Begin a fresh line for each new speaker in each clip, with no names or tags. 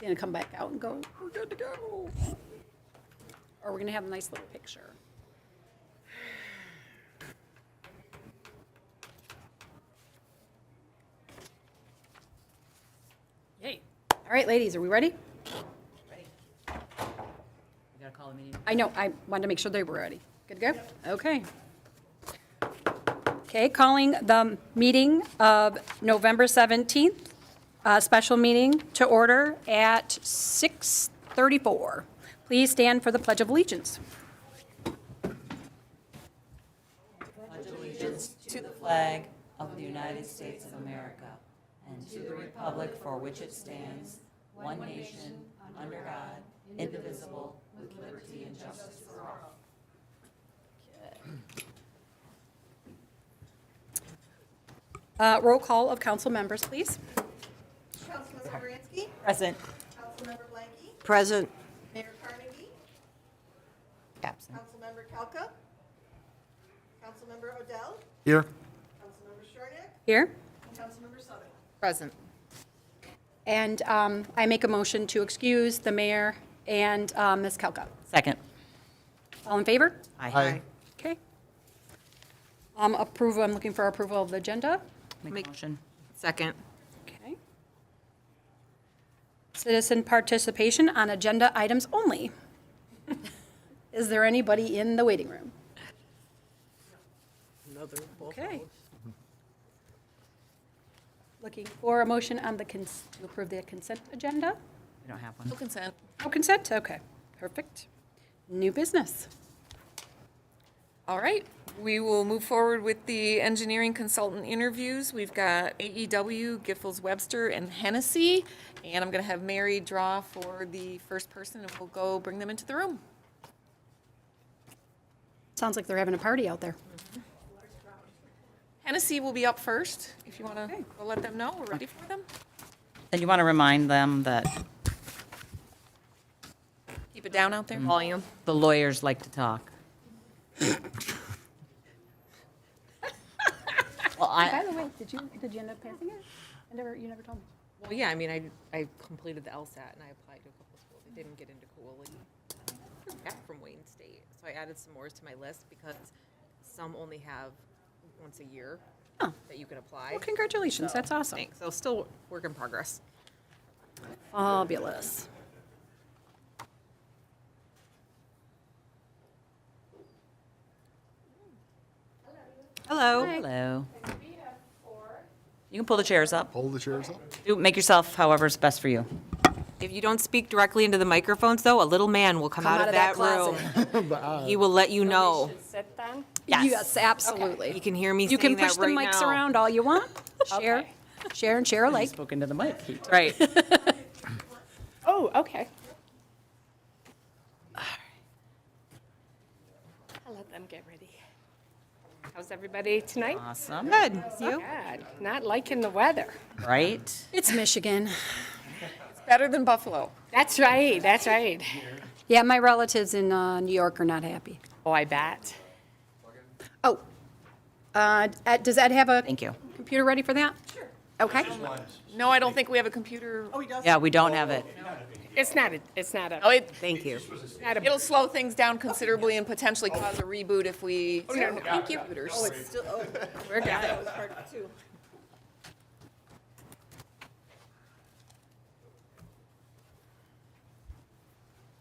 Gonna come back out and go, we're good to go. Or we're gonna have a nice little picture. Yay. All right, ladies, are we ready?
Ready? We gotta call the meeting.
I know, I wanted to make sure they were ready. Good to go? Okay. Okay, calling the meeting of November 17th, special meeting to order at 6:34. Please stand for the Pledge of Allegiance.
Pledge allegiance to the flag of the United States of America and to the republic for which it stands, one nation, under God, indivisible, with liberty and justice for all.
Roll call of council members, please.
Councilmember Bransky?
Present.
Councilmember Blanky?
Present.
Mayor Carnegie?
Absent.
Councilmember Kelka? Councilmember Odell?
Here.
Councilmember Shornick?
Here.
And Councilmember Sutter?
Present.
And I make a motion to excuse the mayor and Ms. Kelka.
Second.
All in favor?
Aye.
Okay. Approval, I'm looking for approval of the agenda.
Make a motion.
Second.
Okay. Citizen participation on agenda items only. Is there anybody in the waiting room? Okay. Looking for a motion on the, to approve the consent agenda?
We don't have one.
Consent.
Oh, consent, okay, perfect. New business.
All right, we will move forward with the engineering consultant interviews. We've got AEW, Giffords Webster, and Hennessy. And I'm going to have Mary draw for the first person, and we'll go bring them into the room.
Sounds like they're having a party out there.
Hennessy will be up first, if you want to
Okay.
go let them know. We're ready for them.
And you want to remind them that
Keep it down out there. Volume.
the lawyers like to talk. Well,
By the way, did you end up passing it? You never told me.
Well, yeah, I mean, I completed the LSAT and I applied to a couple of schools. I didn't get into Cooley. Back from Wayne State. So I added some more to my list because some only have once a year
Oh.
that you can apply.
Well, congratulations, that's awesome.
Thanks. So still work in progress.
Fabulous.
Hello.
hello. You can pull the chairs up.
Hold the chairs up.
Make yourself however's best for you.
If you don't speak directly into the microphones, though, a little man will come out of that room. He will let you know.
Yes, absolutely.
He can hear me
You
saying
can push
that
the
right
mics
now.
around all you want. Share, share and share alike.
Spoke into the mic.
Right.
Oh, okay. I'll let them get ready. How's everybody tonight?
Awesome.
Good. You?
Good. Not liking the weather.
Right?
It's Michigan.
Better than Buffalo.
That's right, that's right.
Yeah, my relatives in New York are not happy.
Oh, I bet.
Oh, Ed, does Ed have a
Thank you.
computer ready for that? Sure. Okay.
No, I don't think we have a computer.
Oh, he does?
Yeah, we don't have it.
It's not a,
Oh,
Thank you.
not a,
it'll slow things down considerably and potentially cause a reboot if we.
no, no.
Thank you. Computers.
Still, oh,
we're good.
that was part two.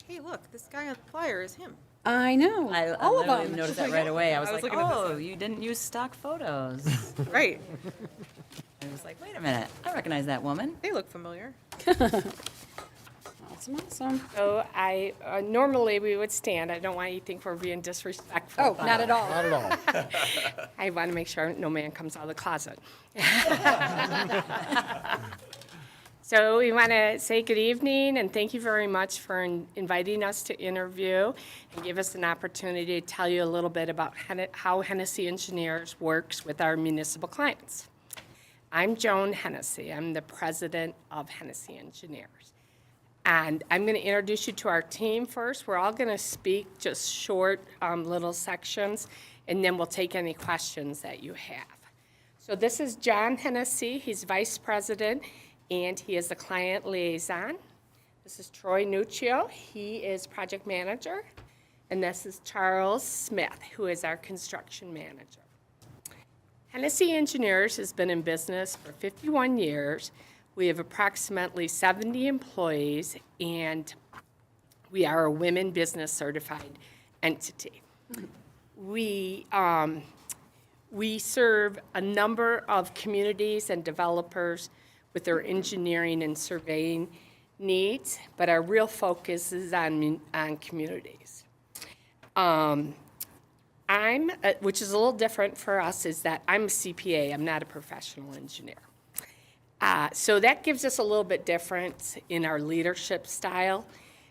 Hey, look, this guy on the flyer is him.
I know,
I
all of
literally
them.
noticed that right away. I was like,
looking at this
oh, you didn't use stock photos.
Right.
I was like, wait a minute, I recognize that woman.
They look familiar.
Awesome, awesome.
So I, normally we would stand. I don't want you to think we're being disrespectful.
Oh,
but
not at all.
Not at all.
I want to make sure no man comes out of the closet. So we want to say good evening and thank you very much for inviting us to interview and give us an opportunity to tell you a little bit about how Hennessy Engineers works with our municipal clients. I'm Joan Hennessy. I'm the president of Hennessy Engineers. And I'm going to introduce you to our team first. We're all going to speak just short little sections, and then we'll take any questions that you have. So this is John Hennessy. He's vice president, and he is the client liaison. This is Troy Nuccio. He is project manager. And this is Charles Smith, who is our construction manager. Hennessy Engineers has been in business for 51 years. We have approximately 70 employees, and we are a women business certified entity. We serve a number of communities and developers with their engineering and surveying needs, but our real focus is on communities. Which is a little different for us, is that I'm a CPA, I'm not a professional engineer. So that gives us a little bit difference in our leadership style,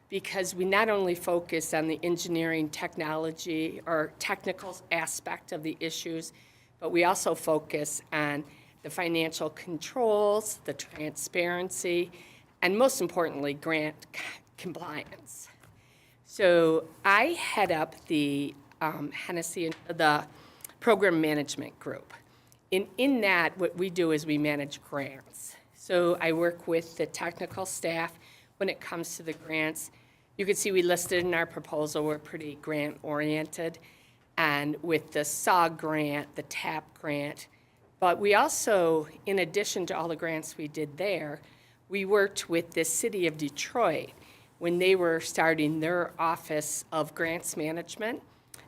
because we not only focus on the engineering technology or technical aspect of the issues, but we also focus on the financial controls, the transparency, and most importantly, grant compliance. So I head up the the program management group. In that, what we do is we manage grants. So I work with the technical staff when it comes to the grants. You can see we listed in our proposal, we're pretty grant-oriented. And with the SOG grant, the TAP grant, but we also, in addition to all the grants we did there, we worked with the city of Detroit when they were starting their Office of Grants Management.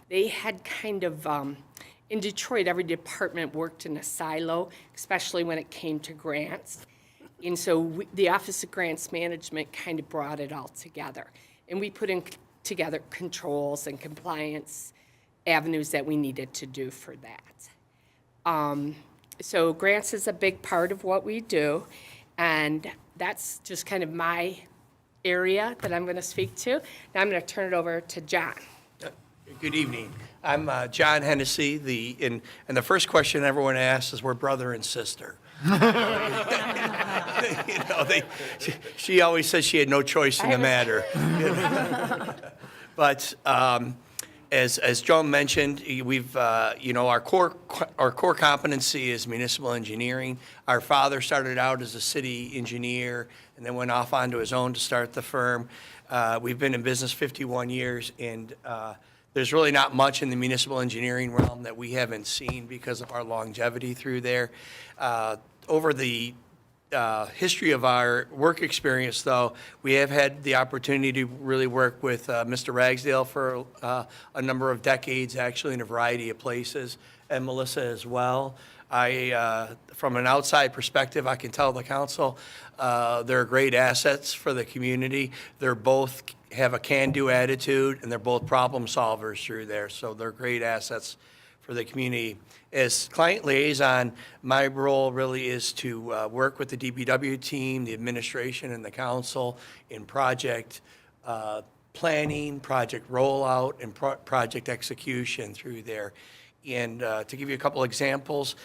They had kind of, in Detroit, every department worked in a silo, especially when it came to grants. And so the Office of Grants Management kind of brought it all together. And we put in together controls and compliance avenues that we needed to do for that. So grants is a big part of what we do, and that's just kind of my area that I'm going to speak to. Now I'm going to turn it over to John.
Good evening. I'm John Hennessy. And the first question everyone asks is, we're brother and sister. She always says she had no choice in the matter. But as Joan mentioned, we've our core competency is municipal engineering. Our father started out as a city engineer and then went off onto his own to start the firm. We've been in business 51 years, and there's really not much in the municipal engineering realm that we haven't seen because of our longevity through there. Over the history of our work experience, though, we have had the opportunity to really work with Mr. Ragsdale for a number of decades, actually, in a variety of places, and Melissa as well. From an outside perspective, I can tell the council they're great assets for the community. They're both have a can-do attitude, and they're both problem solvers through there, so they're great assets for the community. As client liaison, my role really is to work with the DPW team, the administration, and the council in project planning, project rollout, and project execution through there. And to give you a couple examples,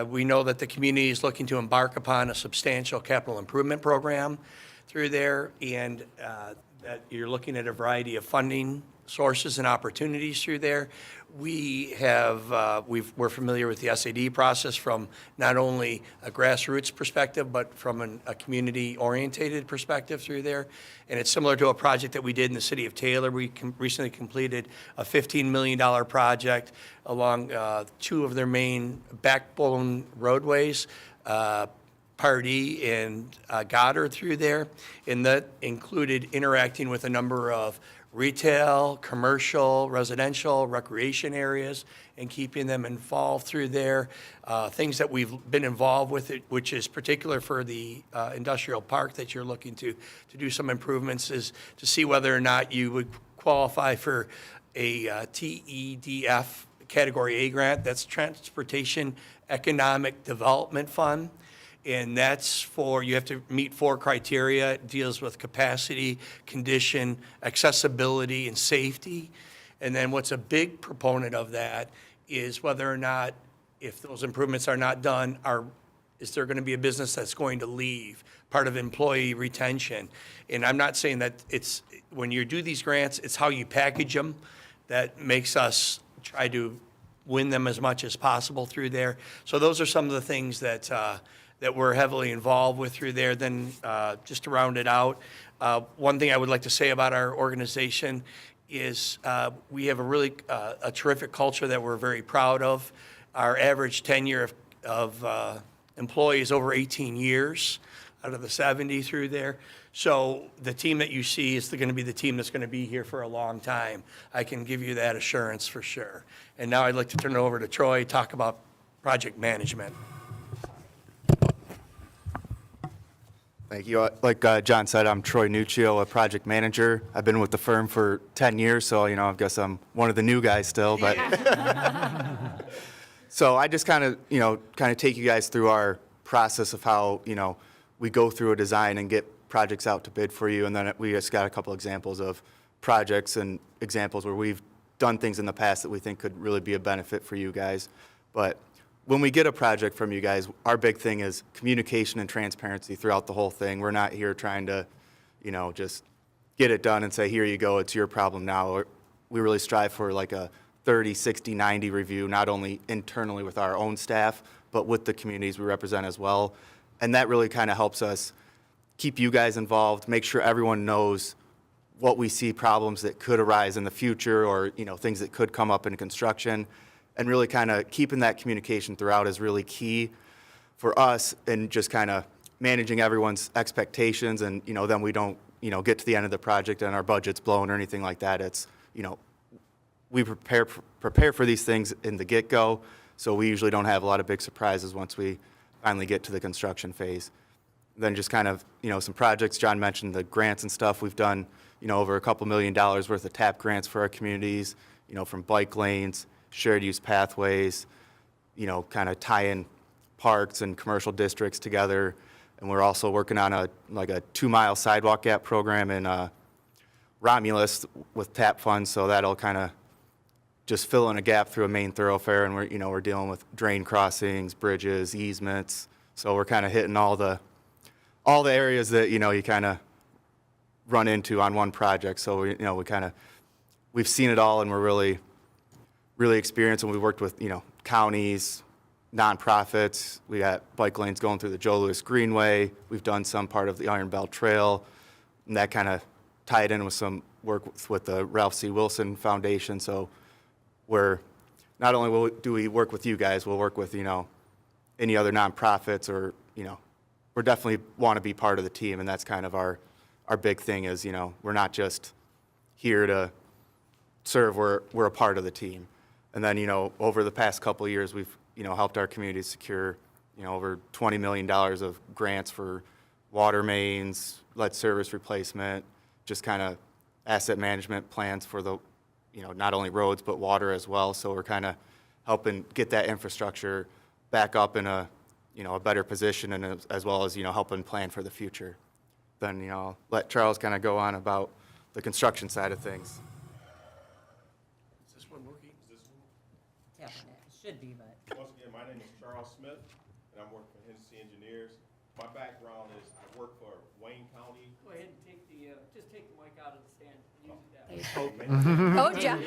we know that the community is looking to embark upon a substantial capital improvement program through there, and that you're looking at a variety of funding sources and opportunities through there. We have, we're familiar with the SAD process from not only a grassroots perspective, but from a community-orientated perspective through there. And it's similar to a project that we did in the city of Taylor. We recently completed a $15 million project along two of their main backbone roadways, Pardee and Goddard through there. And that included interacting with a number of retail, commercial, residential, recreation areas, and keeping them involved through there. Things that we've been involved with, which is particular for the industrial park that you're looking to do some improvements, is to see whether or not you would qualify for a TEDF Category A grant. That's Transportation Economic Development Fund. And that's for, you have to meet 4 criteria. It deals with capacity, condition, accessibility, and safety. And then what's a big proponent of that is whether or not, if those improvements are not done, is there going to be a business that's going to leave, part of employee retention. And I'm not saying that it's, when you do these grants, it's how you package them that makes us try to win them as much as possible through there. So those are some of the things that that we're heavily involved with through there. Then just to round it out, one thing I would like to say about our organization is we have a really a terrific culture that we're very proud of. Our average tenure of employees over 18 years out of the 70 through there. So the team that you see is going to be the team that's going to be here for a long time. I can give you that assurance for sure. And now I'd like to turn it over to Troy, talk about project management.
Thank you. Like John said, I'm Troy Nuccio, a project manager. I've been with the firm for 10 years, so I guess I'm one of the new guys still. But so I just kind of take you guys through our process of how we go through a design and get projects out to bid for you, and then we just got a couple examples of projects and examples where we've done things in the past that we think could really be a benefit for you guys. But when we get a project from you guys, our big thing is communication and transparency throughout the whole thing. We're not here trying to, just get it done and say, here you go, it's your problem now. We really strive for like a 30, 60, 90 review, not only internally with our own staff, but with the communities we represent as well. And that really kind of helps us keep you guys involved, make sure everyone knows what we see problems that could arise in the future or, things that could come up in construction. And really kind of keeping that communication throughout is really key for us and just kind of managing everyone's expectations. And, then we don't, get to the end of the project and our budget's blown or anything like that. It's, we prepare for these things in the get-go. So we usually don't have a lot of big surprises once we finally get to the construction phase. Then just kind of, some projects, John mentioned the grants and stuff. We've done, over a couple $1 million worth of TAP grants for our communities, from bike lanes, shared use pathways, kind of tie in parks and commercial districts together. And we're also working on a 2-mile sidewalk gap program in Romulus with TAP funds. So that'll kind of just fill in a gap through a main thoroughfare. And we're dealing with drain crossings, bridges, easements. So we're kind of hitting all the areas that, you kind of run into on one project. So we've seen it all and we're really experienced, and we worked with, counties, nonprofits. We got bike lanes going through the Joe Louis Greenway. We've done some part of the Iron Belt Trail, and that kind of tied in with some work with the Ralph C. Wilson Foundation. So we're not only do we work with you guys, we'll work with, any other nonprofits or, we're definitely want to be part of the team, and that's kind of our big thing is, we're not just here to serve, we're a part of the team. And then, over the past couple of years, we've, helped our community secure, over $20 million of grants for water mains, lead service replacement, just kind of asset management plans for the, not only roads, but water as well. So we're kind of helping get that infrastructure back up in a better position, and as well as, helping plan for the future. Then, I'll let Charles kind of go on about the construction side of things.
Is this one working?
Tap on it. It should be, but.
Once again, my name is Charles Smith, and I'm working for Hennessy Engineers. My background is I work for Wayne County.
Go ahead and take just take the mic out of the stand and use it that way.
Oh, Jeff.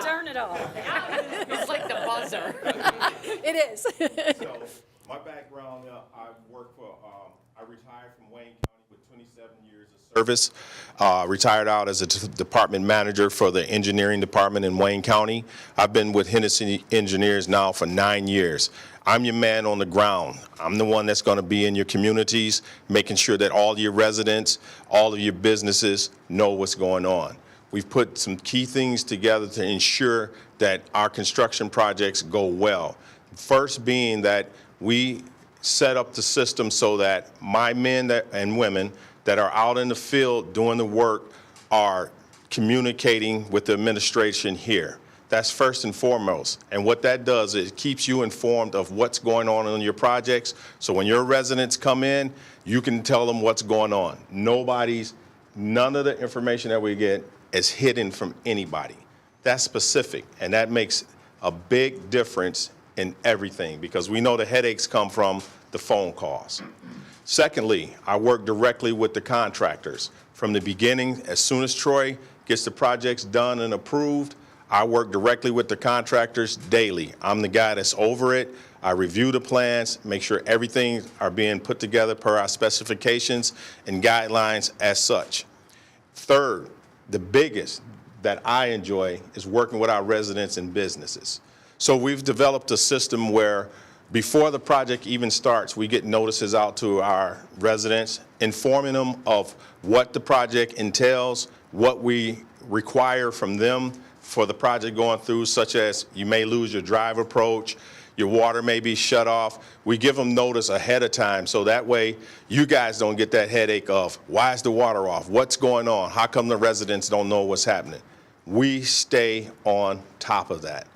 Darn it all.
It's like the buzzer.
It is.
So my background, I work for, I retired from Wayne County with 27 years of service. Retired out as a department manager for the engineering department in Wayne County. I've been with Hennessy Engineers now for 9 years. I'm your man on the ground. I'm the one that's going to be in your communities, making sure that all your residents, all of your businesses know what's going on. We've put some key things together to ensure that our construction projects go well. First being that we set up the system so that my men and women that are out in the field doing the work are communicating with the administration here. That's first and foremost. And what that does is it keeps you informed of what's going on your projects. So when your residents come in, you can tell them what's going on. None of the information that we get is hidden from anybody. That's specific, and that makes a big difference in everything because we know the headaches come from the phone calls. Secondly, I work directly with the contractors. From the beginning, as soon as Troy gets the projects done and approved, I work directly with the contractors daily. I'm the guy that's over it. I review the plans, make sure everything are being put together per our specifications and guidelines as such. Third, the biggest that I enjoy is working with our residents and businesses. So we've developed a system where before the project even starts, we get notices out to our residents, informing them of what the project entails, what we require from them for the project going through, such as you may lose your drive approach, your water may be shut off. We give them notice ahead of time, so that way you guys don't get that headache of, why is the water off? What's going on? How come the residents don't know what's happening? We stay on top of that.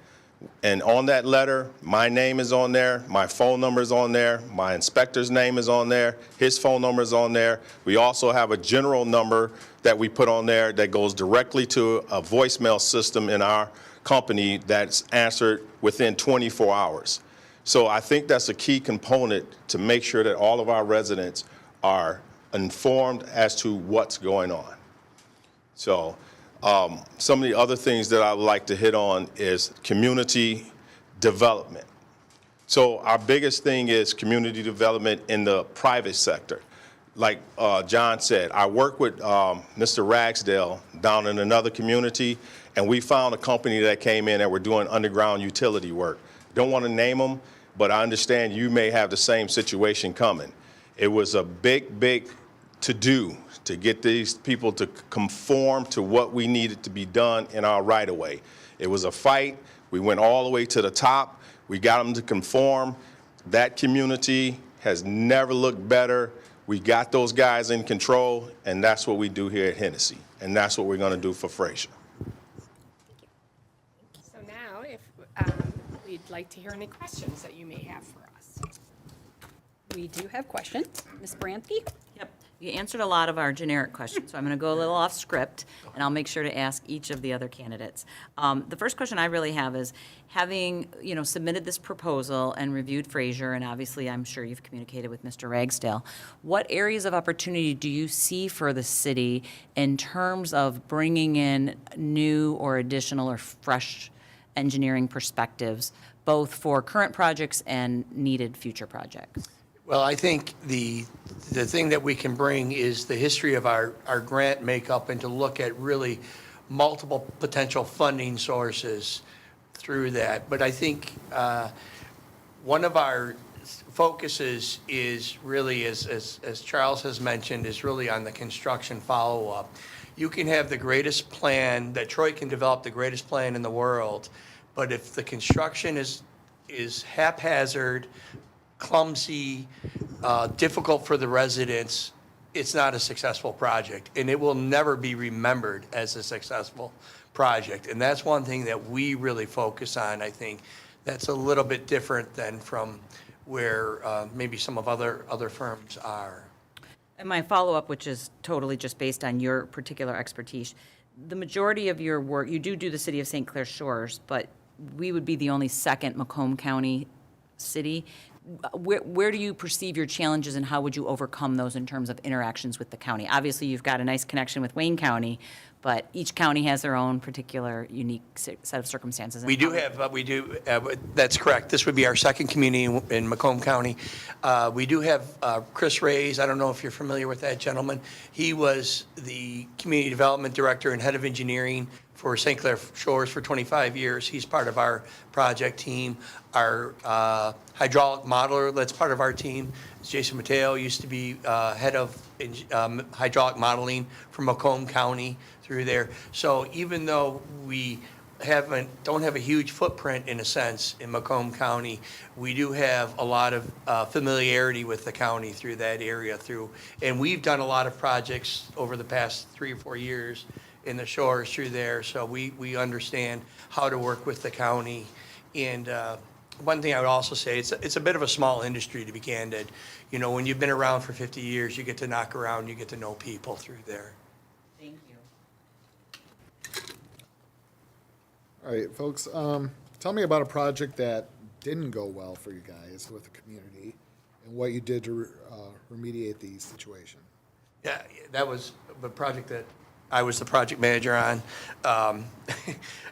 And on that letter, my name is on there, my phone number is on there, my inspector's name is on there, his phone number is on there. We also have a general number that we put on there that goes directly to a voicemail system in our company that's answered within 24 hours. So I think that's a key component to make sure that all of our residents are informed as to what's going on. So some of the other things that I would like to hit on is community development. So our biggest thing is community development in the private sector. Like John said, I work with Mr. Ragsdale down in another community, and we found a company that came in that were doing underground utility work. Don't want to name them, but I understand you may have the same situation coming. It was a big to-do to get these people to conform to what we needed to be done in our right-of-way. It was a fight. We went all the way to the top. We got them to conform. That community has never looked better. We got those guys in control, and that's what we do here at Hennessy, and that's what we're going to do for Fraser.
So now, if we'd like to hear any questions that you may have for us.
We do have questions. Ms. Brantley?
Yep, you answered a lot of our generic questions, so I'm going to go a little off script, and I'll make sure to ask each of the other candidates. The first question I really have is, having, submitted this proposal and reviewed Fraser, and obviously I'm sure you've communicated with Mr. Ragsdale, what areas of opportunity do you see for the city in terms of bringing in new or additional or fresh engineering perspectives, both for current projects and needed future projects?
Well, I think the thing that we can bring is the history of our grant makeup and to look at really multiple potential funding sources through that. But I think one of our focuses is really, as Charles has mentioned, is really on the construction follow-up. You can have the greatest plan, that Troy can develop the greatest plan in the world, but if the construction is haphazard, clumsy, difficult for the residents, it's not a successful project, and it will never be remembered as a successful project. And that's one thing that we really focus on, I think. That's a little bit different than from where maybe some of other firms are.
And my follow-up, which is totally just based on your particular expertise, the majority of your work, you do the city of St. Clair Shores, but we would be the only second Macomb County city. Where do you perceive your challenges, and how would you overcome those in terms of interactions with the county? Obviously, you've got a nice connection with Wayne County, but each county has their own particular unique set of circumstances.
We do have, that's correct. This would be our second community in Macomb County. We do have Chris Reyes. I don't know if you're familiar with that gentleman. He was the Community Development Director and Head of Engineering for St. Clair Shores for 25 years. He's part of our project team. Our hydraulic modeler, that's part of our team, is Jason Mateo, used to be head of hydraulic modeling for Macomb County through there. So even though we don't have a huge footprint in a sense in Macomb County, we do have a lot of familiarity with the county through that area and we've done a lot of projects over the past 3 or 4 years in the shores through there, so we understand how to work with the county. And one thing I would also say, it's a bit of a small industry, to be candid. When you've been around for 50 years, you get to knock around, you get to know people through there.
Thank you.
All right, folks, tell me about a project that didn't go well for you guys with the community and what you did to remediate the situation.
Yeah, that was a project that I was the project manager on. I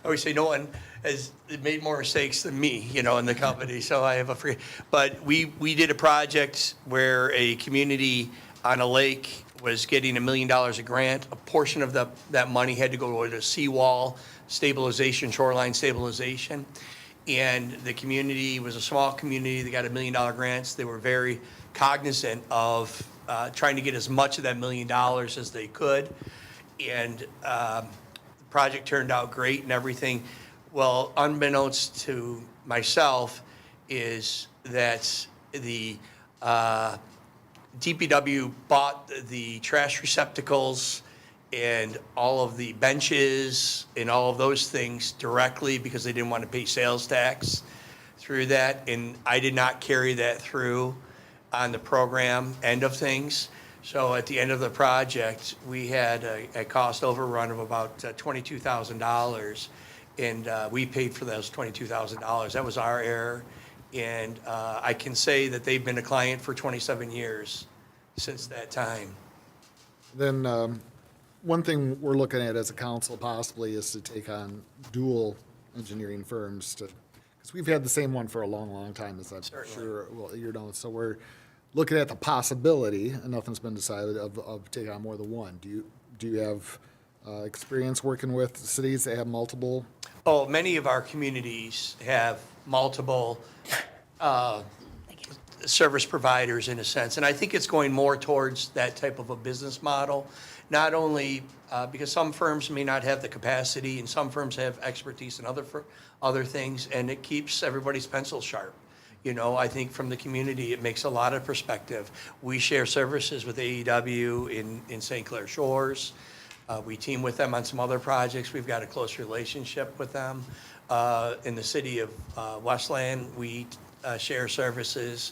always say no one has made more mistakes than me, you know, in the company, so I have a free. But we did a project where a community on a lake was getting $1 million a grant. A portion of that money had to go to seawall stabilization, shoreline stabilization. And the community was a small community. They got $1 million grants. They were very cognizant of trying to get as much of that $1 million as they could. And the project turned out great and everything. Well, unbeknownst to myself is that the DPW bought the trash receptacles and all of the benches and all of those things directly because they didn't want to pay sales tax through that. And I did not carry that through on the program end of things. So at the end of the project, we had a cost overrun of about $22,000. And we paid for those $22,000. That was our error. And I can say that they've been a client for 27 years since that time.
Then, one thing we're looking at as a council possibly is to take on dual engineering firms to, because we've had the same one for a long, long time, as I'm sure, well, you know, so we're looking at the possibility, and nothing's been decided, of taking on more than one. Do you have experience working with cities that have multiple?
Oh, many of our communities have multiple service providers in a sense. And I think it's going more towards that type of a business model, not only because some firms may not have the capacity and some firms have expertise in other things, and it keeps everybody's pencil sharp. You know, I think from the community, it makes a lot of perspective. We share services with AEW in St. Clair Shores. We team with them on some other projects. We've got a close relationship with them. In the city of Westland, we share services.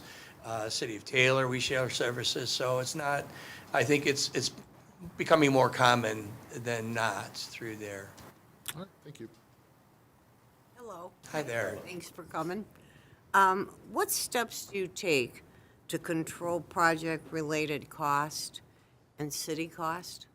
City of Taylor, we share services. So it's not, I think it's becoming more common than not through there.
All right, thank you.
Hello.
Hi there.
Thanks for coming. What steps do you take to control project-related cost and city cost?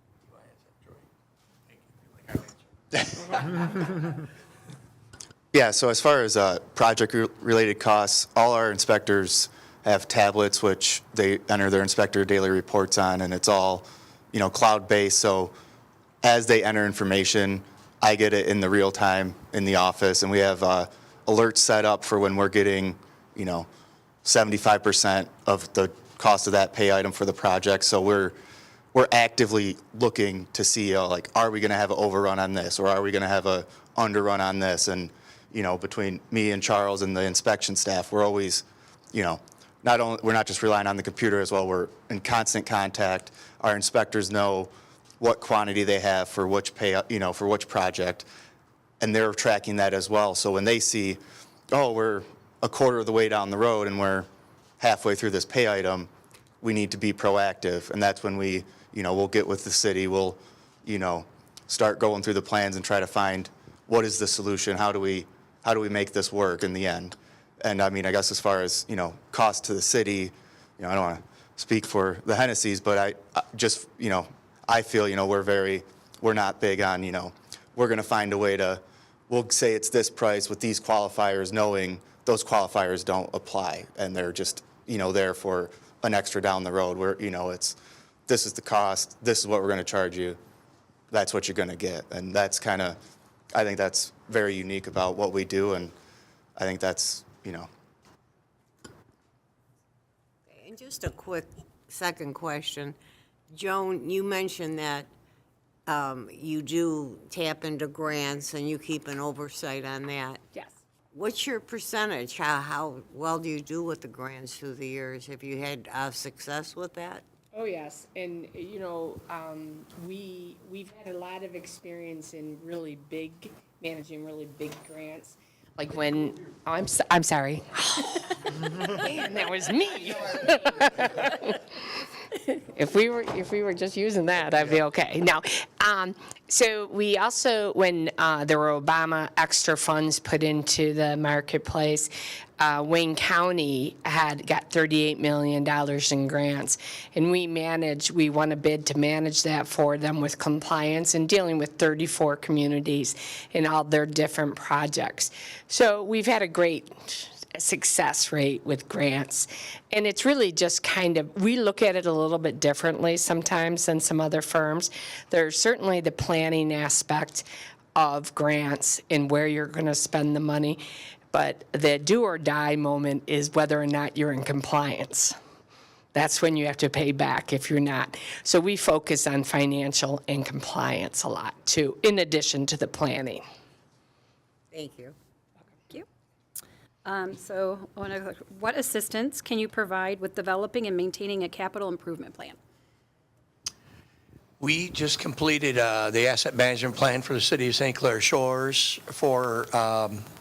Yeah, so as far as project-related costs, all our inspectors have tablets which they enter their inspector daily reports on, and it's all, you know, cloud-based. So as they enter information, I get it in the real time in the office, and we have alerts set up for when we're getting, you know, 75% of the cost of that pay item for the project. So we're actively looking to see, like, are we going to have an overrun on this, or are we going to have a underrun on this? And, you know, between me and Charles and the inspection staff, we're always, you know, we're not just relying on the computer as well. We're in constant contact. Our inspectors know what quantity they have for which for which project, and they're tracking that as well. So when they see, oh, we're a quarter of the way down the road and we're halfway through this pay item, we need to be proactive. And that's when we, you know, we'll get with the city, we'll, you know, start going through the plans and try to find what is the solution, how do we make this work in the end. And I mean, I guess as far as, you know, cost to the city, you know, I don't want to speak for the Hennessy's, but I just, you know, I feel, you know, we're not big on, you know, we're going to find a way to, we'll say it's this price with these qualifiers, knowing those qualifiers don't apply and they're just, you know, there for an extra down the road where, you know, this is the cost, this is what we're going to charge you, that's what you're going to get. And that's kind of, I think that's very unique about what we do, and I think that's, you know.
And just a quick second question. Joan, you mentioned that you do tap into grants and you keep an oversight on that.
Yes.
What's your percentage? How well do you do with the grants through the years? Have you had success with that?
Oh, yes, and, you know, we've had a lot of experience in managing really big grants. Like when, I'm sorry. Man, that was me. If we were just using that, I'd be okay. No. So we also, when there were Obama extra funds put into the marketplace, Wayne County got $38 million in grants. And we won a bid to manage that for them with compliance and dealing with 34 communities in all their different projects. So we've had a great success rate with grants. And it's really just kind of, we look at it a little bit differently sometimes than some other firms. There's certainly the planning aspect of grants and where you're going to spend the money. But the do or die moment is whether or not you're in compliance. That's when you have to pay back if you're not. So we focus on financial and compliance a lot too, in addition to the planning.
Thank you.
So what assistance can you provide with developing and maintaining a capital improvement plan?
We just completed the asset management plan for the city of St. Clair Shores for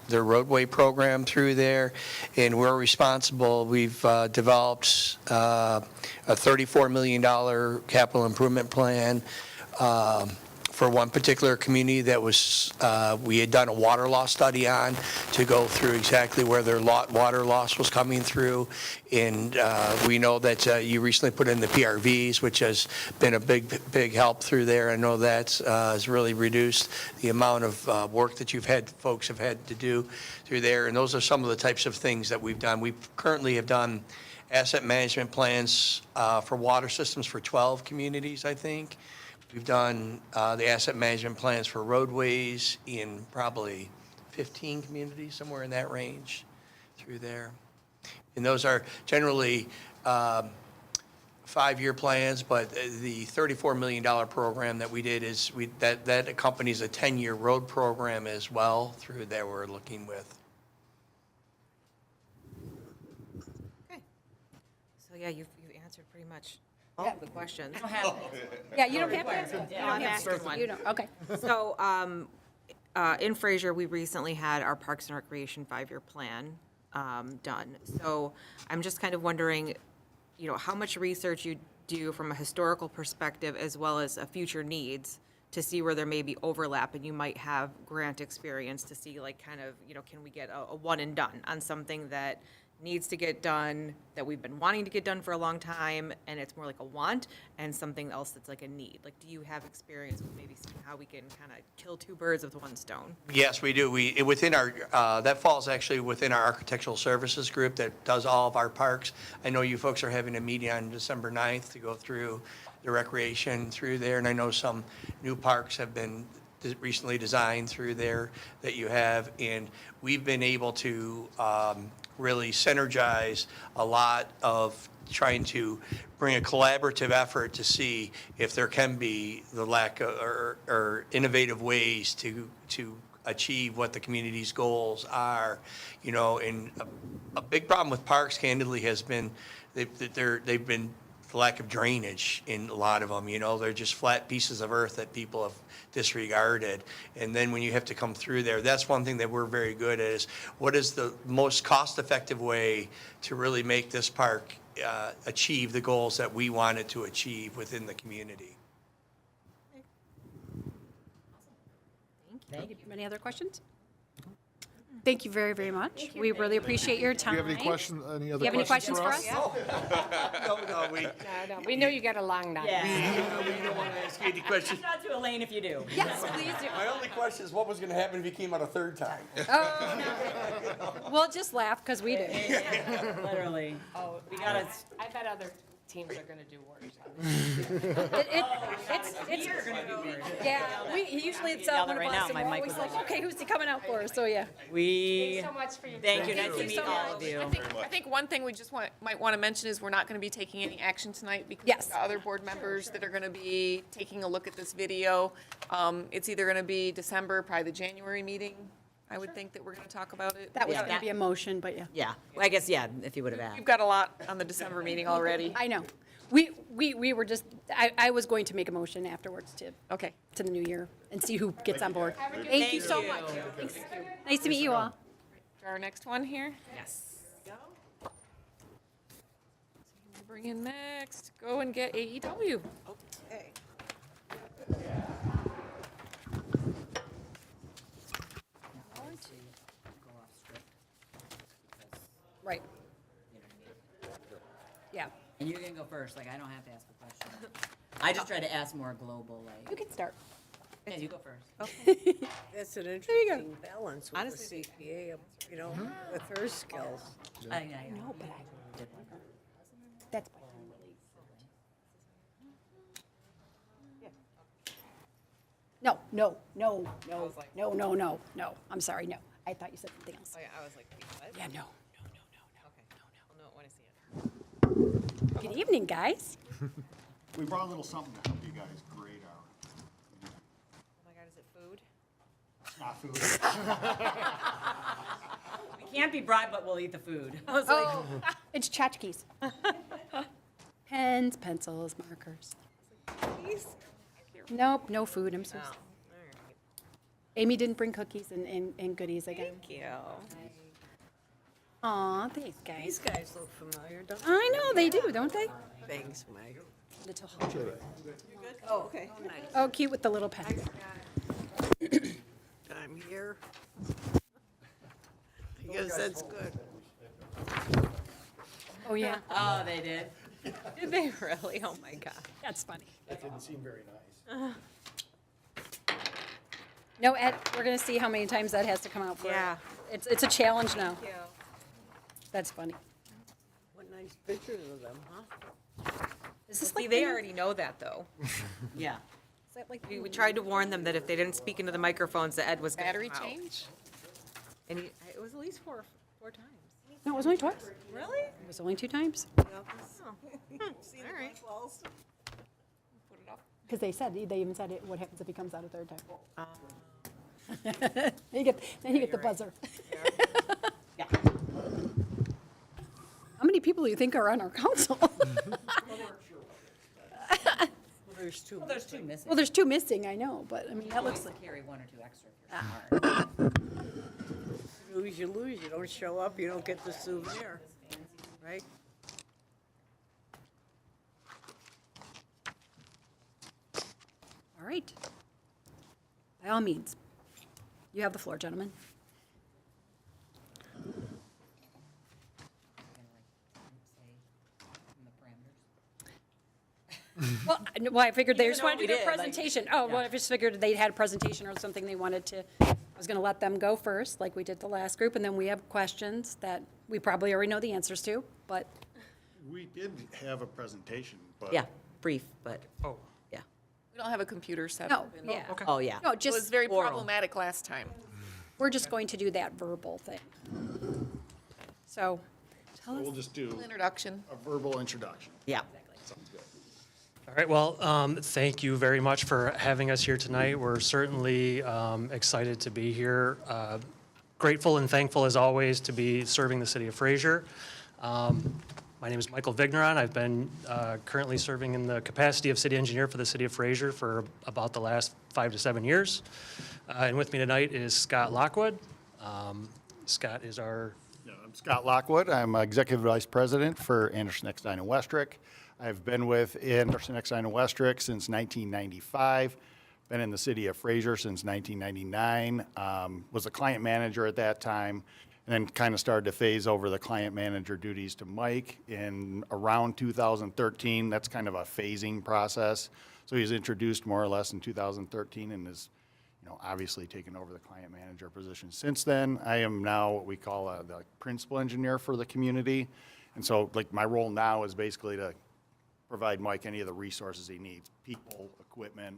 their roadway program through there, and we're responsible. We've developed a $34 million capital improvement plan for one particular community that was, we had done a water loss study on to go through exactly where their water loss was coming through. And we know that you recently put in the PRVs, which has been a big help through there. I know that has really reduced the amount of work that folks have had to do through there. And those are some of the types of things that we've done. We currently have done asset management plans for water systems for 12 communities, I think. We've done the asset management plans for roadways in probably 15 communities, somewhere in that range through there. And those are generally 5-year plans, but the $34 million program that we did is that accompanies a 10-year road program as well through there we're looking with.
Okay. So yeah, you've answered pretty much all of the questions.
Yeah, you don't have to answer.
I'm asking one.
You don't, okay.
So, in Fraser, we recently had our Parks and Recreation 5-year plan done. So I'm just kind of wondering, how much research you do from a historical perspective as well as a future needs to see where there may be overlap, and you might have grant experience to see can we get a one and done on something that needs to get done, that we've been wanting to get done for a long time, and it's more like a want, and something else that's like a need. Like, do you have experience with maybe seeing how we can kind of kill two birds with one stone?
Yes, we do. Within our, that falls actually within our architectural services group that does all of our parks. I know you folks are having a meeting on December 9th to go through the recreation through there, and I know some new parks have been recently designed through there that you have, and we've been able to really synergize a lot of trying to bring a collaborative effort to see if there can be the lack of, or innovative ways to achieve what the community's goals are, and a big problem with parks, candidly, has been they've been the lack of drainage in a lot of them. They're just flat pieces of earth that people have disregarded. And then when you have to come through there, that's one thing that we're very good at, is what is the most cost-effective way to really make this park achieve the goals that we want it to achieve within the community.
Thank you. Any other questions? Thank you very, very much. We really appreciate your
Do
time.
you have any questions, any other
Do you have any questions for us?
No, we
No, we know you got a long night.
don't want to ask you any questions.
Shout out to Elaine if you do.
Yes, please do.
My only question is, what was going to happen if he came out a third time?
We'll just laugh because we do.
Literally.
Oh,
We gotta.
I bet other teams are going to do worse.
It's yeah, usually it's
Yell
one of
right
us,
now,
and
my
we're always like,
microphone's
okay, who's he coming out for? So, yeah.
We.
So much for your
Thank you.
time.
Nice to meet
so
all
much.
of you.
I think one thing we just might want to mention is we're not going to be taking any action tonight because
Yes.
we've got other board members that are going to be taking a look at this video. It's either going to be December, probably the January meeting, I would think, that we're going to talk about it.
That was
Yeah,
going to be a motion, but yeah.
Yeah. Well, I guess, yeah, if you would have asked.
You've got a lot on the December meeting already.
I know. We were just, I was going to make a motion afterwards to
Okay.
the new year and see who gets on board. Thank you so much. Thanks. Nice to meet you all.
Our next one here.
Yes.
bring in next, go and get AEW.
Okay.
Right. Yeah.
And you can go first, like, I don't have to ask a question. I just try to ask more global,
You
like,
can start.
yeah, you go first.
That's an interesting balance with
Honestly,
the CPA, you know, with her skills.
I
No, but that's by time release. No, no, no, no, no, no, no, no. I'm sorry, no. I thought you said something else.
Oh, yeah, I was like, wait, what?
Yeah, no,
Okay. I'll know it when I see it.
no. Good evening, guys.
We brought a little something to help you guys grade our,
Oh my God, is it food?
not food.
We can't be bribed, but we'll eat the food.
I was like,
It's tchotchkes. Pens, pencils, markers.
please?
Nope, no food. I'm so
Oh, all
sorry.
right.
Amy didn't bring cookies and goodies again.
Thank you.
Aw, thanks,
These
guys.
guys look familiar, don't they?
I know, they do, don't they?
Thanks, Meg.
Little,
Oh, okay.
oh, cute with the little pen.
I'm here. I guess that's good.
Oh, yeah,
Oh, they did?
Did they really? Oh my God.
that's funny.
That didn't seem very nice.
No, Ed, we're gonna see how many times that has to come out for.
Yeah.
It's a challenge now.
Thank you.
That's funny.
What nice pictures of them, huh?
Is this
See,
like
they
the-
already know that, though.
Yeah.
is that like
We tried to warn them that if they didn't speak into the microphones, that Ed was going to
Battery
come out.
change?
And it was at least four times.
No, it was only twice.
Really?
It was only 2 times.
All right.
Put it up.
Because they even said it, what happens if he comes out a third time? Then you get the buzzer.
Yeah.
How many people do you think are on our council?
There's two.
Well, there's two missing.
Well, there's 2 missing, I know, but I mean, that looks
Always
like,
carry 1 or 2 extra if you're smart.
Lose, you lose. You don't show up, you don't get the souvenir, right?
all right. By all means. You have the floor, gentlemen. Well, I figured they just
know
wanted to
we
do a
did, like,
presentation. Oh, well, I just figured they had a presentation or something they wanted to, I was going to let them go first, like we did the last group, and then we have questions that we probably already know the answers to, but,
We did have a presentation, but.
Yeah, brief, but,
Oh.
yeah.
We don't have a computer set
no,
up. and-
yeah.
Oh, yeah.
No,
It was
just,
very
oral.
problematic last time.
we're just going to do that verbal thing. So, tell us.
We'll just do
Introduction.
a verbal introduction.
Yeah.
Sounds good.
All right, well, thank you very much for having us here tonight. We're certainly excited to be here. Grateful and thankful, as always, to be serving the city of Fraser. My name is Michael Vigneron. I've been currently serving in the capacity of city engineer for the city of Fraser for about the last 5 to 7 years. And with me tonight is Scott Lockwood. Scott is our
Yeah, I'm Scott Lockwood. I'm Executive Vice President for Anderson, Eckstein, and Westrick. I've been with Anderson, Eckstein, and Westrick since 1995. Been in the city of Fraser since 1999. Was a client manager at that time, and then kind of started to phase over the client manager duties to Mike in around 2013. That's kind of a phasing process. So he's introduced more or less in 2013 and is, obviously taken over the client manager position. Since then, I am now what we call the principal engineer for the community. And so, like, my role now is basically to provide Mike any of the resources he needs, people, equipment,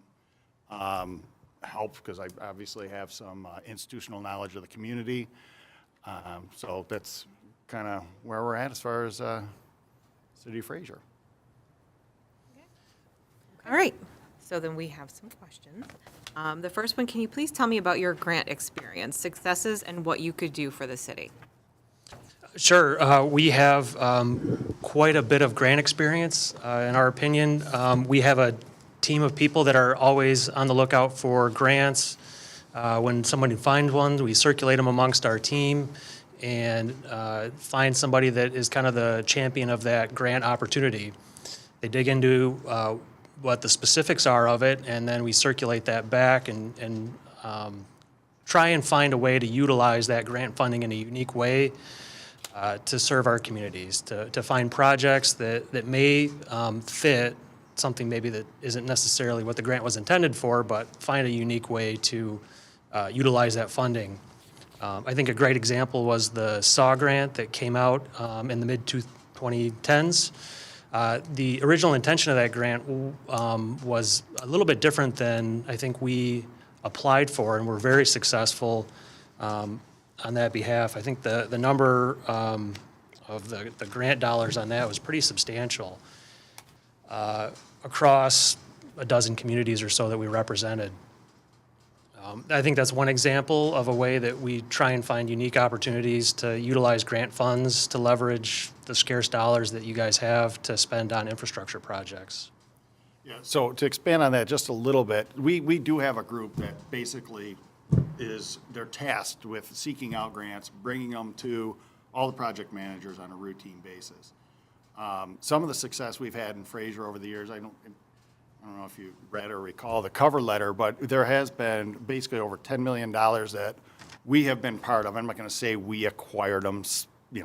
help, because I obviously have some institutional knowledge of the community. So that's kind of where we're at as far as City of Fraser.
All right. So then we have some questions. The first one, can you please tell me about your grant experience, successes, and what you could do for the city?
Sure. We have quite a bit of grant experience. In our opinion, we have a team of people that are always on the lookout for grants. When somebody finds one, we circulate them amongst our team. and find somebody that is kind of the champion of that grant opportunity. They dig into what the specifics are of it, and then we circulate that back and try and find a way to utilize that grant funding in a unique way to serve our communities, to find projects that may fit something maybe that isn't necessarily what the grant was intended for, but find a unique way to utilize that funding. I think a great example was the SAW grant that came out in the mid-2010s. The original intention of that grant was a little bit different than I think we applied for, and were very successful on that behalf. I think the number of the grant dollars on that was pretty substantial across a dozen communities or so that we represented. I think that's one example of a way that we try and find unique opportunities to utilize grant funds to leverage the scarce dollars that you guys have to spend on infrastructure projects.
Yeah, so to expand on that just a little bit, we do have a group that basically they're tasked with seeking out grants, bringing them to all the project managers on a routine basis. Some of the success we've had in Fraser over the years, I don't know if you read or recall the cover letter, but there has been basically over $10 million that we have been part of. I'm not going to say we acquired them,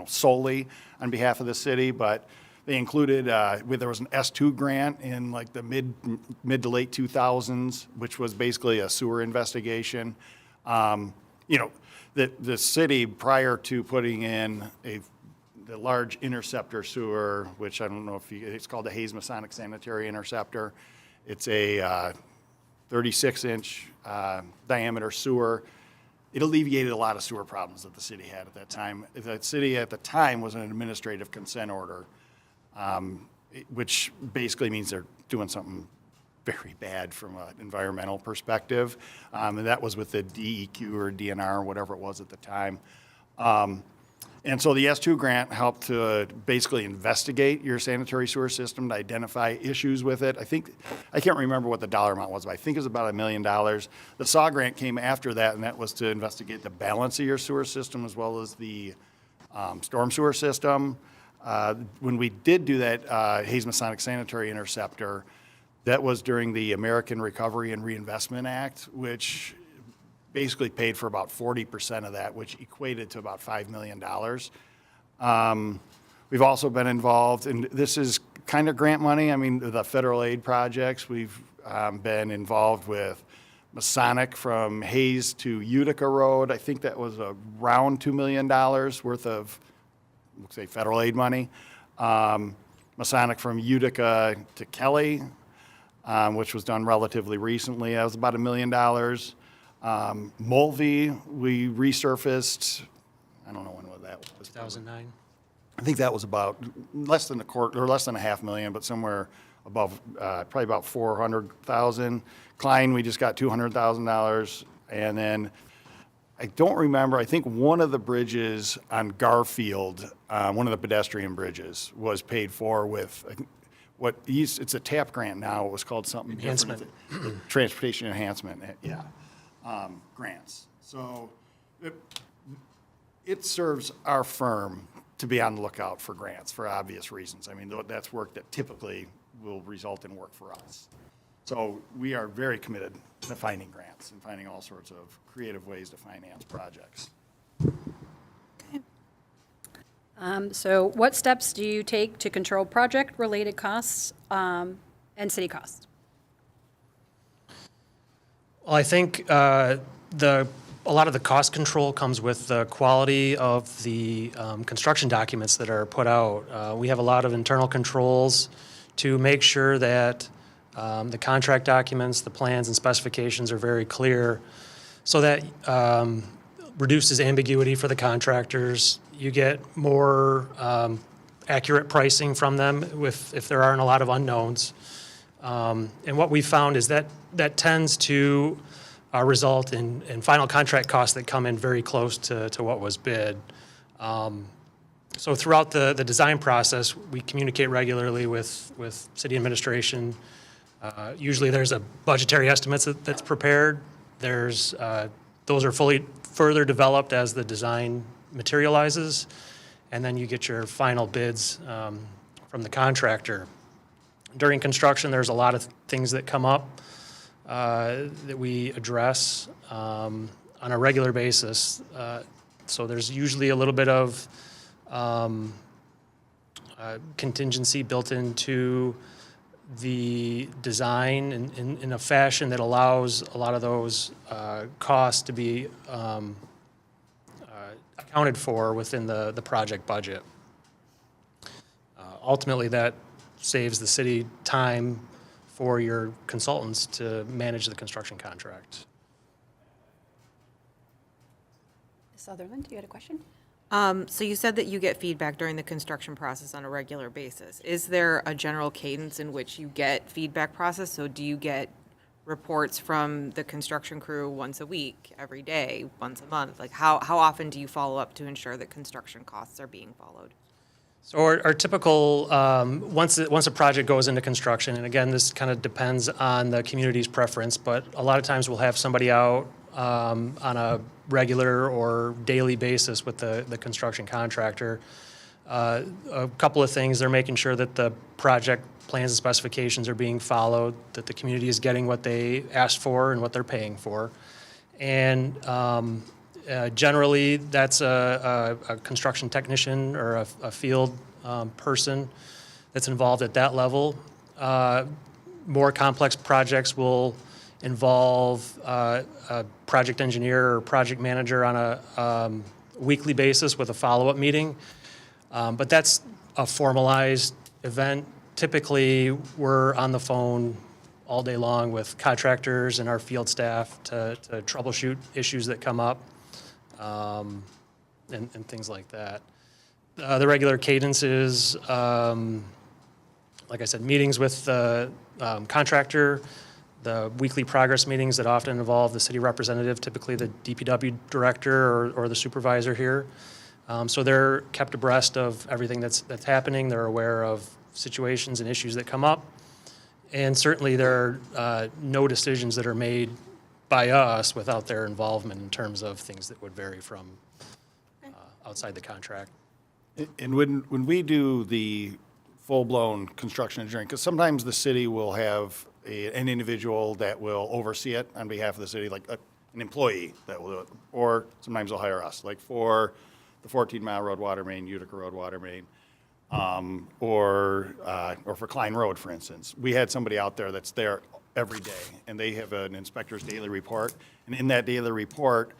solely on behalf of the city, but they included, there was an S2 grant in like the mid to late 2000s, which was basically a sewer investigation. The city, prior to putting in the large interceptor sewer, which I don't know if it's called the Hayes Masonic Sanitary Interceptor. It's a 36-inch diameter sewer. It alleviated a lot of sewer problems that the city had at that time. The city at the time was an administrative consent order, which basically means they're doing something very bad from an environmental perspective. And that was with the DEQ or DNR or whatever it was at the time. And so the S2 grant helped to basically investigate your sanitary sewer system to identify issues with it. I can't remember what the dollar amount was, but I think it was about $1 million. The SAW grant came after that, and that was to investigate the balance of your sewer system as well as the storm sewer system. When we did do that Hayes Masonic Sanitary Interceptor, that was during the American Recovery and Reinvestment Act, which basically paid for about 40% of that, which equated to about $5 million. We've also been involved, and this is kind of grant money. I mean, the federal aid projects. We've been involved with Masonic from Hayes to Utica Road. I think that was around $2 million worth of, let's say, federal aid money. Masonic from Utica to Kelly, which was done relatively recently. That was about $1 million. Mulvey, we resurfaced, I don't know when that was.
2009.
I think that was about less than a half million, but somewhere above, probably about 400,000. Klein, we just got $200,000. And then I don't remember, I think one of the bridges on Garfield, one of the pedestrian bridges, was paid for with, I think, it's a TAP grant now. It was called something different. Transportation enhancement, yeah. Grants. So it serves our firm to be on the lookout for grants for obvious reasons. I mean, that's work that typically will result in work for us. So we are very committed to finding grants and finding all sorts of creative ways to finance projects.
So what steps do you take to control project-related costs and city costs?
Well, I think a lot of the cost control comes with the quality of the construction documents that are put out. We have a lot of internal controls to make sure that the contract documents, the plans and specifications are very clear, so that reduces ambiguity for the contractors. You get more accurate pricing from them if there aren't a lot of unknowns. And what we found is that tends to result in final contract costs that come in very close to what was bid. So throughout the design process, we communicate regularly with city administration. Usually there's a budgetary estimates that's prepared. Those are fully further developed as the design materializes, and then you get your final bids from the contractor. During construction, there's a lot of things that come up that we address on a regular basis. So there's usually a little bit of contingency built into the design in a fashion that allows a lot of those costs to be accounted for within the project budget. Ultimately, that saves the city time for your consultants to manage the construction contract.
Ms. Sutherland, you had a question?
So you said that you get feedback during the construction process on a regular basis. Is there a general cadence in which you get feedback process? So do you get reports from the construction crew once a week, every day, once a month? Like how often do you follow up to ensure that construction costs are being followed?
So our typical, once a project goes into construction, and again, this kind of depends on the community's preference, but a lot of times we'll have somebody out on a regular or daily basis with the construction contractor. A couple of things, they're making sure that the project plans and specifications are being followed, that the community is getting what they asked for and what they're paying for. And generally, that's a construction technician or a field person that's involved at that level. More complex projects will involve a project engineer or project manager on a weekly basis with a follow-up meeting. But that's a formalized event. Typically, we're on the phone all day long with contractors and our field staff to troubleshoot issues that come up. And things like that. The regular cadence is, like I said, meetings with the contractor, the weekly progress meetings that often involve the city representative, typically the DPW director or the supervisor here. So they're kept abreast of everything that's happening. They're aware of situations and issues that come up. And certainly there are no decisions that are made by us without their involvement in terms of things that would vary from outside the contract.
And when we do the full-blown construction engineering, because sometimes the city will have an individual that will oversee it on behalf of the city, like an employee that will do it, or sometimes they'll hire us, like for the 14-mile road water main, Utica road water main, or for Klein Road, for instance. We had somebody out there that's there every day, and they have an inspector's daily report, and in that daily report,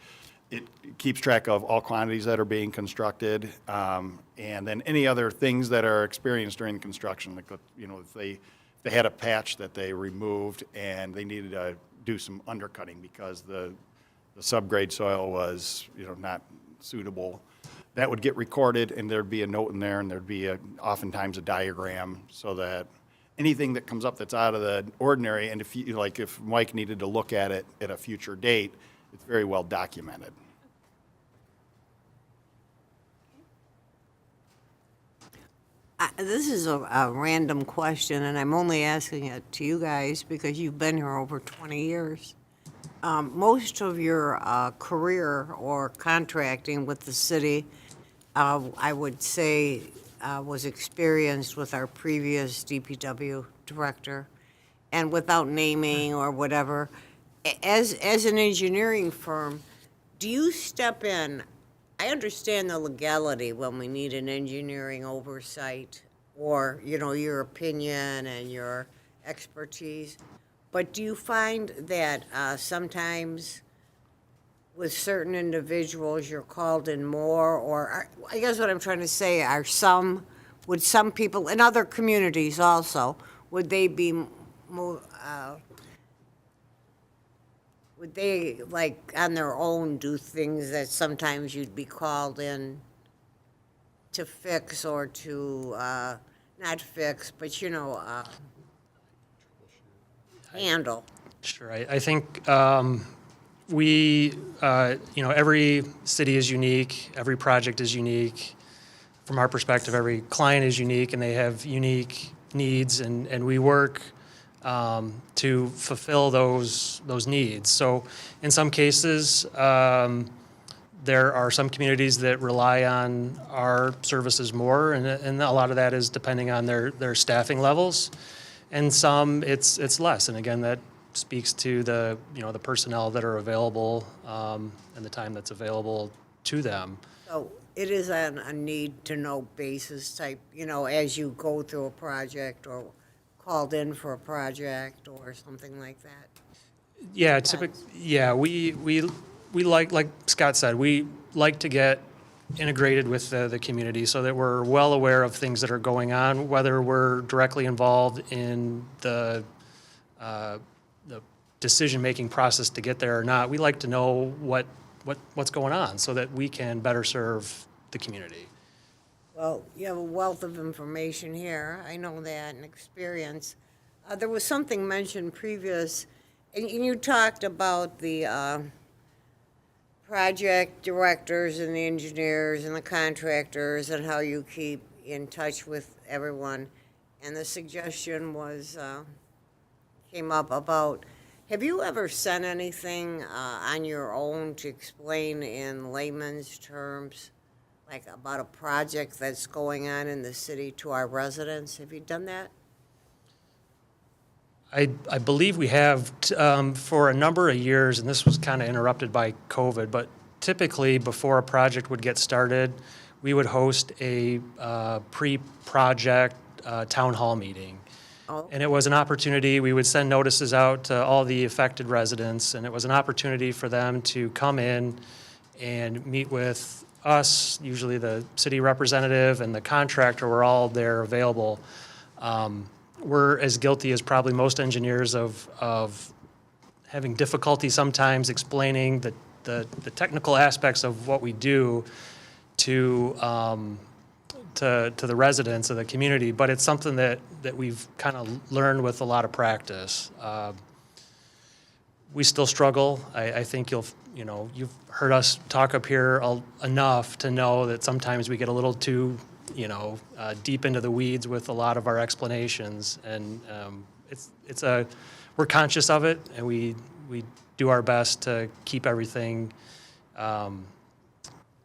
it keeps track of all quantities that are being constructed, and then any other things that are experienced during construction. Like, if they had a patch that they removed and they needed to do some undercutting because the subgrade soil was, not suitable, that would get recorded, and there'd be a note in there, and there'd be oftentimes a diagram, so that anything that comes up that's out of the ordinary, and if Mike needed to look at it at a future date, it's very well documented.
This is a random question, and I'm only asking it to you guys because you've been here over 20 years. Most of your career or contracting with the city, I would say, was experienced with our previous DPW director. And without naming or whatever, as an engineering firm, do you step in? I understand the legality when we need an engineering oversight or, your opinion and your expertise. But do you find that sometimes with certain individuals you're called in more, or I guess what I'm trying to say, would some people in other communities also, would they be more, would they, like, on their own do things that sometimes you'd be called in to fix or to, not fix, but, handle?
Sure, I think every city is unique, every project is unique. From our perspective, every client is unique, and they have unique needs, and we work to fulfill those needs. So in some cases, There are some communities that rely on our services more, and a lot of that is depending on their staffing levels. And some, it's less. And again, that speaks to the, the personnel that are available, and the time that's available to them.
So it is on a need-to-know basis type, as you go through a project or called in for a project or something like that?
Yeah, we like Scott said, we like to get integrated with the community so that we're well aware of things that are going on, whether we're directly involved in the decision-making process to get there or not. We like to know what's going on so that we can better serve the community.
Well, you have a wealth of information here. I know that and experience. There was something mentioned previous, and you talked about the project directors and the engineers and the contractors and how you keep in touch with everyone. And the suggestion was, came up about, have you ever sent anything on your own to explain in layman's terms, like about a project that's going on in the city to our residents? Have you done that?
I believe we have for a number of years, and this was kind of interrupted by COVID, but typically before a project would get started, we would host a pre-project town hall meeting.
Oh.
And it was an opportunity, we would send notices out to all the affected residents, and it was an opportunity for them to come in and meet with us, usually the city representative and the contractor were all there available. We're as guilty as probably most engineers of having difficulty sometimes explaining the technical aspects of what we do to the residents of the community, but it's something that we've kind of learned with a lot of practice. We still struggle. I think you've heard us talk up here enough to know that sometimes we get a little too deep into the weeds with a lot of our explanations, and we're conscious of it, and we do our best to keep everything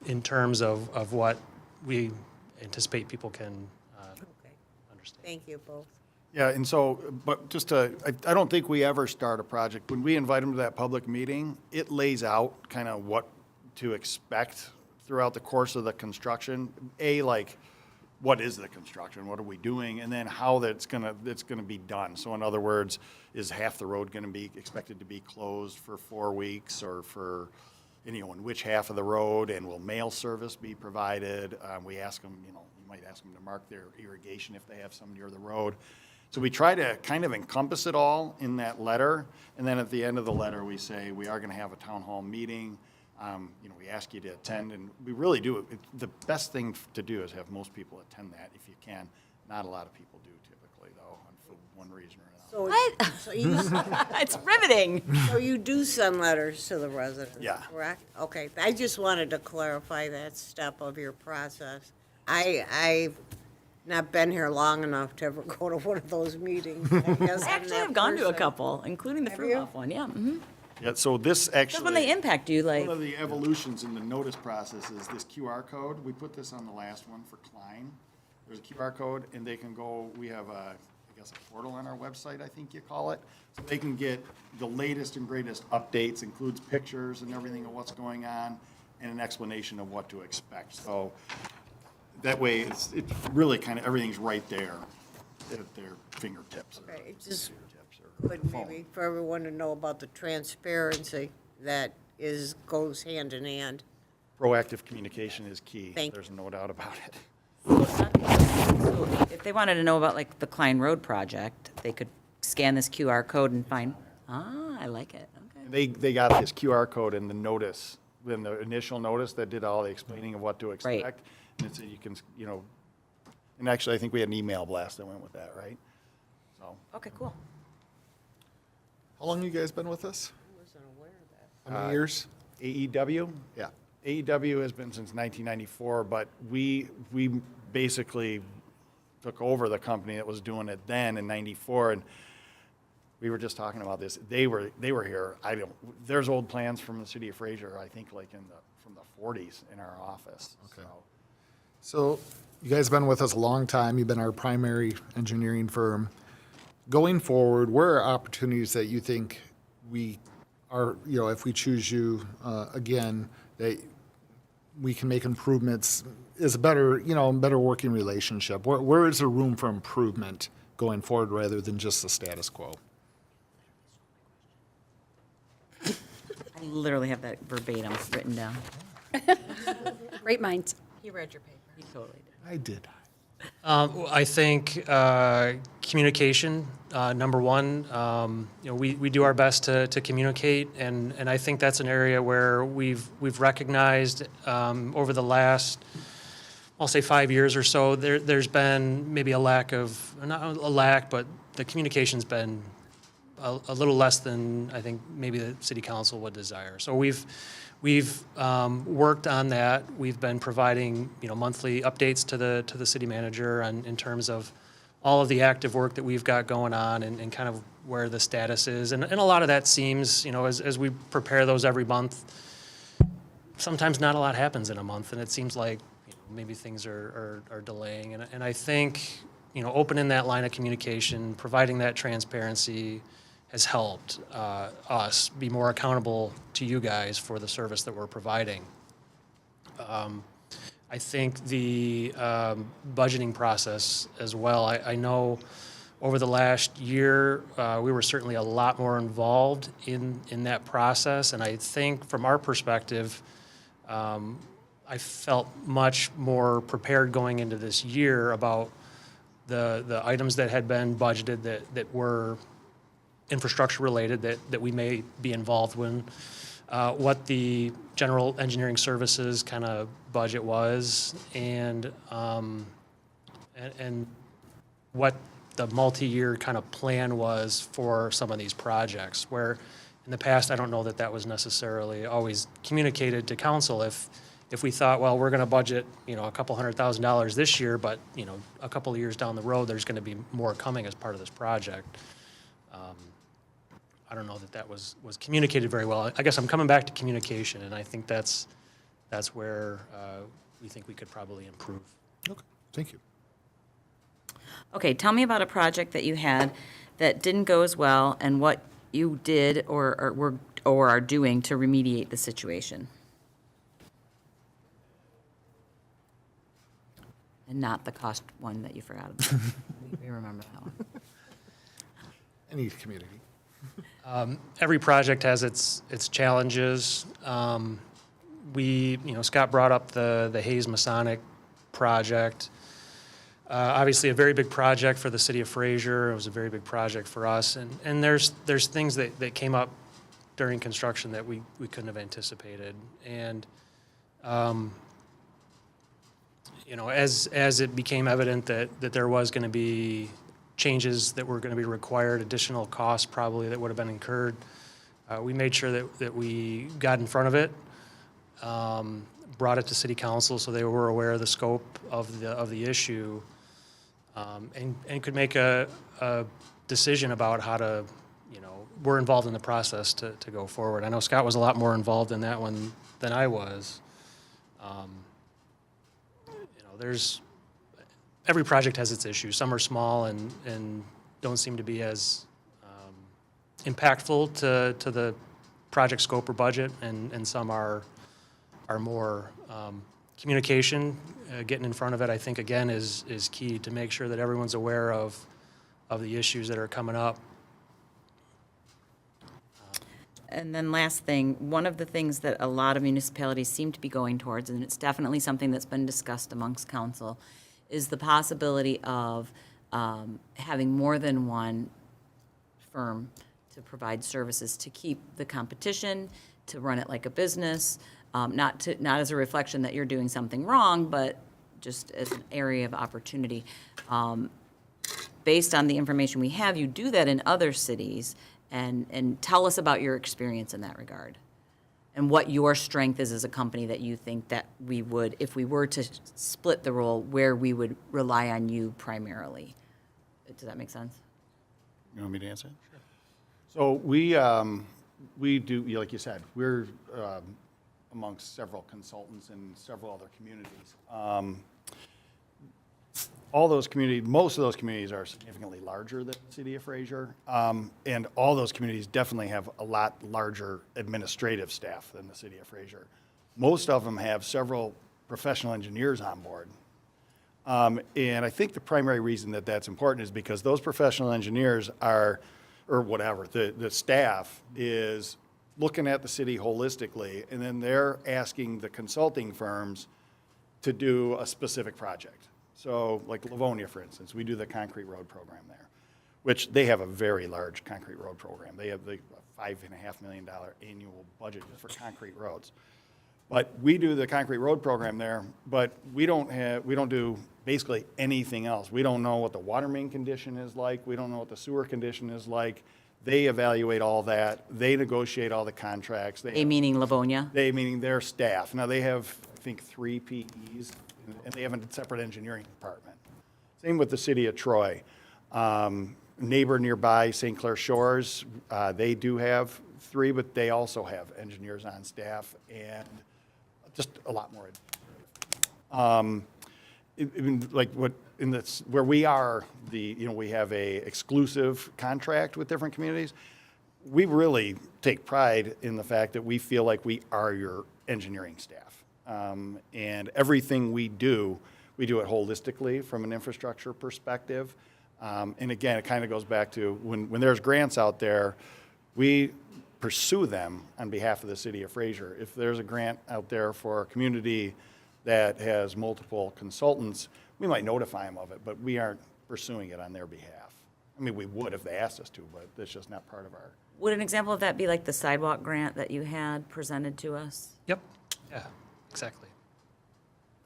in terms of what we anticipate people can
Okay.
understand.
Thank you both.
Yeah, and so, but just to, I don't think we ever start a project. When we invite them to that public meeting, it lays out kind of what to expect throughout the course of the construction. Like, what is the construction? What are we doing? And then how it's gonna be done. So in other words, is half the road gonna be expected to be closed for 4 weeks, or for, in which half of the road, and will mail service be provided? We ask them, you might ask them to mark their irrigation if they have some near the road. So we try to kind of encompass it all in that letter, and then at the end of the letter, we say, we are gonna have a town hall meeting. We ask you to attend, and we really do. The best thing to do is have most people attend that if you can. Not a lot of people do typically, though, for one reason or another.
So you,
It's riveting.
so you do send letters to the residents,
Yeah.
correct? Okay, I just wanted to clarify that step of your process. I've not been here long enough to ever go to one of those meetings. I guess
I
I'm
actually
that
have gone to a
person.
couple, including the
Have
fruit
you?
off one, yeah. Mhm.
Yeah, so this
Because when they
actually,
impact you, like,
one of the evolutions in the notice process is this QR code. We put this on the last one for Klein. There's a QR code, and they can go, we have a portal on our website, I think you call it. So they can get the latest and greatest updates, includes pictures and everything of what's going on, and an explanation of what to expect. So that way, it's really kind of, everything's right there at their fingertips.
Okay, it's just good maybe for everyone to know about the transparency that goes hand in hand.
Proactive communication is key.
Thank you.
There's no doubt about it.
so if they wanted to know about like the Klein Road project, they could scan this QR code and find, I like it, okay.
They got this QR code in the notice, in the initial notice that did all the explaining of what to expect. And it said you can, and actually, I think we had an email blast that went with that, right? So,
Okay, cool.
How long you guys been with us?
I wasn't aware of that.
How many years?
AEW?
Yeah.
AEW has been since 1994, but we basically took over the company that was doing it then in '94, and we were just talking about this. They were here. There's old plans from the city of Fraser, I think like from the 40s in our office.
Okay. So you guys have been with us a long time. You've been our primary engineering firm. Going forward, where are opportunities that you think we are, if we choose you again, that we can make improvements, is a better, better working relationship? Where is there room for improvement going forward rather than just the status quo?
I literally have that verbatim written down.
Great minds.
He read your paper.
You totally did.
I did.
I think communication, number one. We do our best to communicate, and I think that's an area where we've recognized over the last, I'll say 5 years or so, there's been maybe a lack of, not a lack, but the communication's been a little less than I think maybe the city council would desire. So we've worked on that. We've been providing monthly updates to the city manager in terms of all of the active work that we've got going on and kind of where the status is. And a lot of that seems, as we prepare those every month, sometimes not a lot happens in a month, and it seems like maybe things are delaying. And I think opening that line of communication, providing that transparency, has helped us be more accountable to you guys for the service that we're providing. I think the budgeting process as well, I know over the last year, we were certainly a lot more involved in that process, and I think from our perspective, I felt much more prepared going into this year about the items that had been budgeted that were infrastructure related that we may be involved in, what the general engineering services kind of budget was, and what the multi-year kind of plan was for some of these projects, where in the past, I don't know that was necessarily always communicated to council. If we thought, well, we're going to budget, a couple $100,000 this year, but, a couple of years down the road, there's going to be more coming as part of this project. I don't know that was communicated very well. I guess I'm coming back to communication, and I think that's where we think we could probably improve.
Okay, thank you.
Okay, tell me about a project that you had that didn't go as well and what you did or are doing to remediate the situation. And not the cost one that you forgot about. We remember that one.
Any community.
Every project has its challenges. Scott brought up the Hayes Masonic project. Obviously, a very big project for the city of Fraser. It was a very big project for us, and there's things that came up during construction that we couldn't have anticipated, and as it became evident that there was going to be changes that were going to be required, additional costs probably that would have been incurred, we made sure that we got in front of it, brought it to city council so they were aware of the scope of the issue, and could make a decision about how to, we're involved in the process to go forward. I know Scott was a lot more involved in that one than I was. Every project has its issues. Some are small and don't seem to be as impactful to the project scope or budget, and some are more communication. Getting in front of it, I think, again, is key to make sure that everyone's aware of the issues that are coming up.
And then last thing, one of the things that a lot of municipalities seem to be going towards, and it's definitely something that's been discussed amongst council, is the possibility of having more than one firm to provide services, to keep the competition, to run it like a business, not as a reflection that you're doing something wrong, but just as an area of opportunity. Based on the information we have, you do that in other cities, and tell us about your experience in that regard, and what your strength is as a company that you think that we would, if we were to split the role, where we would rely on you primarily. Does that make sense?
You want me to answer? So we do, like you said, we're amongst several consultants in several other communities. All those communities, most of those communities are significantly larger than the city of Fraser. And all those communities definitely have a lot larger administrative staff than the city of Fraser. Most of them have several professional engineers on board. And I think the primary reason that that's important is because those professional engineers are, or whatever, the staff is looking at the city holistically, and then they're asking the consulting firms to do a specific project. So like Livonia, for instance, we do the concrete road program there, which they have a very large concrete road program. They have the $5.5 million annual budget just for concrete roads. But we do the concrete road program there, but we don't do basically anything else. We don't know what the water main condition is like. We don't know what the sewer condition is like. They evaluate all that. They negotiate all the contracts.
They meaning Livonia?
They meaning their staff. Now, they have, I think, 3 PEs, and they have a separate engineering department. Same with the city of Troy. Neighbor nearby, St. Clair Shores, they do have 3, but they also have engineers on staff and just a lot more. Like what in this, where we are, we have a exclusive contract with different communities. We really take pride in the fact that we feel like we are your engineering staff. And everything we do it holistically from an infrastructure perspective. And again, it kind of goes back to when there's grants out there, we pursue them on behalf of the city of Fraser. If there's a grant out there for a community that has multiple consultants, we might notify them of it, but we aren't pursuing it on their behalf. I mean, we would if they asked us to, but that's just not part of our.
Would an example of that be like the sidewalk grant that you had presented to us?
Yep, yeah, exactly.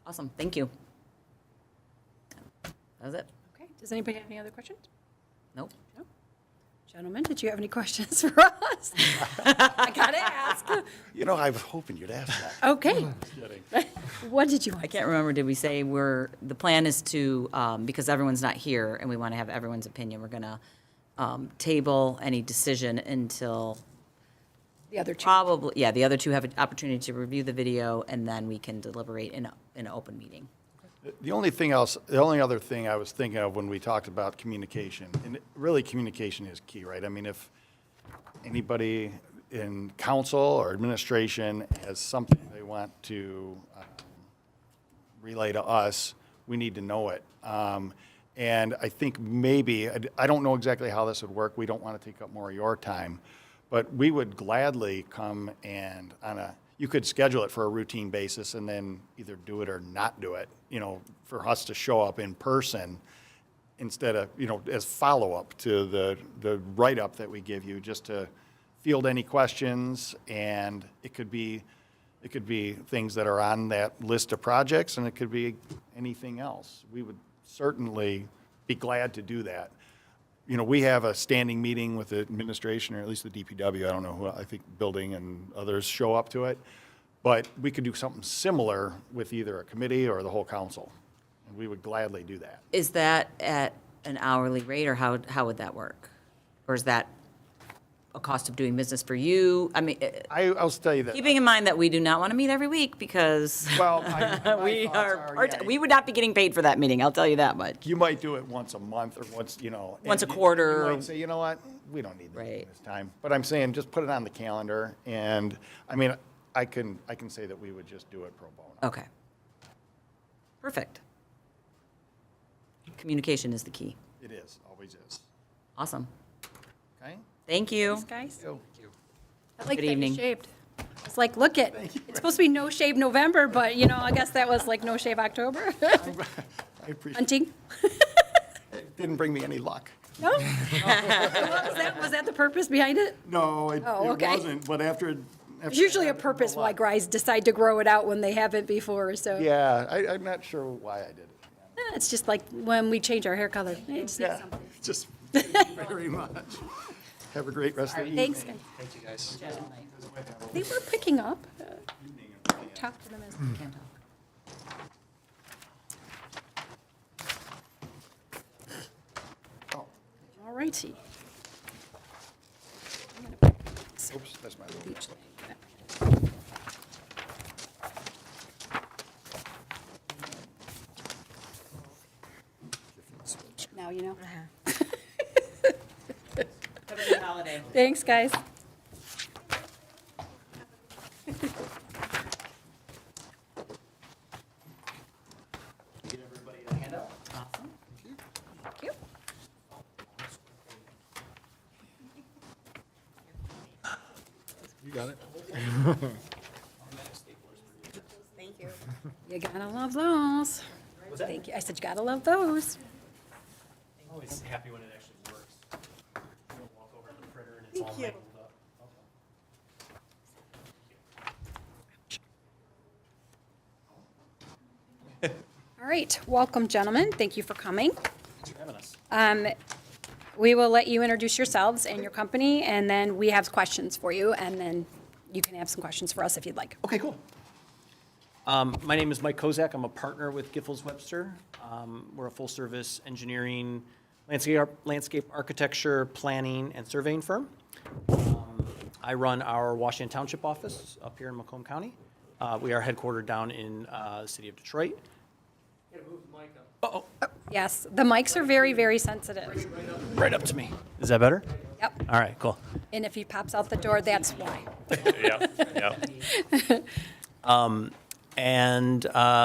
Awesome, thank you. That was it?
Okay, does anybody have any other questions?
Nope.
No? Gentlemen, did you have any questions for us? I gotta ask.
I was hoping you'd ask that.
Okay. What did you want?
I can't remember, did we say the plan is to, because everyone's not here and we want to have everyone's opinion, we're going to table any decision until
The other two.
probably, yeah, the other two have an opportunity to review the video and then we can deliberate in an open meeting.
The only other thing I was thinking of when we talked about communication, and really communication is key, right? I mean, if anybody in council or administration has something they want to relay to us, we need to know it. And I think maybe, I don't know exactly how this would work. We don't want to take up more of your time, but we would gladly come and you could schedule it for a routine basis and then either do it or not do it, for us to show up in person instead of, as follow-up to the write-up that we give you, just to field any questions. And it could be things that are on that list of projects, and it could be anything else. We would certainly be glad to do that. We have a standing meeting with the administration, or at least the DPW. I don't know who, I think building and others show up to it. But we could do something similar with either a committee or the whole council. And we would gladly do that.
Is that at an hourly rate, or how would that work? Or is that a cost of doing business for you? I mean,
I'll tell you that.
keeping in mind that we do not want to meet every week because
Well,
we would not be getting paid for that meeting, I'll tell you that much.
You might do it once a month or once,
Once a
and
quarter.
You might say, you know what, we don't need
Right.
this time. But I'm saying, just put it on the calendar, and, I mean, I can say that we would just do it pro bono.
Okay. Perfect. Communication is the key.
It is, always is.
Awesome.
Okay?
Thank you.
Thanks, guys.
Go.
I like
Good
that you
evening.
shaved. It's like, look it. It's supposed to be no shave November, but I guess that was like no shave October.
I appreciate
Hunting.
it. Didn't bring me any luck.
No? Was that the purpose behind it?
No, it
okay.
wasn't, but after.
There's usually a purpose why guys decide to grow it out when they haven't before, so.
Yeah, I'm not sure why I did it.
It's just like when we change our hair color. It just needs
Yeah,
something.
just thank you very much. Have a great rest of the evening.
Thanks, guys.
Thank you, guys.
They were picking up. Talk to them as we can talk. All righty.
Oops, that's my little.
Beach Lake. Now you know.
Have a good holiday.
Thanks, guys.
Get everybody a handout. Awesome.
Thank you.
You got it.
Thank you.
You gotta love those. Thank you. I said you gotta love those.
Always happy when it actually works. You don't walk over to the printer and it's all mangled up.
All right, welcome, gentlemen. Thank you for coming.
Thanks for having us.
We will let you introduce yourselves and your company, and then we have questions for you, and then you can have some questions for us if you'd like.
Okay, cool. My name is Mike Kozak. I'm a partner with Giffords Webster. We're a full-service engineering, landscape architecture, planning, and surveying firm. I run our Washington Township office up here in Macomb County. We are headquartered down in the city of Detroit. Uh-oh,
Yes, the mics are very, very sensitive.
right up to me. Is that better?
Yep,
All right, cool.
and if he pops out the door, that's why.
And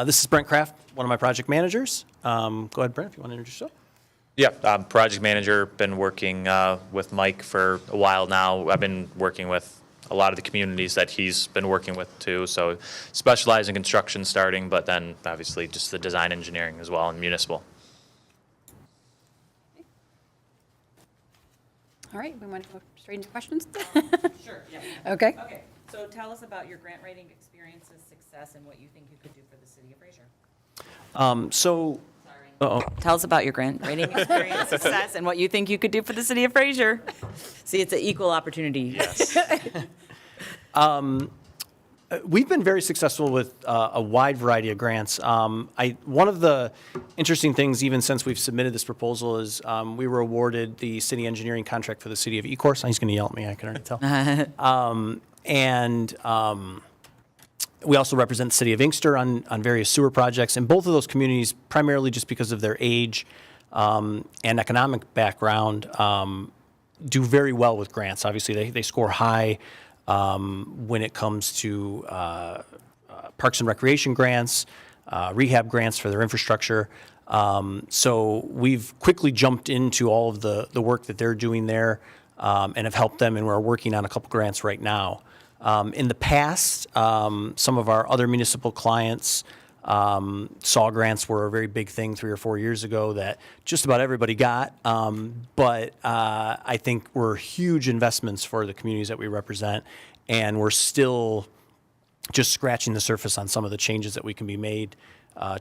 this is Brent Kraft, one of my project managers. Go ahead, Brent, if you want to introduce yourself.
Yeah, I'm project manager, been working with Mike for a while now. I've been working with a lot of the communities that he's been working with too, so specialize in construction starting, but then obviously just the design engineering as well and municipal.
All right, we want to go straight into questions?
Sure, yeah.
Okay.
Okay, so tell us about your grant writing experiences, success, and what you think you could do for the city of Fraser. Tell us about your grant writing experience, success, and what you think you could do for the city of Fraser. See, it's an equal opportunity.
Yes.
We've been very successful with a wide variety of grants. One of the interesting things, even since we've submitted this proposal, is we were awarded the city engineering contract for the city of Ecorse. He's going to yell at me, I can already tell. We also represent the city of Inkster on various sewer projects, and both of those communities, primarily just because of their age and economic background, do very well with grants. Obviously, they score high when it comes to parks and recreation grants, rehab grants for their infrastructure. So we've quickly jumped into all of the work that they're doing there and have helped them, and we're working on a couple grants right now. In the past, some of our other municipal clients, SAW grants were a very big thing 3 or 4 years ago that just about everybody got. But I think were huge investments for the communities that we represent, and we're still just scratching the surface on some of the changes that we can be made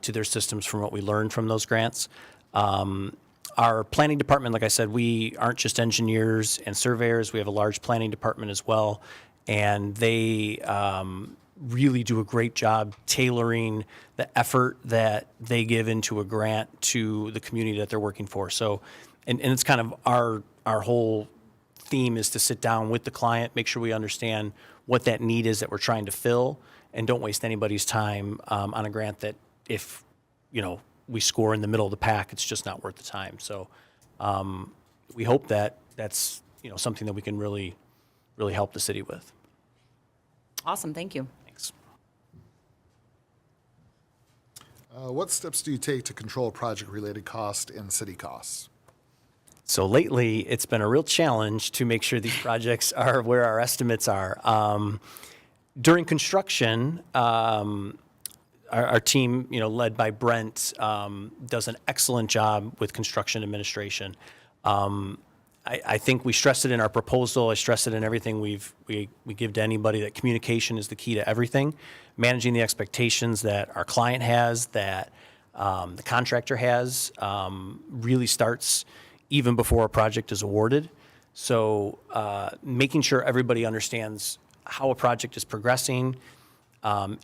to their systems from what we learned from those grants. Our planning department, like I said, we aren't just engineers and surveyors. We have a large planning department as well. And they really do a great job tailoring the effort that they give into a grant to the community that they're working for. So, and it's kind of our whole theme is to sit down with the client, make sure we understand what that need is that we're trying to fill, and don't waste anybody's time on a grant that if, we score in the middle of the pack, it's just not worth the time. So we hope that that's, something that we can really help the city with.
Awesome, thank you.
Thanks.
What steps do you take to control project-related costs and city costs?
So lately, it's been a real challenge to make sure these projects are where our estimates are. During construction, our team, led by Brent, does an excellent job with construction administration. I think we stress it in our proposal. I stress it in everything we give to anybody that communication is the key to everything. Managing the expectations that our client has, that the contractor has, really starts even before a project is awarded. So making sure everybody understands how a project is progressing.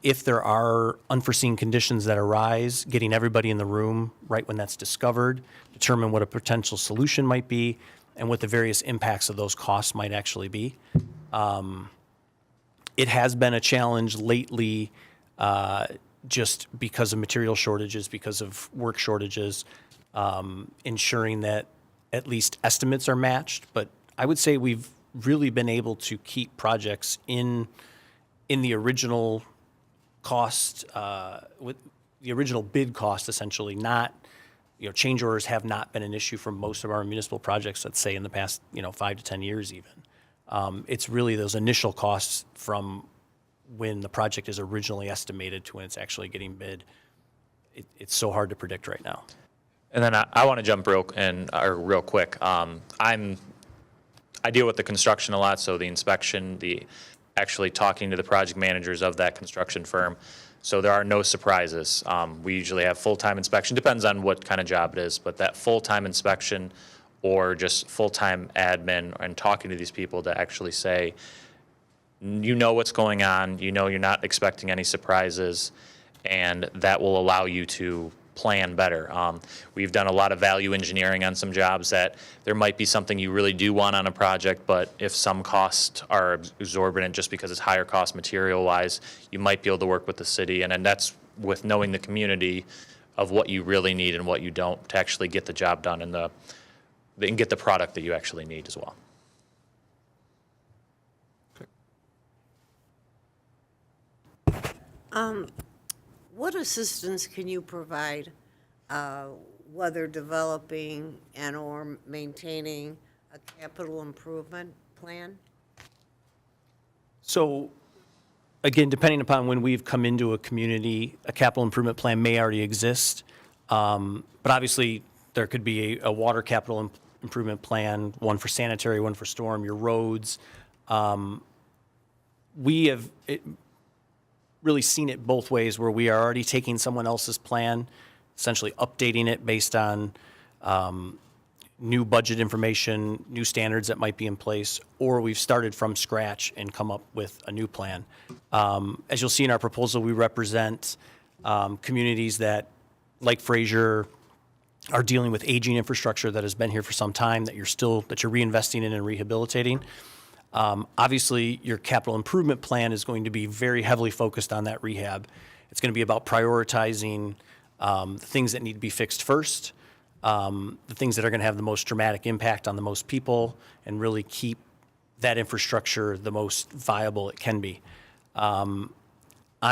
If there are unforeseen conditions that arise, getting everybody in the room right when that's discovered, determine what a potential solution might be, and what the various impacts of those costs might actually be. It has been a challenge lately, just because of material shortages, because of work shortages, ensuring that at least estimates are matched. But I would say we've really been able to keep projects in the original cost, with the original bid cost, essentially. Not, change orders have not been an issue for most of our municipal projects, let's say in the past, 5 to 10 years even. It's really those initial costs from when the project is originally estimated to when it's actually getting bid. It's so hard to predict right now.
And then I want to jump real quick. I deal with the construction a lot, so the inspection, the actually talking to the project managers of that construction firm. So there are no surprises. We usually have full-time inspection, depends on what kind of job it is, but that full-time inspection or just full-time admin and talking to these people to actually say, you know what's going on, you're not expecting any surprises, and that will allow you to plan better. We've done a lot of value engineering on some jobs that there might be something you really do want on a project, but if some costs are exorbitant just because it's higher cost material-wise, you might be able to work with the city, and that's with knowing the community of what you really need and what you don't to actually get the job done and get the product that you actually need as well.
What assistance can you provide, whether developing and/or maintaining a capital improvement plan?
So, again, depending upon when we've come into a community, a capital improvement plan may already exist. But obviously, there could be a water capital improvement plan, one for sanitary, one for storm, your roads. We have really seen it both ways, where we are already taking someone else's plan, essentially updating it based on new budget information, new standards that might be in place, or we've started from scratch and come up with a new plan. As you'll see in our proposal, we represent communities that, like Fraser, are dealing with aging infrastructure that has been here for some time, that you're reinvesting in and rehabilitating. Obviously, your capital improvement plan is going to be very heavily focused on that rehab. It's going to be about prioritizing the things that need to be fixed first, the things that are going to have the most dramatic impact on the most people, and really keep that infrastructure the most viable it can be. On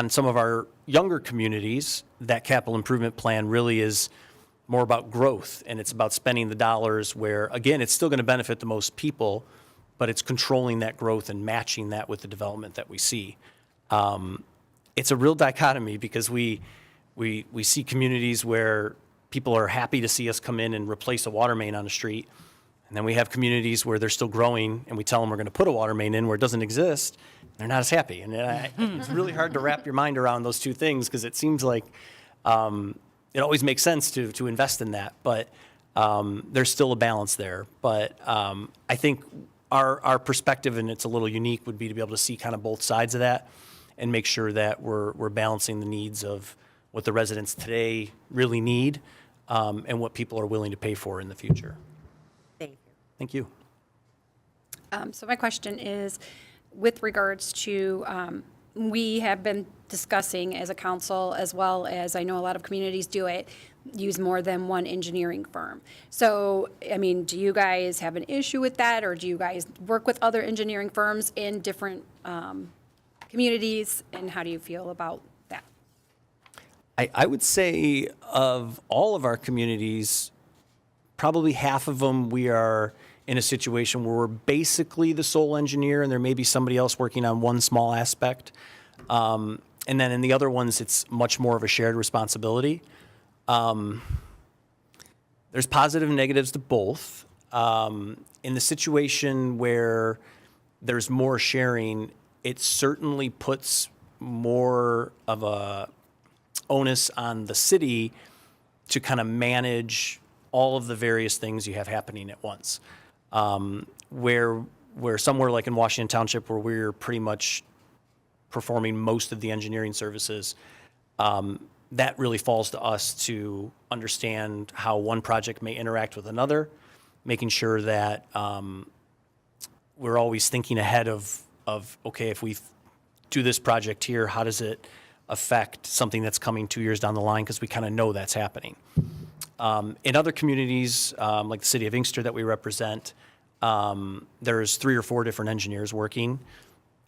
some of our younger communities, that capital improvement plan really is more about growth, and it's about spending the dollars where, again, it's still going to benefit the most people, but it's controlling that growth and matching that with the development that we see. It's a real dichotomy, because we see communities where people are happy to see us come in and replace a water main on the street, and then we have communities where they're still growing, and we tell them we're going to put a water main in where it doesn't exist. They're not as happy, and it's really hard to wrap your mind around those two things, because it seems like it always makes sense to invest in that, but there's still a balance there. But I think our perspective, and it's a little unique, would be to be able to see kind of both sides of that and make sure that we're balancing the needs of what the residents today really need, and what people are willing to pay for in the future.
Thank you.
Thank you.
So my question is, with regards to, we have been discussing as a council, as well as I know a lot of communities do it, use more than one engineering firm. So, I mean, do you guys have an issue with that, or do you guys work with other engineering firms in different communities, and how do you feel about that?
I would say of all of our communities, probably half of them, we are in a situation where we're basically the sole engineer, and there may be somebody else working on one small aspect. And then in the other ones, it's much more of a shared responsibility. There's positive and negatives to both. In the situation where there's more sharing, it certainly puts more of a onus on the city to kind of manage all of the various things you have happening at once. Where somewhere like in Washington Township, where we're pretty much performing most of the engineering services, that really falls to us to understand how one project may interact with another, making sure that we're always thinking ahead of okay, if we do this project here, how does it affect something that's coming 2 years down the line? Because we kind of know that's happening. In other communities, like the city of Inkster that we represent, there's 3 or 4 different engineers working.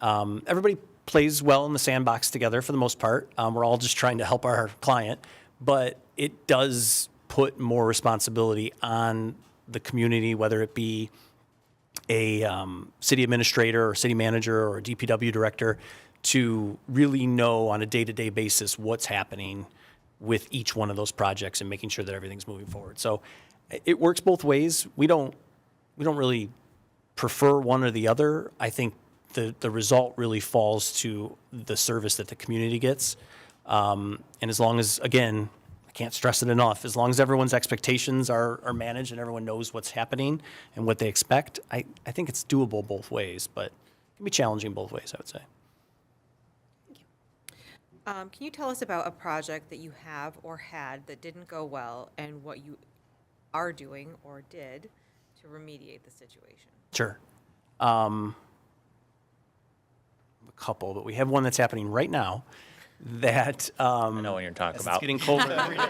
Everybody plays well in the sandbox together for the most part. We're all just trying to help our client, but it does put more responsibility on the community, whether it be a city administrator or city manager or a DPW director, to really know on a day-to-day basis what's happening with each one of those projects and making sure that everything's moving forward. So it works both ways. We don't really prefer one or the other. I think the result really falls to the service that the community gets. And as long as, again, I can't stress it enough, as long as everyone's expectations are managed and everyone knows what's happening and what they expect, I think it's doable both ways, but it can be challenging both ways, I would say.
Can you tell us about a project that you have or had that didn't go well and what you are doing or did to remediate the situation?
Sure. A couple, but we have one that's happening right now that
I know what you're talking
it's
about.
getting colder every day.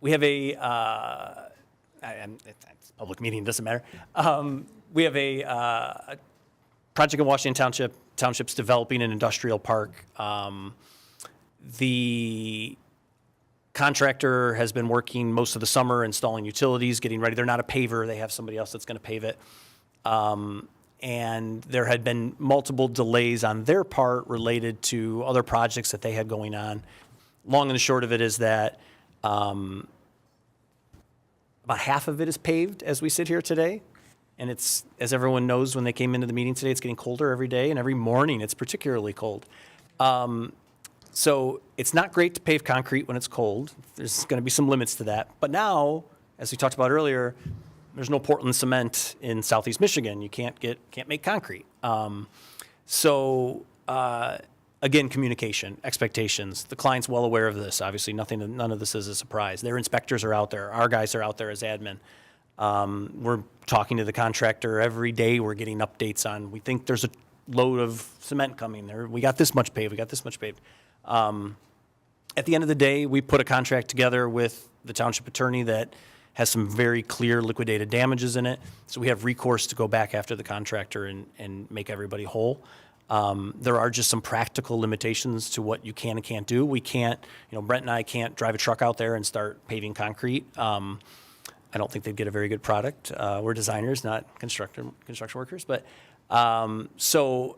We have it's a public meeting, doesn't matter. We have a project in Washington Township's developing an industrial park. The contractor has been working most of the summer installing utilities, getting ready. They're not a paver. They have somebody else that's going to pave it. And there had been multiple delays on their part related to other projects that they had going on. Long and the short of it is that about half of it is paved as we sit here today. And it's, as everyone knows, when they came into the meeting today, it's getting colder every day, and every morning it's particularly cold. So it's not great to pave concrete when it's cold. There's going to be some limits to that. But now, as we talked about earlier, there's no Portland cement in Southeast Michigan. You can't make concrete. Again, communication, expectations. The client's well aware of this. Obviously, none of this is a surprise. Their inspectors are out there. Our guys are out there as admin. We're talking to the contractor every day. We're getting updates on, we think there's a load of cement coming there. We got this much paved. We got this much paved. At the end of the day, we put a contract together with the township attorney that has some very clear liquidated damages in it. So we have recourse to go back after the contractor and make everybody whole. There are just some practical limitations to what you can and can't do. We can't, Brent and I can't drive a truck out there and start paving concrete. I don't think they'd get a very good product. We're designers, not construction workers. But so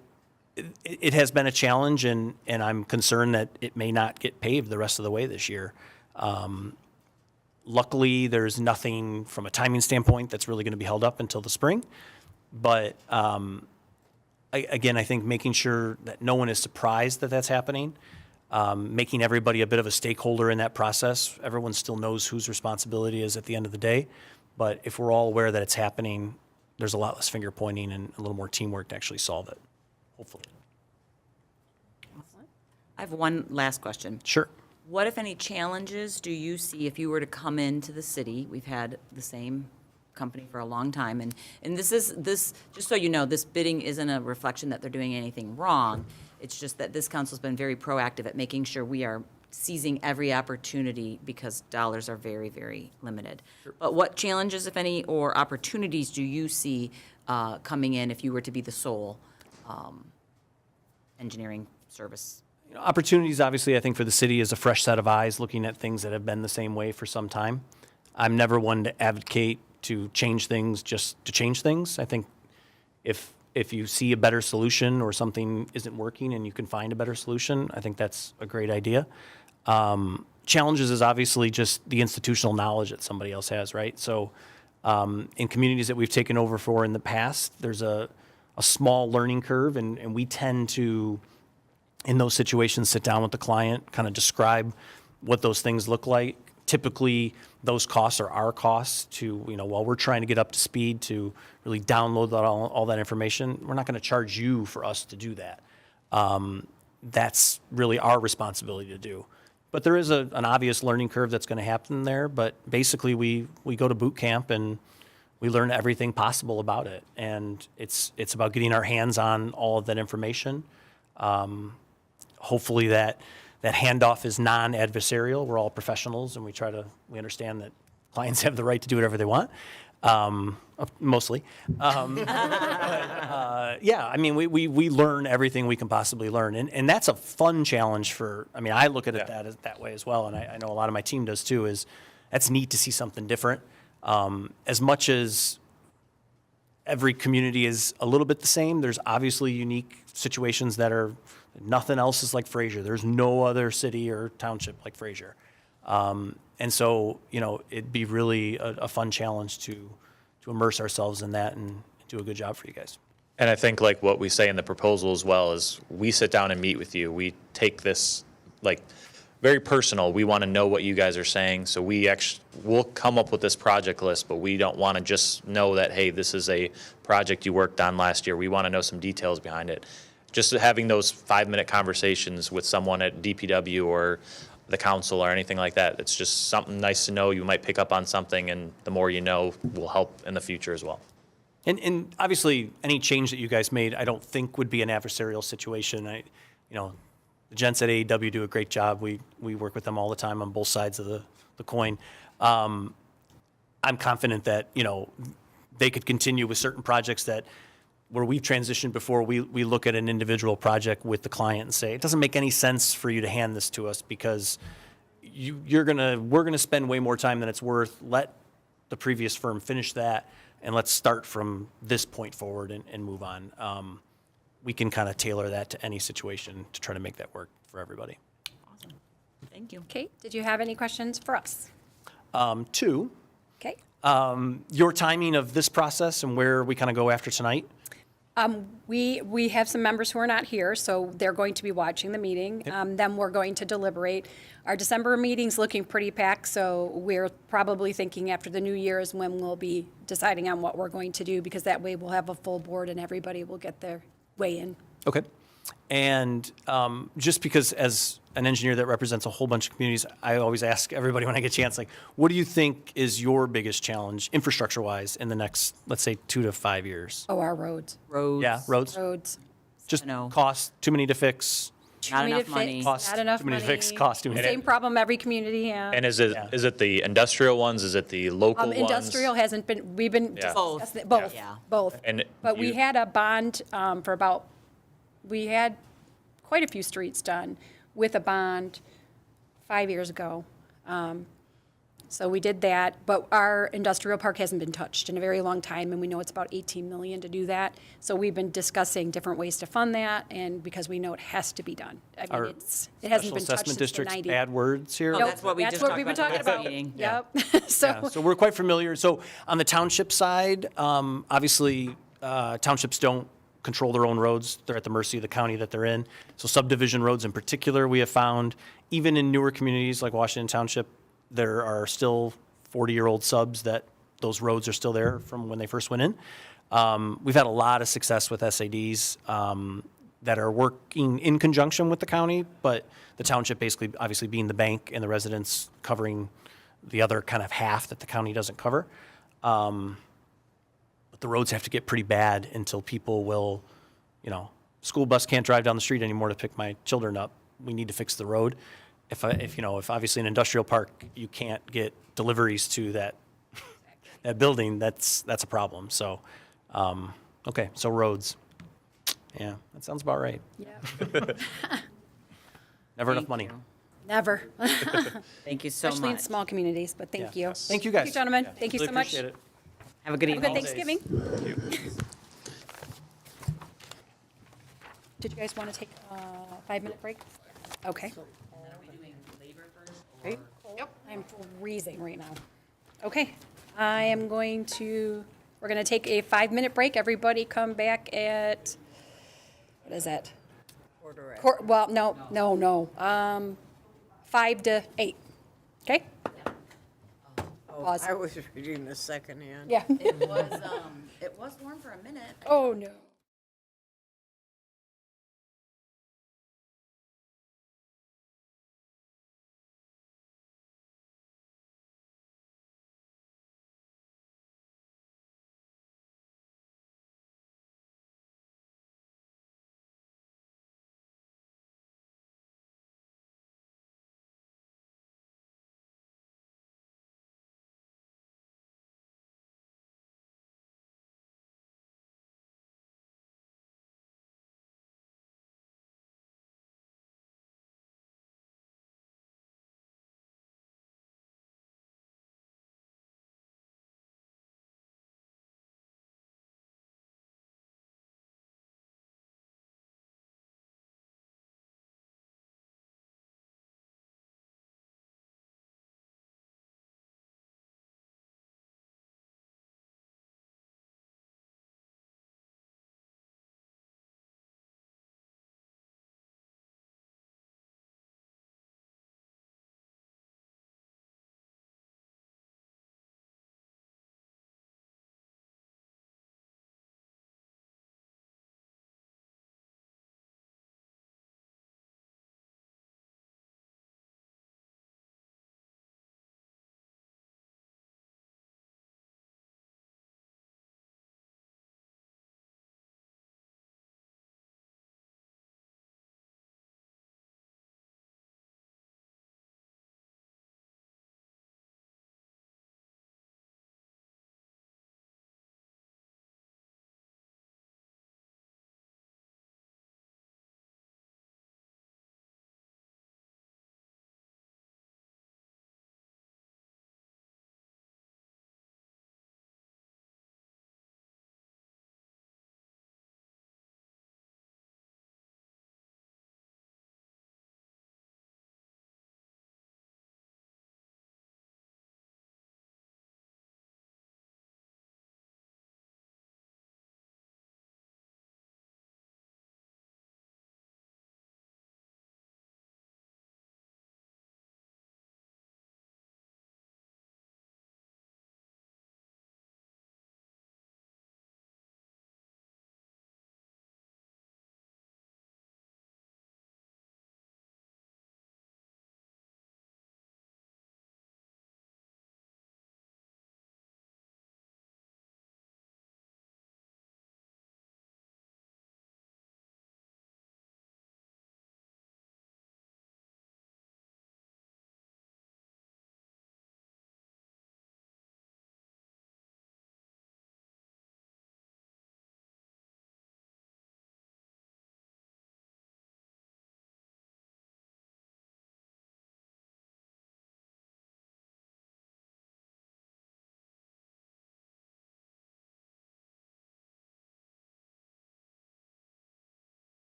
it has been a challenge, and I'm concerned that it may not get paved the rest of the way this year. Luckily, there's nothing from a timing standpoint that's really going to be held up until the spring. But again, I think making sure that no one is surprised that that's happening, making everybody a bit of a stakeholder in that process. Everyone still knows whose responsibility is at the end of the day. But if we're all aware that it's happening, there's a lot less finger pointing and a little more teamwork to actually solve it, hopefully.
I have one last question.
Sure.
What, if any, challenges do you see if you were to come into the city? We've had the same company for a long time, and this, just so you know, this bidding isn't a reflection that they're doing anything wrong. It's just that this council's been very proactive at making sure we are seizing every opportunity because dollars are very, very limited. Sure. But what challenges, if any, or opportunities do you see coming in if you were to be the sole engineering service?
Opportunities, obviously, I think for the city is a fresh set of eyes looking at things that have been the same way for some time. I'm never one to advocate to change things just to change things. I think if you see a better solution or something isn't working and you can find a better solution, I think that's a great idea. Challenges is obviously just the institutional knowledge that somebody else has, right? So in communities that we've taken over for in the past, there's a small learning curve, and we tend to, in those situations, sit down with the client, kind of describe what those things look like. Typically, those costs are our costs to, while we're trying to get up to speed to really download all that information, we're not going to charge you for us to do that. That's really our responsibility to do. But there is an obvious learning curve that's going to happen there. But basically, we go to boot camp and we learn everything possible about it. And it's about getting our hands on all of that information. Hopefully that handoff is non-adversarial. We're all professionals and we understand that clients have the right to do whatever they want, mostly. Yeah, I mean, we learn everything we can possibly learn. And that's a fun challenge I look at it that way as well. And I know a lot of my team does too, that's neat to see something different. As much as every community is a little bit the same, there's obviously unique situations nothing else is like Fraser. There's no other city or township like Fraser. And so, it'd be really a fun challenge to immerse ourselves in that and do a good job for you guys.
And I think like what we say in the proposal as well is we sit down and meet with you. We take this like very personal. We want to know what you guys are saying. So we'll come up with this project list, but we don't want to just know that, hey, this is a project you worked on last year. We want to know some details behind it. Just having those 5-minute conversations with someone at DPW or the council or anything like that, it's just something nice to know. You might pick up on something, and the more you know will help in the future as well.
And obviously, any change that you guys made, I don't think would be an adversarial situation. The gents at AEW do a great job. We work with them all the time on both sides of the coin. I'm confident that, they could continue with certain projects where we've transitioned before, we look at an individual project with the client and say, it doesn't make any sense for you to hand this to us because we're gonna spend way more time than it's worth. Let the previous firm finish that, and let's start from this point forward and move on. We can kind of tailor that to any situation to try to make that work for everybody.
Awesome. Thank you.
Okay, did you have any questions for us?
Two,
Okay.
your timing of this process and where we kind of go after tonight.
We have some members who are not here, so they're going to be watching the meeting. Then we're going to deliberate. Our December meeting's looking pretty packed, so we're probably thinking after the new year is when we'll be deciding on what we're going to do, because that way we'll have a full board and everybody will get their way in.
Okay. And just because as an engineer that represents a whole bunch of communities, I always ask everybody when I get a chance, like, what do you think is your biggest challenge infrastructure-wise in the next, let's say, 2 to 5 years?
Oh, our roads.
Roads.
Yeah, roads.
Roads.
Just
No.
cost, too many to fix.
Not
Too many
enough
to
money.
fix,
Cost,
not enough
too many
money.
to fix, cost too many.
Same problem every community has.
And is it the industrial ones? Is it the local ones?
Industrial hasn't been, we've been
Yeah.
Both.
discussing it, both,
Yeah.
both.
And
But we
you-
had a bond we had quite a few streets done with a bond 5 years ago. So we did that, but our industrial park hasn't been touched in a very long time, and we know it's about 18 million to do that. So we've been discussing different ways to fund that, and because we know it has to be done. I
Our
mean, it hasn't
Special
been touched
assessment
since the
districts
90s.
add words here.
No,
Nope,
that's what we just
we've
talked
been
about
talking
at the
about.
meeting.
Yep.
Yeah,
So,
so we're quite familiar. So on the township side, obviously, townships don't control their own roads. They're at the mercy of the county that they're in. So subdivision roads in particular, we have found, even in newer communities like Washington Township, there are still 40-year-old subs that those roads are still there from when they first went in. We've had a lot of success with SADs that are working in conjunction with the county, but the township basically, obviously being the bank and the residents covering the other kind of half that the county doesn't cover. But the roads have to get pretty bad until people will, school bus can't drive down the street anymore to pick my children up. We need to fix the road. If obviously an industrial park, you can't get deliveries to that building, that's a problem. So, okay, so roads. Yeah, that sounds about right.
yeah,
Never enough
Thank
money.
you.
never.
Thank you so
Especially in
much.
small communities, but thank you.
Thank you, guys.
Gentlemen, thank you
Really
so much.
appreciate it.
Have a good
Have a
evening.
good Thanksgiving. Did you guys want to take a 5-minute break? Okay. Yep, I'm freezing right now. Okay, we're going to take a 5-minute break. Everybody come back at, what is that? Well, no. 5 to 8. Okay? Pause.
I was reading the second hand.
Yeah.
It was warm for a minute.
Oh, no.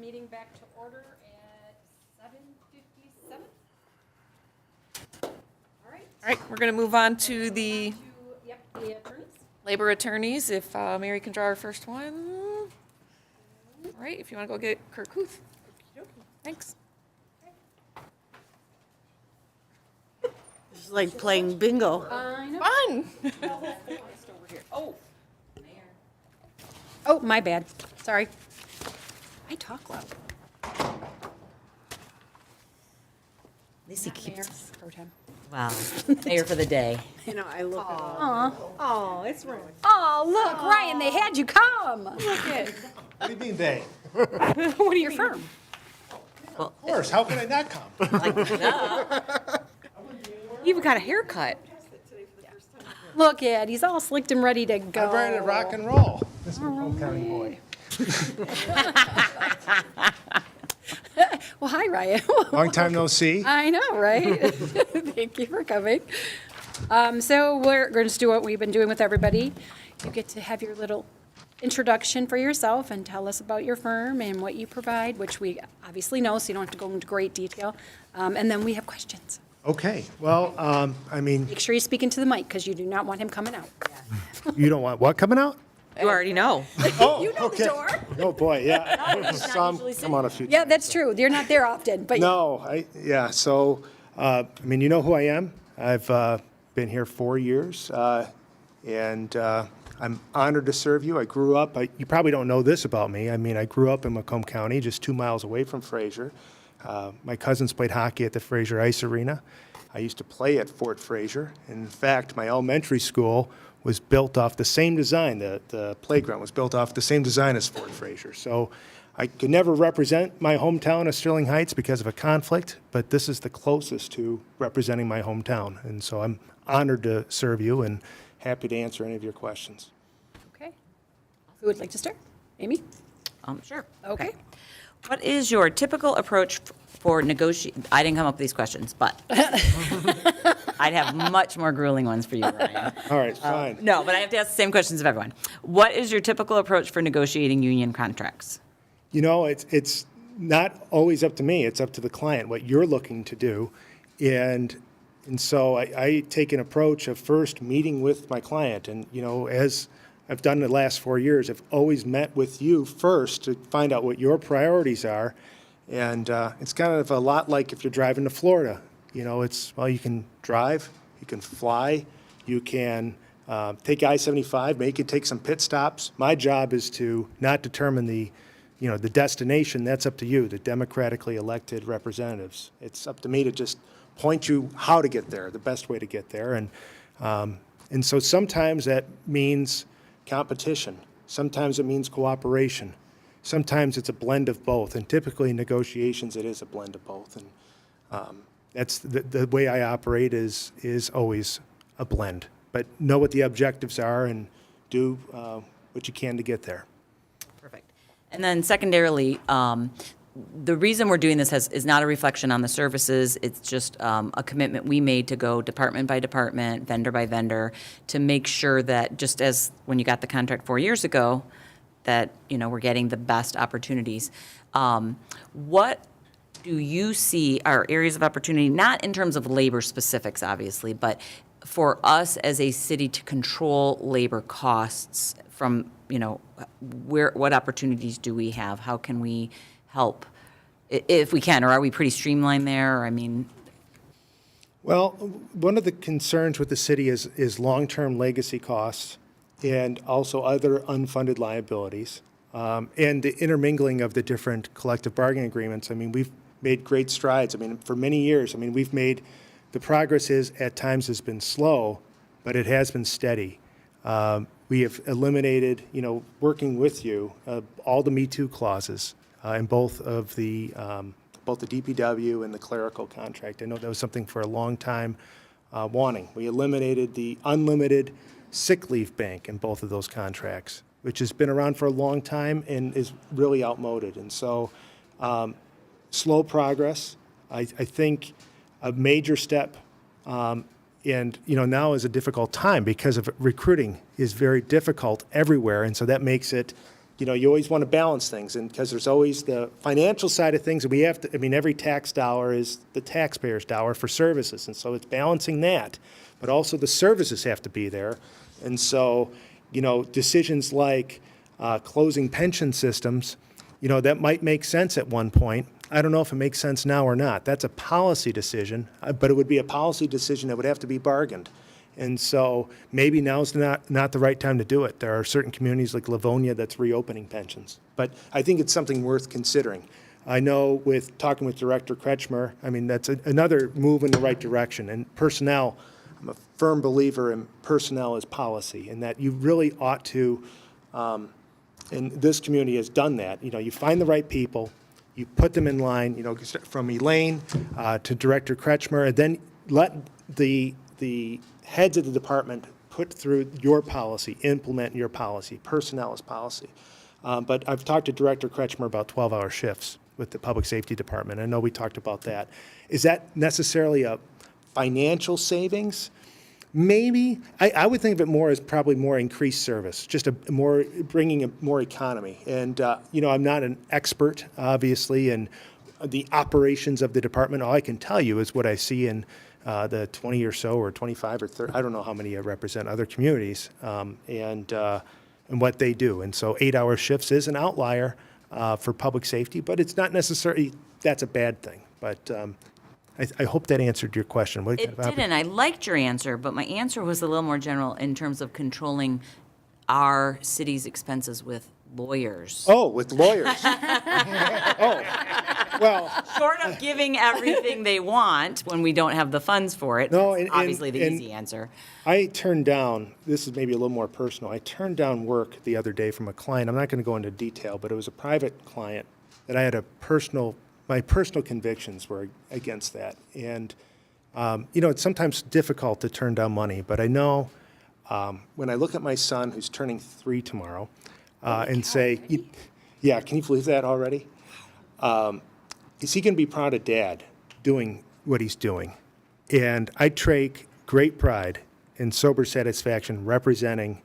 meeting back to order at 7:57. All right.
All right, we're going to move on to the
Yep, the attorneys.
labor attorneys. If Mary can draw our first one. All right, if you want to go get Kirk Huth. Thanks.
It's like playing bingo.
I know.
Fun.
Oh, my bad. Sorry. I talk loud.
At least he keeps,
Pro tem.
wow, mayor for the day.
You know, I look at all.
Aw.
Oh, it's ruined.
Oh, look, Ryan, they had you come.
What do you mean they?
What are your firm?
Of course, how can I not come?
You even got a haircut.
Look at, he's all slicked and ready to go.
I'm ready to rock and roll. This is Macomb County boy.
Well, hi, Ryan.
Long time no see.
I know, right? Thank you for coming. So we're going to do what we've been doing with everybody. You get to have your little introduction for yourself and tell us about your firm and what you provide, which we obviously know, so you don't have to go into great detail. And then we have questions.
Okay, well, I mean,
Make sure you speak into the mic because you do not want him coming out.
you don't want what coming out?
You already know.
Oh,
You know the
okay.
door.
Oh, boy, yeah. Some come on a few.
Yeah, that's true. You're not there often, but
No, yeah, so, I mean, you know who I am. I've been here 4 years, and I'm honored to serve you. I grew up, you probably don't know this about me. I mean, I grew up in Macomb County, just 2 miles away from Fraser. My cousins played hockey at the Fraser Ice Arena. I used to play at Fort Fraser. In fact, my elementary school was built off the same design. The playground was built off the same design as Fort Fraser. So I could never represent my hometown of Sterling Heights because of a conflict, but this is the closest to representing my hometown. And so I'm honored to serve you and happy to answer any of your questions.
okay. Who would like to start? Amy?
Sure.
Okay.
What is your typical approach for negotiating? I didn't come up with these questions, but I'd have much more grueling ones for you, Ryan.
All right, fine.
No, but I have to ask the same questions of everyone. What is your typical approach for negotiating union contracts?
You know, it's not always up to me. It's up to the client, what you're looking to do. And so I take an approach of first meeting with my client. And, you know, as I've done the last 4 years, I've always met with you first to find out what your priorities are. And it's kind of a lot like if you're driving to Florida. You know, well, you can drive, you can fly, you can take I-75, maybe you can take some pit stops. My job is to not determine the destination. That's up to you, the democratically elected representatives. It's up to me to just point you how to get there, the best way to get there. And so sometimes that means competition. Sometimes it means cooperation. Sometimes it's a blend of both. And typically in negotiations, it is a blend of both. And that's the way I operate is always a blend. But know what the objectives are and do what you can to get there.
Perfect. And then secondarily, the reason we're doing this is not a reflection on the services. It's just a commitment we made to go department by department, vendor by vendor, to make sure that just as when you got the contract 4 years ago, that, you know, we're getting the best opportunities. What do you see are areas of opportunity, not in terms of labor specifics, obviously, but for us as a city to control labor costs from, you know, what opportunities do we have? How can we help, if we can, or are we pretty streamlined there? Or, I mean,
Well, one of the concerns with the city is long-term legacy costs and also other unfunded liabilities, and the intermingling of the different collective bargaining agreements. I mean, we've made great strides. I mean, for many years, I mean, the progress at times has been slow, but it has been steady. We have eliminated, you know, working with you, all the Me Too clauses in both the DPW and the clerical contract. I know that was something for a long time wanting. We eliminated the unlimited sick leave bank in both of those contracts, which has been around for a long time and is really outmoded. And so slow progress. I think a major step, and, you know, now is a difficult time because of recruiting is very difficult everywhere. And so that makes it you always want to balance things, and because there's always the financial side of things, and we have to, I mean, every tax dollar is the taxpayer's dollar for services, and so it's balancing that. But also the services have to be there. And so, decisions like closing pension systems, that might make sense at one point. I don't know if it makes sense now or not. That's a policy decision, but it would be a policy decision that would have to be bargained. And so maybe now's not the right time to do it. There are certain communities like Livonia that's reopening pensions. But I think it's something worth considering. I know with talking with Director Kretschmer, I mean, that's another move in the right direction. And personnel, I'm a firm believer in personnel as policy, and that you really ought to, and this community has done that. You find the right people, you put them in line, from Elaine to Director Kretschmer, and then let the heads of the department put through your policy, implement your policy, personnel as policy. But I've talked to Director Kretschmer about 12-hour shifts with the Public Safety Department. I know we talked about that. Is that necessarily a financial savings? Maybe. I would think of it more as probably more increased service, just bringing more economy. And, I'm not an expert, obviously, in the operations of the department. All I can tell you is what I see in the 20 or so, or 25 or 30, I don't know how many represent other communities, and what they do. And so 8-hour shifts is an outlier for public safety, but it's not necessarily, that's a bad thing. But I hope that answered your question.
It didn't. I liked your answer, but my answer was a little more general in terms of controlling our city's expenses with lawyers.
Oh, with lawyers. Oh, well.
Short of giving everything they want when we don't have the funds for it.
No,
that's obviously the easy answer.
I turned down, this is maybe a little more personal, I turned down work the other day from a client. I'm not going to go into detail, but it was a private client that I had my personal convictions were against that. And, it's sometimes difficult to turn down money, but I know when I look at my son, who's turning 3 tomorrow, and say, yeah, can you believe that already? Is he going to be proud of Dad doing what he's doing? And I take great pride and sober satisfaction representing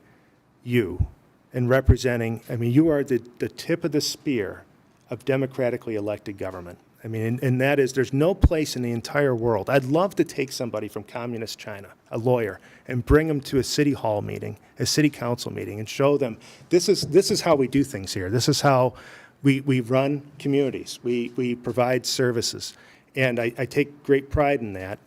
you and you are the tip of the spear of democratically elected government. I mean, and that is, there's no place in the entire world. I'd love to take somebody from communist China, a lawyer, and bring them to a city hall meeting, a city council meeting, and show them this is how we do things here. This is how we run communities. We provide services. And I take great pride in that.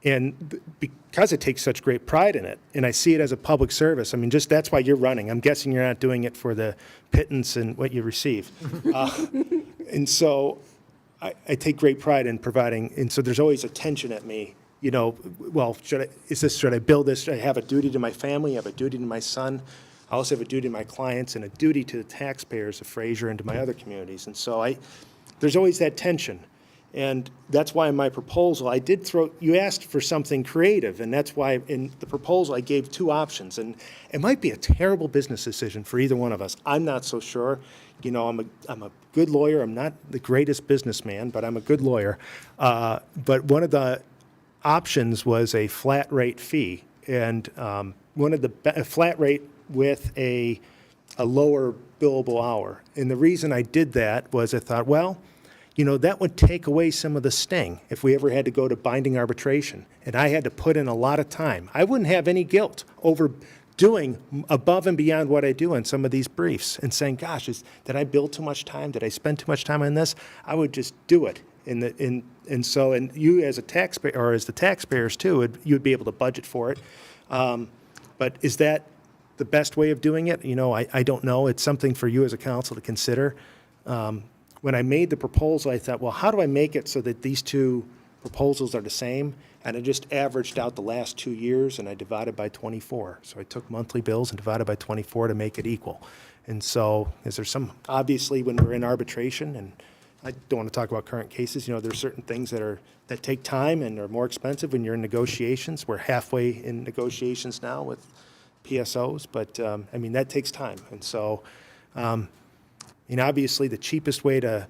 And because I take such great pride in it, and I see it as a public service, I mean, just that's why you're running. I'm guessing you're not doing it for the pittance and what you receive. And so I take great pride in providing, and so there's always a tension at me, well, should I build this? Should I have a duty to my family? I have a duty to my son. I also have a duty to my clients and a duty to the taxpayers of Fraser and to my other communities. And so there's always that tension. And that's why in my proposal, you asked for something creative, and that's why in the proposal I gave 2 options. And it might be a terrible business decision for either one of us. I'm not so sure. I'm a good lawyer. I'm not the greatest businessman, but I'm a good lawyer. But one of the options was a flat rate fee, and a flat rate with a lower billable hour. And the reason I did that was I thought, well, that would take away some of the sting if we ever had to go to binding arbitration. And I had to put in a lot of time. I wouldn't have any guilt over doing above and beyond what I do in some of these briefs and saying, gosh, did I build too much time? Did I spend too much time on this? I would just do it. And you as a taxpayer, or as the taxpayers too, you'd be able to budget for it. But is that the best way of doing it? I don't know. It's something for you as a council to consider. When I made the proposal, I thought, well, how do I make it so that these 2 proposals are the same? And I just averaged out the last 2 years, and I divided by 24. So I took monthly bills and divided by 24 to make it equal. And so is there obviously when we're in arbitration, and I don't want to talk about current cases, there's certain things that take time and are more expensive when you're in negotiations. We're halfway in negotiations now with PSOs, but that takes time. And so, obviously the cheapest way to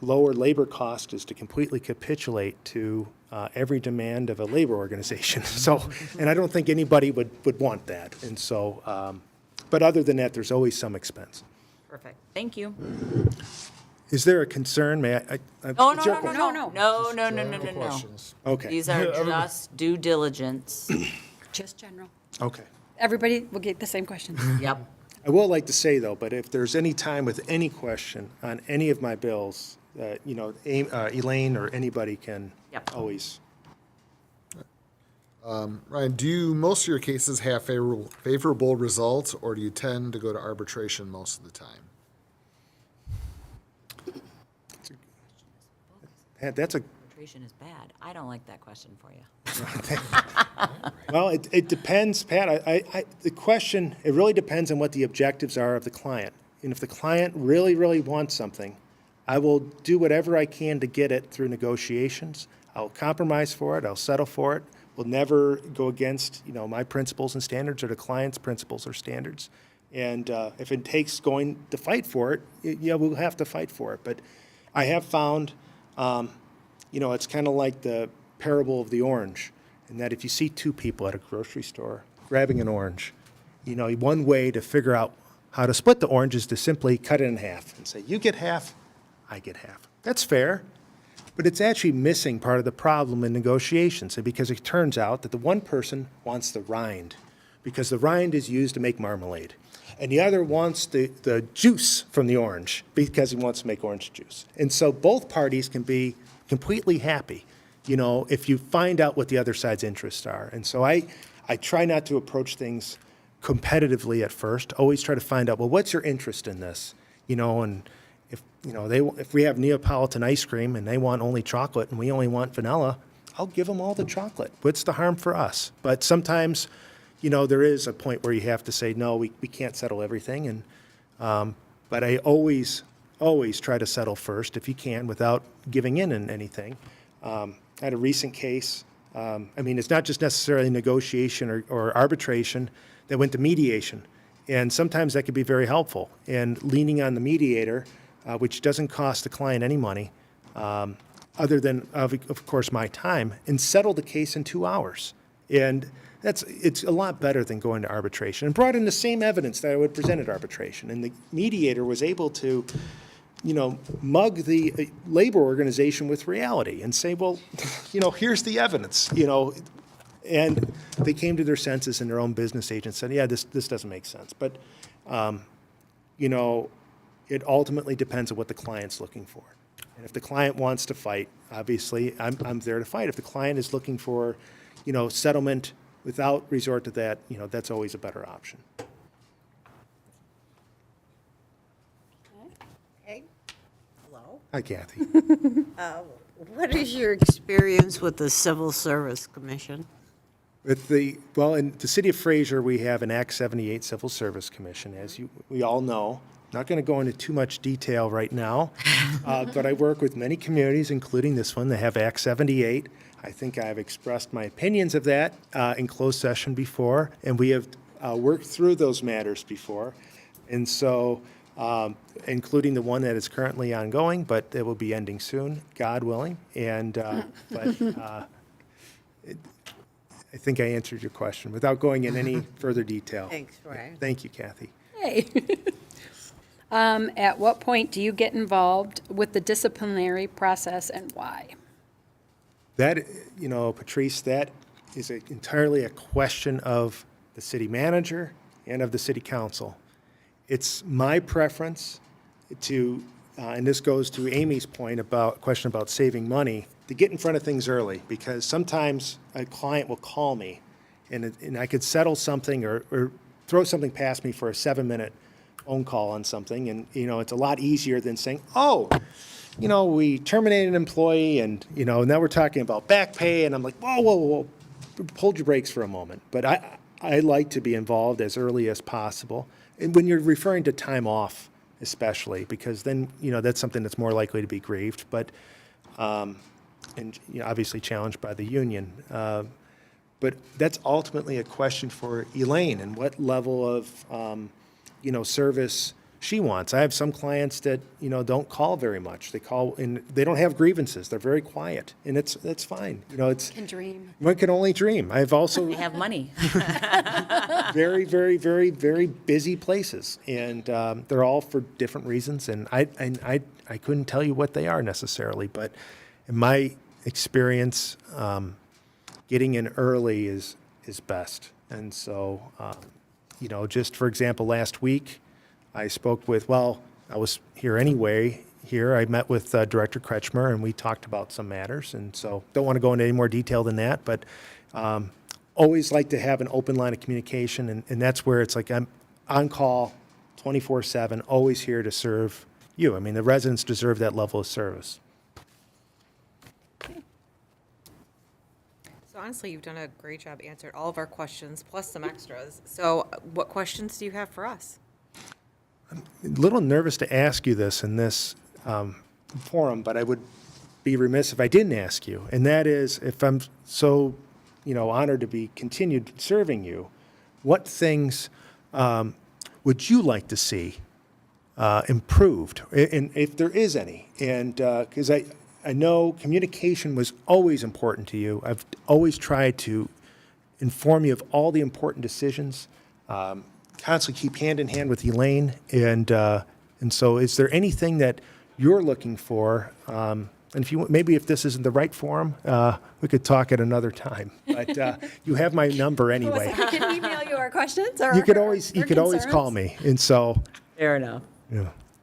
lower labor cost is to completely capitulate to every demand of a labor organization. So, and I don't think anybody would want that. And so, But other than that, there's always some expense.
Perfect. Thank you.
Is there a concern? May I?
No,
is
no,
there a
no,
que-
no, no, no, no, no, no, no, no.
Questions.
Okay,
These are just due diligence.
Just general.
okay.
Everybody will get the same question.
Yep.
I will like to say, though, but if there's any time with any question on any of my bills, Elaine or anybody can
Yep.
always.
Ryan, do most of your cases have favorable results, or do you tend to go to arbitration most of the time?
That's a,
Arbitration is bad. I don't like that question for you.
well, it depends, Pat. The question, it really depends on what the objectives are of the client. And if the client really, really wants something, I will do whatever I can to get it through negotiations. I'll compromise for it. I'll settle for it. We'll never go against, my principles and standards or the client's principles or standards. And if it takes going to fight for it, yeah, we'll have to fight for it. But I have found, it's kind of like the parable of the orange, in that if you see two people at a grocery store grabbing an orange, one way to figure out how to split the orange is to simply cut it in half and say, you get half, I get half. That's fair. But it's actually missing part of the problem in negotiations, because it turns out that the one person wants the rind, because the rind is used to make marmalade. And the other wants the juice from the orange, because he wants to make orange juice. And so both parties can be completely happy, if you find out what the other side's interests are. And so I try not to approach things competitively at first. Always try to find out, well, what's your interest in this? And if we have Neapolitan ice cream and they want only chocolate and we only want vanilla, I'll give them all the chocolate. What's the harm for us? But sometimes, there is a point where you have to say, no, we can't settle everything. And but I always try to settle first if you can without giving in anything. I had a recent case. It's not just necessarily negotiation or arbitration that went to mediation. And sometimes that could be very helpful. And leaning on the mediator, which doesn't cost the client any money, other than, of course, my time, and settle the case in 2 hours. And it's a lot better than going to arbitration. And brought in the same evidence that I would present at arbitration. And the mediator was able to, mug the labor organization with reality and say, well, here's the evidence, And they came to their senses, and their own business agent said, yeah, this doesn't make sense. But, it ultimately depends on what the client's looking for. And if the client wants to fight, obviously, I'm there to fight. If the client is looking for, settlement without resort to that, that's always a better option.
Okay. Hello.
Hi, Kathy.
What is your experience with the Civil Service Commission?
In the city of Fraser, we have an Act 78 Civil Service Commission, as we all know. Not going to go into too much detail right now, but I work with many communities, including this one, that have Act 78. I think I've expressed my opinions of that in closed session before, and we have worked through those matters before. And so, including the one that is currently ongoing, but it will be ending soon, God willing. And I think I answered your question without going in any further detail.
Thanks, Ryan.
Thank you, Kathy.
Hey. At what point do you get involved with the disciplinary process and why?
That, Patrice, that is entirely a question of the city manager and of the city council. It's my preference to, and this goes to Amy's question about saving money, to get in front of things early, because sometimes a client will call me and I could settle something or throw something past me for a 7-minute phone call on something, and it's a lot easier than saying, we terminated an employee, and now we're talking about back pay, and I'm like, whoa, hold your brakes for a moment. But I like to be involved as early as possible, and when you're referring to time off, especially, because then that's something that's more likely to be grieved, but obviously challenged by the union. But that's ultimately a question for Elaine, and what level of service she wants. I have some clients that, don't call very much. They call and they don't have grievances. They're very quiet, and that's fine.
Can dream.
One can only dream. I've also
They have money.
very, very, very, very busy places, and they're all for different reasons. And I couldn't tell you what they are necessarily, but in my experience, getting in early is best. And so, just for example, last week I spoke with. I was here anyway. Here I met with Director Kretschmer, and we talked about some matters. And so, don't want to go into any more detail than that, but. Always like to have an open line of communication, and that's where it's like I'm on call 24/7, always here to serve you. I mean, the residents deserve that level of service.
So honestly, you've done a great job answering all of our questions, plus some extras. So what questions do you have for us?
A little nervous to ask you this in this forum, but I would be remiss if I didn't ask you, and that is, if I'm so honored to be continued serving you, what things would you like to see improved, and if there is any? And because I know communication was always important to you. I've always tried to inform you of all the important decisions, constantly keep hand in hand with Elaine, and so is there anything that you're looking for? And if this isn't the right forum, we could talk at another time. But you have my number anyway.
We can email you our questions, or
You could always
concerns.
call me. And so,
Fair enough.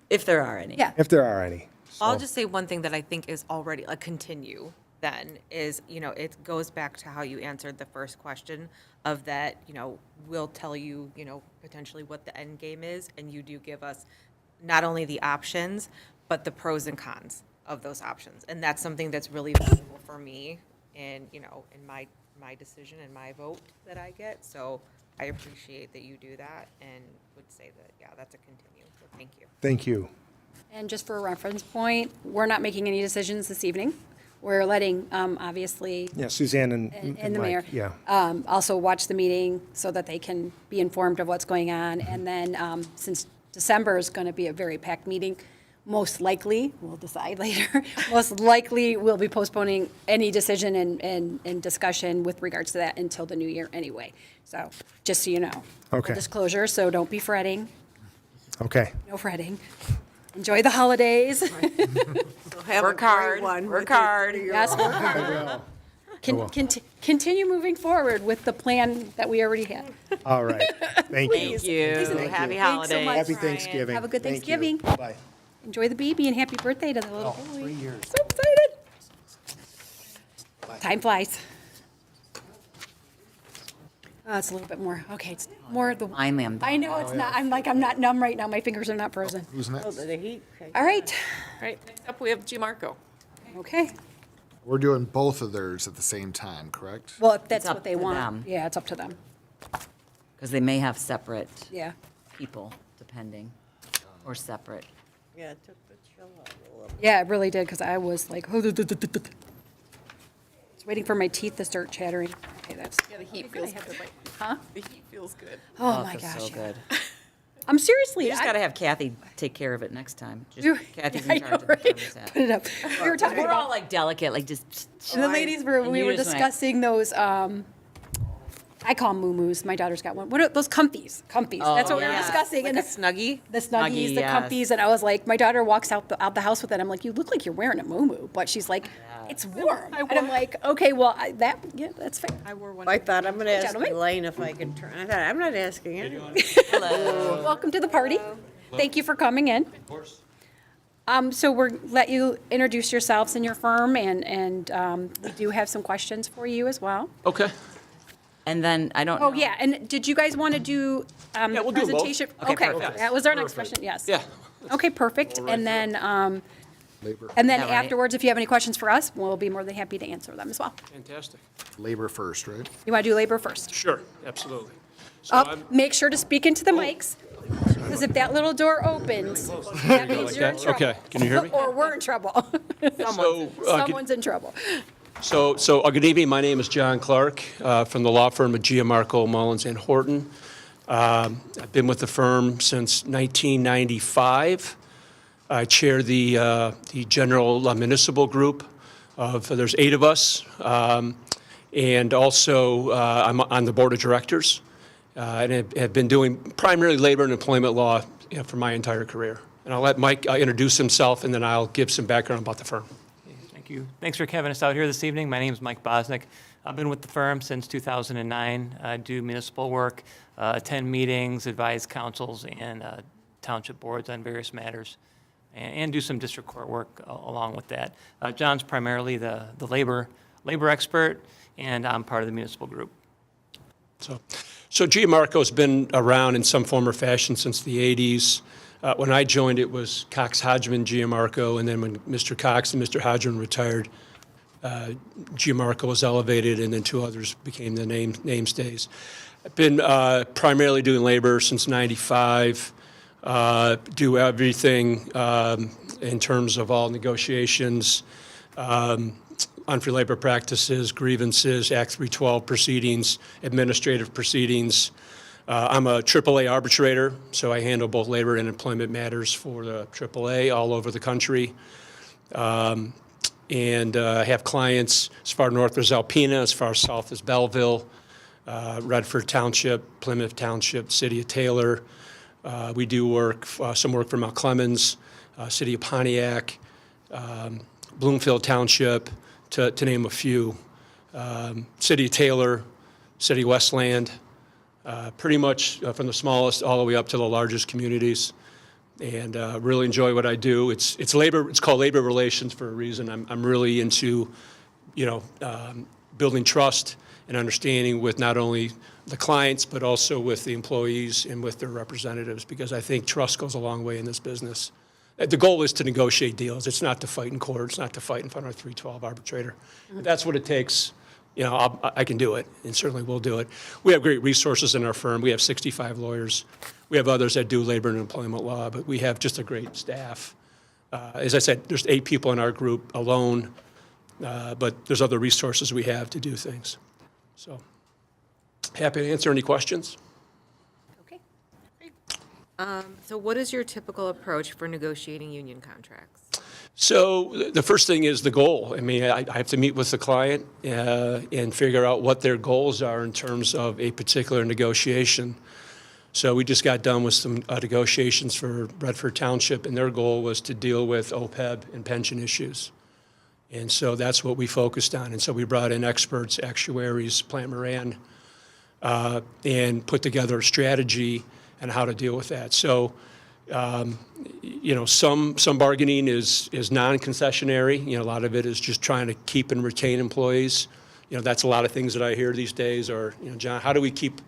If there are any.
Yeah.
if there are any.
I'll just say one thing that I think is already a continue then is, it goes back to how you answered the first question of that, we'll tell you, potentially what the end game is, and you do give us not only the options, but the pros and cons of those options. And that's something that's really valuable for me in, in my decision and my vote that I get. So I appreciate that you do that and would say that, yeah, that's a continue. So thank you.
Thank you.
And just for a reference point, we're not making any decisions this evening. We're letting, obviously,
Yeah, Suzanne and
and the mayor
Mike, yeah.
also watch the meeting so that they can be informed of what's going on. And then, since December is going to be a very packed meeting, most likely, we'll decide later, most likely we'll be postponing any decision and discussion with regards to that until the new year anyway. So, just so you know.
Okay.
Full disclosure, so don't be fretting.
Okay.
No fretting. Enjoy the holidays.
So have
Work
a great
hard,
one
work
with your
hard.
30-year-old.
Yes, work hard. Continue moving forward with the plan that we already had.
All right. Thank you.
Thank you.
Please and
Happy
thank you.
holidays.
Thanks so much,
Happy
Brian.
Thanksgiving.
Have a good
Thank you.
Thanksgiving.
Bye.
Enjoy the baby and happy birthday to the little boy.
3 years.
So excited. Time flies. It's a little bit more. Okay, it's more the.
I am.
I know it's not. I'm not numb right now. My fingers are not frozen.
Who's next?
The heat.
All right.
All right, next up, we have Gianmarco.
Okay.
We're doing both of theirs at the same time, correct?
Well, if that's
up
what they
to
want.
them.
Yeah, it's up to them.
Because they may have separate
Yeah.
people, depending, or separate.
Yeah, it took the chill out a little.
Yeah, it really did because I was like, just waiting for my teeth to start chattering. Okay, that's.
Yeah, the heat feels good.
Huh?
The heat feels good.
Oh my
Feels
gosh.
so
yeah.
good.
I'm seriously.
You just
I-
got to have Kathy take care of it next time.
You-
Just Kathy's
I
in
know,
charge of the
right?
thermostat.
Put it up. We were talking
We're
about
all like delicate, like just.
in the ladies' room.
And
We
you
were
just went,
discussing those. I call them moo-moos. My daughter's got one. What are those comfies? Comfies. That's what we were
yeah.
discussing.
Like
and
a Snuggie?
the snuggies,
Snuggie,
the
yes.
comfies, and I was like, my daughter walks out the house with it. I'm like, you look like you're wearing a moo-moo, but she's like, it's warm. And I'm like, okay, well, that's fair.
I wore one.
I thought, I'm going to ask
Gentlemen.
Elaine if I could turn. I thought, I'm not asking anyone.
Hello.
Welcome to the party. Thank you for coming in. Of course. So we're let you introduce yourselves and your firm, and we do have some questions for you as well.
Okay.
And then I don't know.
Oh, yeah, and did you guys want to do
we'll do both.
presentation?
Okay,
Okay,
perfect.
that was our next question, yes.
Yeah.
Okay, perfect. And then,
Labor,
Yeah, right.
afterwards, if you have any questions for us, we'll be more than happy to answer them as well.
Fantastic.
labor first, right?
You want to do labor first?
Sure, absolutely. So
Make sure to speak into the mics, because if that little door opens, that means you're in
that?
trouble.
Okay, can you hear me?
Or we're in trouble. Someone's in trouble.
So good evening. My name is John Clark from the law firm of Gianmarco, Mullins and Horton. I've been with the firm since 1995. I chair the general municipal group there's 8 of us. And also, I'm on the board of directors and have been doing primarily labor and employment law for my entire career. And I'll let Mike introduce himself, and then I'll give some background about the firm.
Thank you. Thanks for having us out here this evening. My name is Mike Bosnick. I've been with the firm since 2009. I do municipal work, attend meetings, advise councils and township boards on various matters, and do some district court work along with that. John's primarily the labor expert, and I'm part of the municipal group.
So Gianmarco's been around in some form or fashion since the 80s. When I joined, it was Cox, Hodgman, Gianmarco, and then when Mr. Cox and Mr. Hodgman retired, Gianmarco was elevated, and then 2 others became the namestays. I've been primarily doing labor since '95. Do everything in terms of all negotiations, unfair labor practices, grievances, Act 312 proceedings, administrative proceedings. I'm a AAA arbitrator, so I handle both labor and employment matters for the AAA all over the country. And I have clients as far north as Alpena, as far south as Belleville, Redford Township, Plymouth Township, City of Taylor. We do work, some work for Mount Clemens, City of Pontiac, Bloomfield Township, to name a few. City of Taylor, City of Westland, pretty much from the smallest all the way up to the largest communities. And really enjoy what I do. It's called labor relations for a reason. I'm really into, building trust and understanding with not only the clients, but also with the employees and with their representatives, because I think trust goes a long way in this business. The goal is to negotiate deals. It's not to fight in court. It's not to fight in front of a 312 arbitrator. If that's what it takes, I can do it, and certainly will do it. We have great resources in our firm. We have 65 lawyers. We have others that do labor and employment law, but we have just a great staff. As I said, there's 8 people in our group alone, but there's other resources we have to do things. So happy to answer any questions.
Okay.
So what is your typical approach for negotiating union contracts?
So the first thing is the goal. I mean, I have to meet with the client and figure out what their goals are in terms of a particular negotiation. So we just got done with some negotiations for Redford Township, and their goal was to deal with OPEB and pension issues. And so that's what we focused on. And so we brought in experts, actuaries, Plant Moran, and put together a strategy on how to deal with that. So, some bargaining is non-concessionary. A lot of it is just trying to keep and retain employees. That's a lot of things that I hear these days. Or, John, how do we keep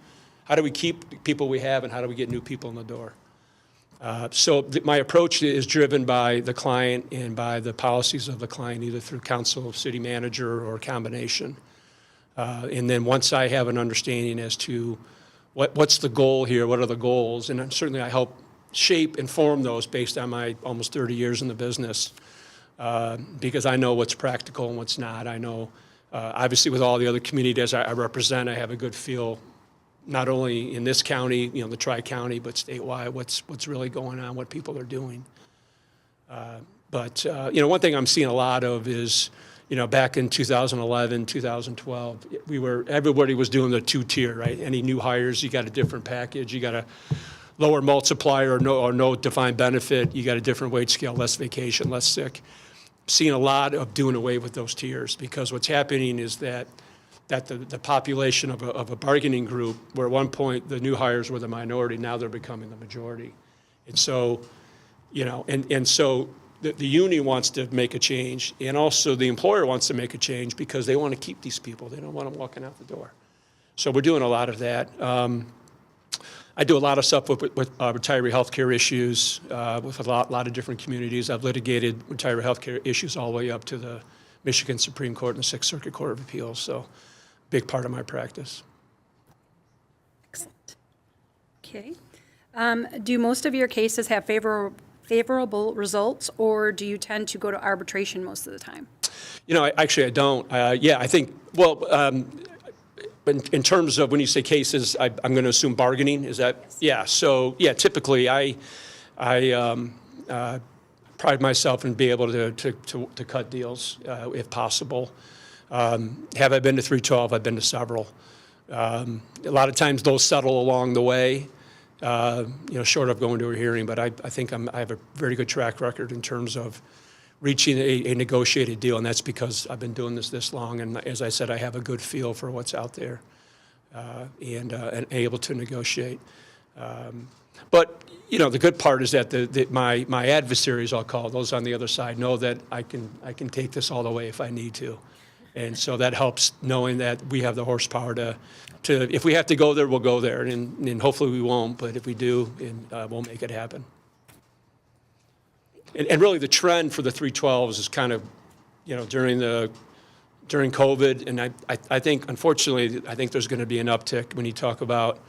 people we have, and how do we get new people in the door? My approach is driven by the client and by the policies of the client, either through council, city manager, or a combination. And then once I have an understanding as to what's the goal here, what are the goals, and certainly I help shape and form those based on my almost 30 years in the business, because I know what's practical and what's not. I know, obviously, with all the other communities I represent, I have a good feel, not only in this county, the Tri-County, but statewide, what's really going on, what people are doing. But one thing I'm seeing a lot of is, back in 2011, 2012, everybody was doing the 2-tier, right? Any new hires, you got a different package, you got a lower multiplier or no defined benefit, you got a different wage scale, less vacation, less sick. Seeing a lot of doing away with those tiers, because what's happening is that the population of a bargaining group, where at one point the new hires were the minority, now they're becoming the majority. And so, so the union wants to make a change, and also the employer wants to make a change because they want to keep these people. They don't want them walking out the door. So we're doing a lot of that. I do a lot of stuff with retiree health care issues with a lot of different communities. I've litigated retiree health care issues all the way up to the Michigan Supreme Court and the 6th Circuit Court of Appeals. So big part of my practice.
Excellent. Okay. Do most of your cases have favorable results, or do you tend to go to arbitration most of the time?
Actually, I don't. I think, in terms of when you say cases, I'm going to assume bargaining, is that? Yes. Yeah, so, yeah, typically I pride myself in being able to cut deals if possible. Have I been to 312? I've been to several. A lot of times those settle along the way, short of going to a hearing, but I think I have a very good track record in terms of reaching a negotiated deal, and that's because I've been doing this long, and as I said, I have a good feel for what's out there and able to negotiate. But the good part is that my adversaries, I'll call those on the other side, know that I can take this all the way if I need to, and so that helps knowing that we have the horsepower to if we have to go there, we'll go there, and hopefully we won't, but if we do, we'll make it happen. And really, the trend for the 312s is kind of, during COVID, and I think, unfortunately, I think there's going to be an uptick when you talk about,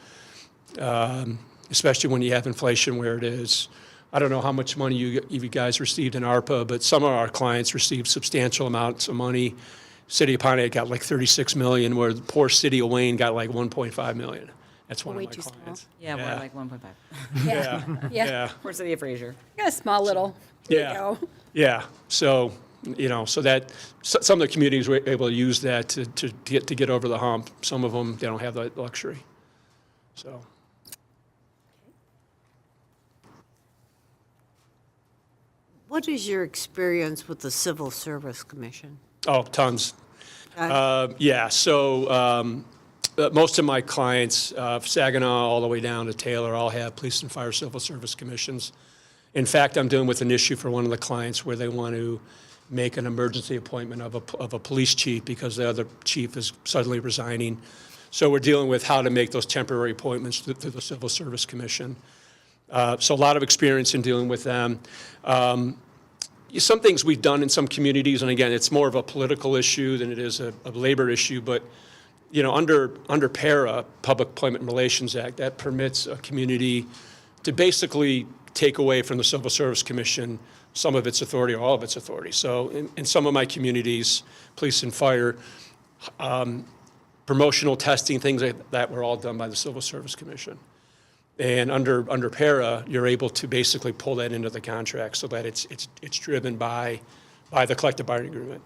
especially when you have inflation where it is. I don't know how much money you guys received in ARPA, but some of our clients received substantial amounts of money. City of Pontiac got like $36 million, where the poor city of Wayne got like $1.5 million. That's one of my clients.
Yeah,
Yeah.
we're like 1.5.
Yeah,
Yeah.
yeah.
We're City of Fraser.
Yeah, a small little. There you
Yeah.
go.
Yeah, so, so that, some of the communities were able to use that to get over the hump. Some of them, they don't have that luxury, so.
What is your experience with the Civil Service Commission?
Oh, tons. Yeah, so most of my clients, Saginaw all the way down to Taylor, all have police and fire civil service commissions. In fact, I'm dealing with an issue for one of the clients where they want to make an emergency appointment of a police chief because the other chief is suddenly resigning. So we're dealing with how to make those temporary appointments through the Civil Service Commission. So a lot of experience in dealing with them. Some things we've done in some communities, and again, it's more of a political issue than it is a labor issue, but under PARA, Public Employment Relations Act, that permits a community to basically take away from the Civil Service Commission some of its authority or all of its authority. So in some of my communities, police and fire, promotional testing, things like that were all done by the Civil Service Commission. And under PARA, you're able to basically pull that into the contract so that it's driven by the collective bargaining agreement.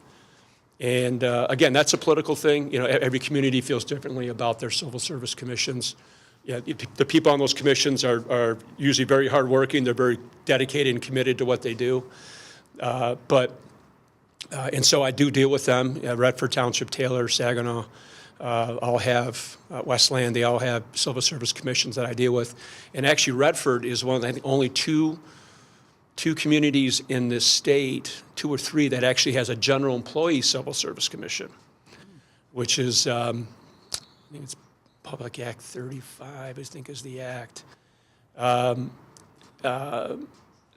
And again, that's a political thing. Every community feels differently about their civil service commissions. Yeah, the people on those commissions are usually very hardworking. They're very dedicated and committed to what they do. And so I do deal with them. Redford Township, Taylor, Saginaw, all have Westland. They all have civil service commissions that I deal with. And actually, Redford is one of the only two communities in this state, 2 or 3, that actually has a general employee civil service commission, which is I think it's Public Act 35, I think is the act.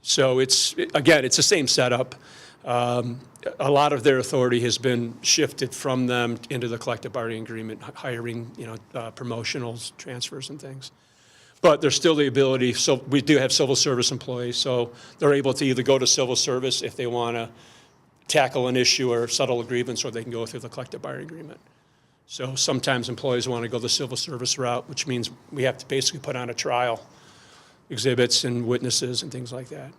So it's the same setup. A lot of their authority has been shifted from them into the collective bargaining agreement, hiring, promotionals, transfers and things. But there's still the ability, so we do have civil service employees, so they're able to either go to civil service if they want to tackle an issue or settle a grievance, or they can go through the collective bargaining agreement. So sometimes employees want to go the civil service route, which means we have to basically put on a trial, exhibits and witnesses and things like that.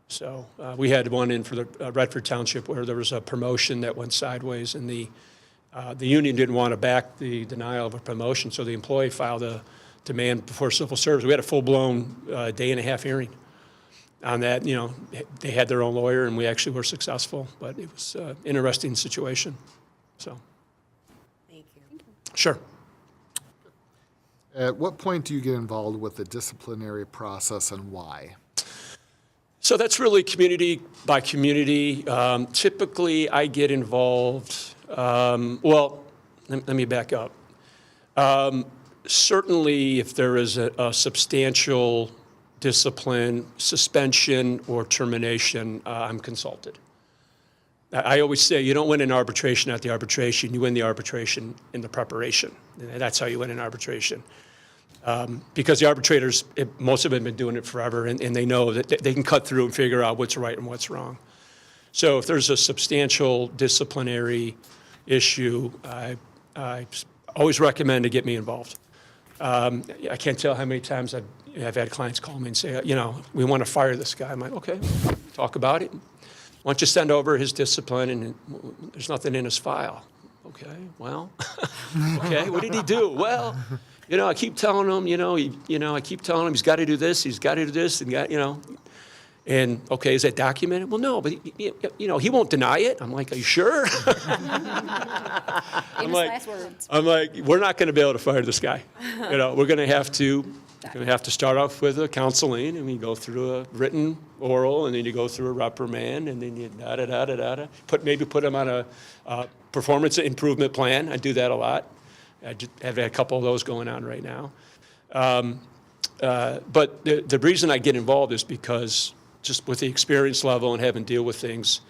So we had one in for the Redford Township where there was a promotion that went sideways, and the union didn't want to back the denial of a promotion, so the employee filed a demand before civil service. We had a full-blown day-and-a-half hearing on that. They had their own lawyer, and we actually were successful, but it was an interesting situation. So.
Thank you.
Sure.
At what point do you get involved with the disciplinary process and why?
So that's really community by community. Typically, I get involved, well, let me back up. Certainly, if there is a substantial discipline, suspension, or termination, I'm consulted. I always say you don't win an arbitration at the arbitration, you win the arbitration in the preparation. And that's how you win an arbitration. Because the arbitrators, most of them have been doing it forever, and they know that they can cut through and figure out what's right and what's wrong. So if there's a substantial disciplinary issue, I always recommend to get me involved. I can't tell how many times I've had clients call me and say, we want to fire this guy. I'm like, okay, talk about it. Why don't you send over his discipline, and there's nothing in his file. Okay, well, okay, what did he do? Well, I keep telling him, I keep telling him he's got to do this, and and okay, is that documented? Well, no, but he won't deny it. I'm like, are you sure?
Last words.
I'm like, we're not going to be able to fire this guy. We're going to have to start off with a counseling, and we go through a written oral, and then you go through a reprimand, and then you maybe put him on a performance improvement plan. I do that a lot. I just have had a couple of those going on right now. But the reason I get involved is because just with the experience level and having to deal with things,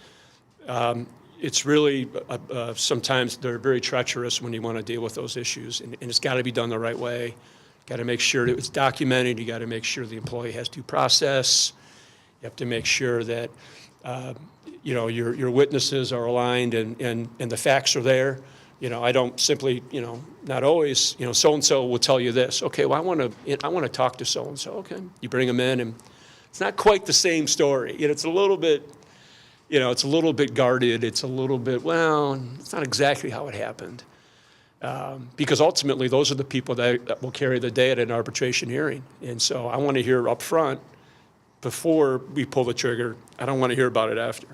it's really, sometimes they're very treacherous when you want to deal with those issues, and it's got to be done the right way. Got to make sure that it's documented. You got to make sure the employee has due process. You have to make sure that your witnesses are aligned and the facts are there. I don't simply, not always, so-and-so will tell you this. Okay, well, I want to talk to so-and-so. Okay, you bring them in, and it's not quite the same story. It's a little bit, it's a little bit guarded. It's a little bit, well, it's not exactly how it happened. Because ultimately, those are the people that will carry the day at an arbitration hearing. And so I want to hear up front before we pull the trigger. I don't want to hear about it after.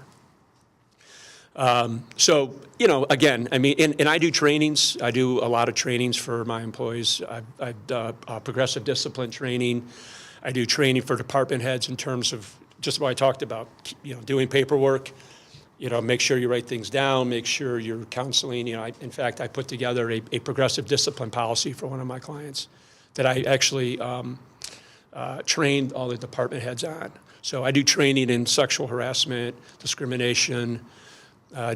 Again, and I do trainings. I do a lot of trainings for my employees. I've done progressive discipline training. I do training for department heads in terms of just what I talked about, doing paperwork. Make sure you write things down, make sure you're counseling. In fact, I put together a progressive discipline policy for one of my clients that I actually trained all the department heads on. So I do training in sexual harassment, discrimination,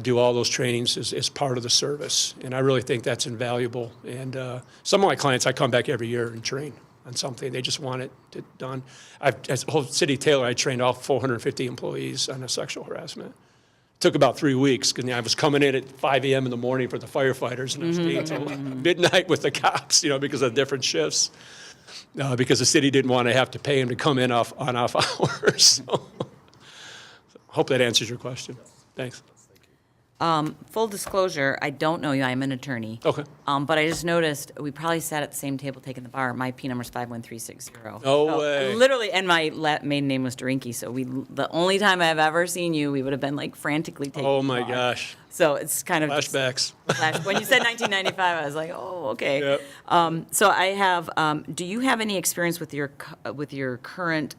do all those trainings as part of the service. And I really think that's invaluable. And some of my clients, I come back every year and train on something. They just want it done. As a whole city Taylor, I trained all 450 employees on a sexual harassment. Took about 3 weeks, because I was coming in at 5 a.m. in the morning for the firefighters, and I was staying until midnight with the cops, because of different shifts, because the city didn't want to have to pay them to come in on off hours. So, hope that answers your question. Thanks.
Full disclosure, I don't know you. I'm an attorney.
Okay.
But I just noticed we probably sat at the same table taking the bar. My P number is 51360.
No way.
Literally, and my maiden name was Drinky. So the only time I've ever seen you, we would have been like frantically taking.
Oh my
the bar.
gosh.
So it's kind of
Flashbacks.
When you said 1995, I was like, oh, okay.
Yep.
So I have. Do you have any experience with your current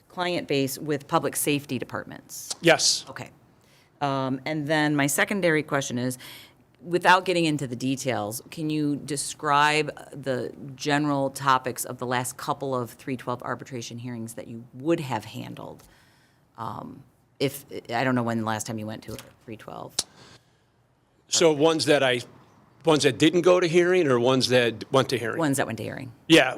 client base with public safety departments?
Yes.
Okay. And then my secondary question is, without getting into the details, can you describe the general topics of the last couple of 312 arbitration hearings that you would have handled? If I don't know when the last time you went to a 312.
So ones that didn't go to hearing, or ones that went to hearing?
Ones that went to hearing.
Yeah.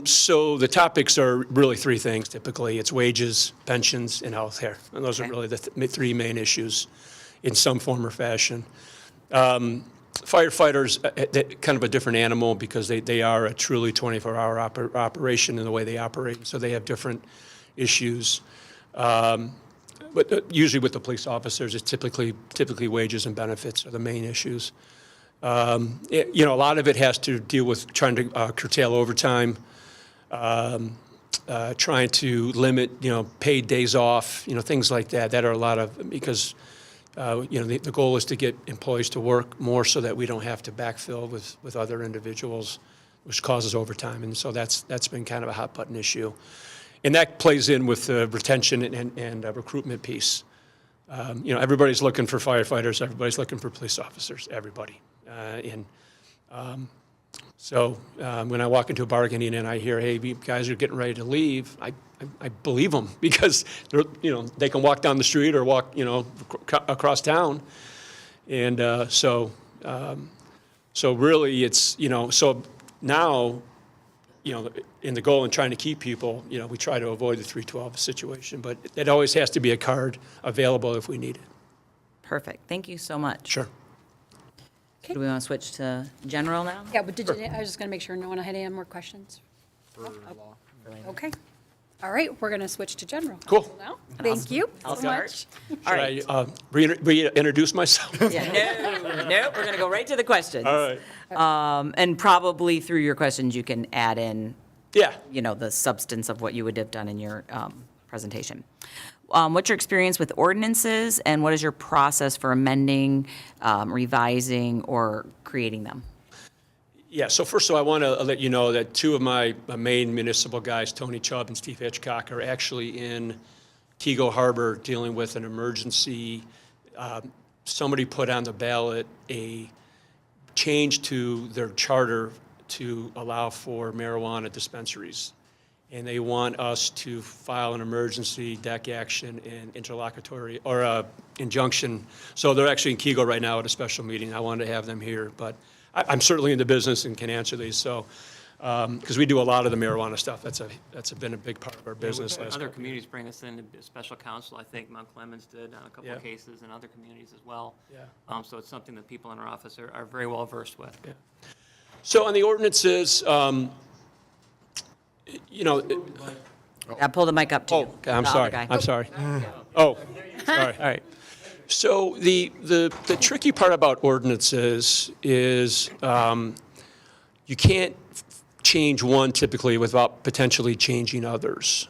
So the topics are really three things typically. It's wages, pensions, and health care. And those are really the three main issues in some form or fashion. Firefighters, kind of a different animal, because they are a truly 24-hour operation in the way they operate. So they have different issues. But usually with the police officers, it's typically wages and benefits are the main issues. A lot of it has to deal with trying to curtail overtime, trying to limit, paid days off, things like that. That are a lot of, because, the goal is to get employees to work more so that we don't have to backfill with other individuals, which causes overtime. And so that's been kind of a hot button issue. And that plays in with the retention and recruitment piece. Everybody's looking for firefighters, everybody's looking for police officers, everybody. So when I walk into a bargaining and I hear, hey, you guys are getting ready to leave, I believe them, because they're, they can walk down the street or walk, across town. And so really it's, so now, in the goal in trying to keep people, we try to avoid the 312 situation, but it always has to be a card available if we need it.
Perfect. Thank you so much.
Sure.
Do we want to switch to general now?
Yeah, but I was just going to make sure no one had any more questions. Okay. All right, we're going to switch to general.
Cool.
Now, thank you
I'll
so
start.
much.
All right.
Should I reintroduce myself?
Yeah, no, we're going to go right to the questions.
All right.
And probably through your questions, you can add in,
Yeah.
the substance of what you would have done in your presentation. What's your experience with ordinances, and what is your process for amending, revising, or creating them?
Yeah, so first of all, I want to let you know that two of my main municipal guys, Tony Chubb and Steve Hitchcock, are actually in Tego Harbor dealing with an emergency. Somebody put on the ballot a change to their charter to allow for marijuana dispensaries. And they want us to file an emergency deck action and interlocutory, or injunction. So they're actually in Kego right now at a special meeting. I wanted to have them here, but I'm certainly in the business and can answer these, so, because we do a lot of the marijuana stuff. That's been a big part of our business last
Other
couple
communities bring us in to special counsel. I think Mount Clemens did on a couple of
Yeah.
cases, and other communities as well.
Yeah.
So it's something that people in our office are very well versed with.
Yeah. So on the ordinances,
I pull the mic up to you.
okay, I'm
the other
sorry,
guy.
I'm sorry. Oh, sorry, all right. So the tricky part about ordinances is you can't change one typically without potentially changing others.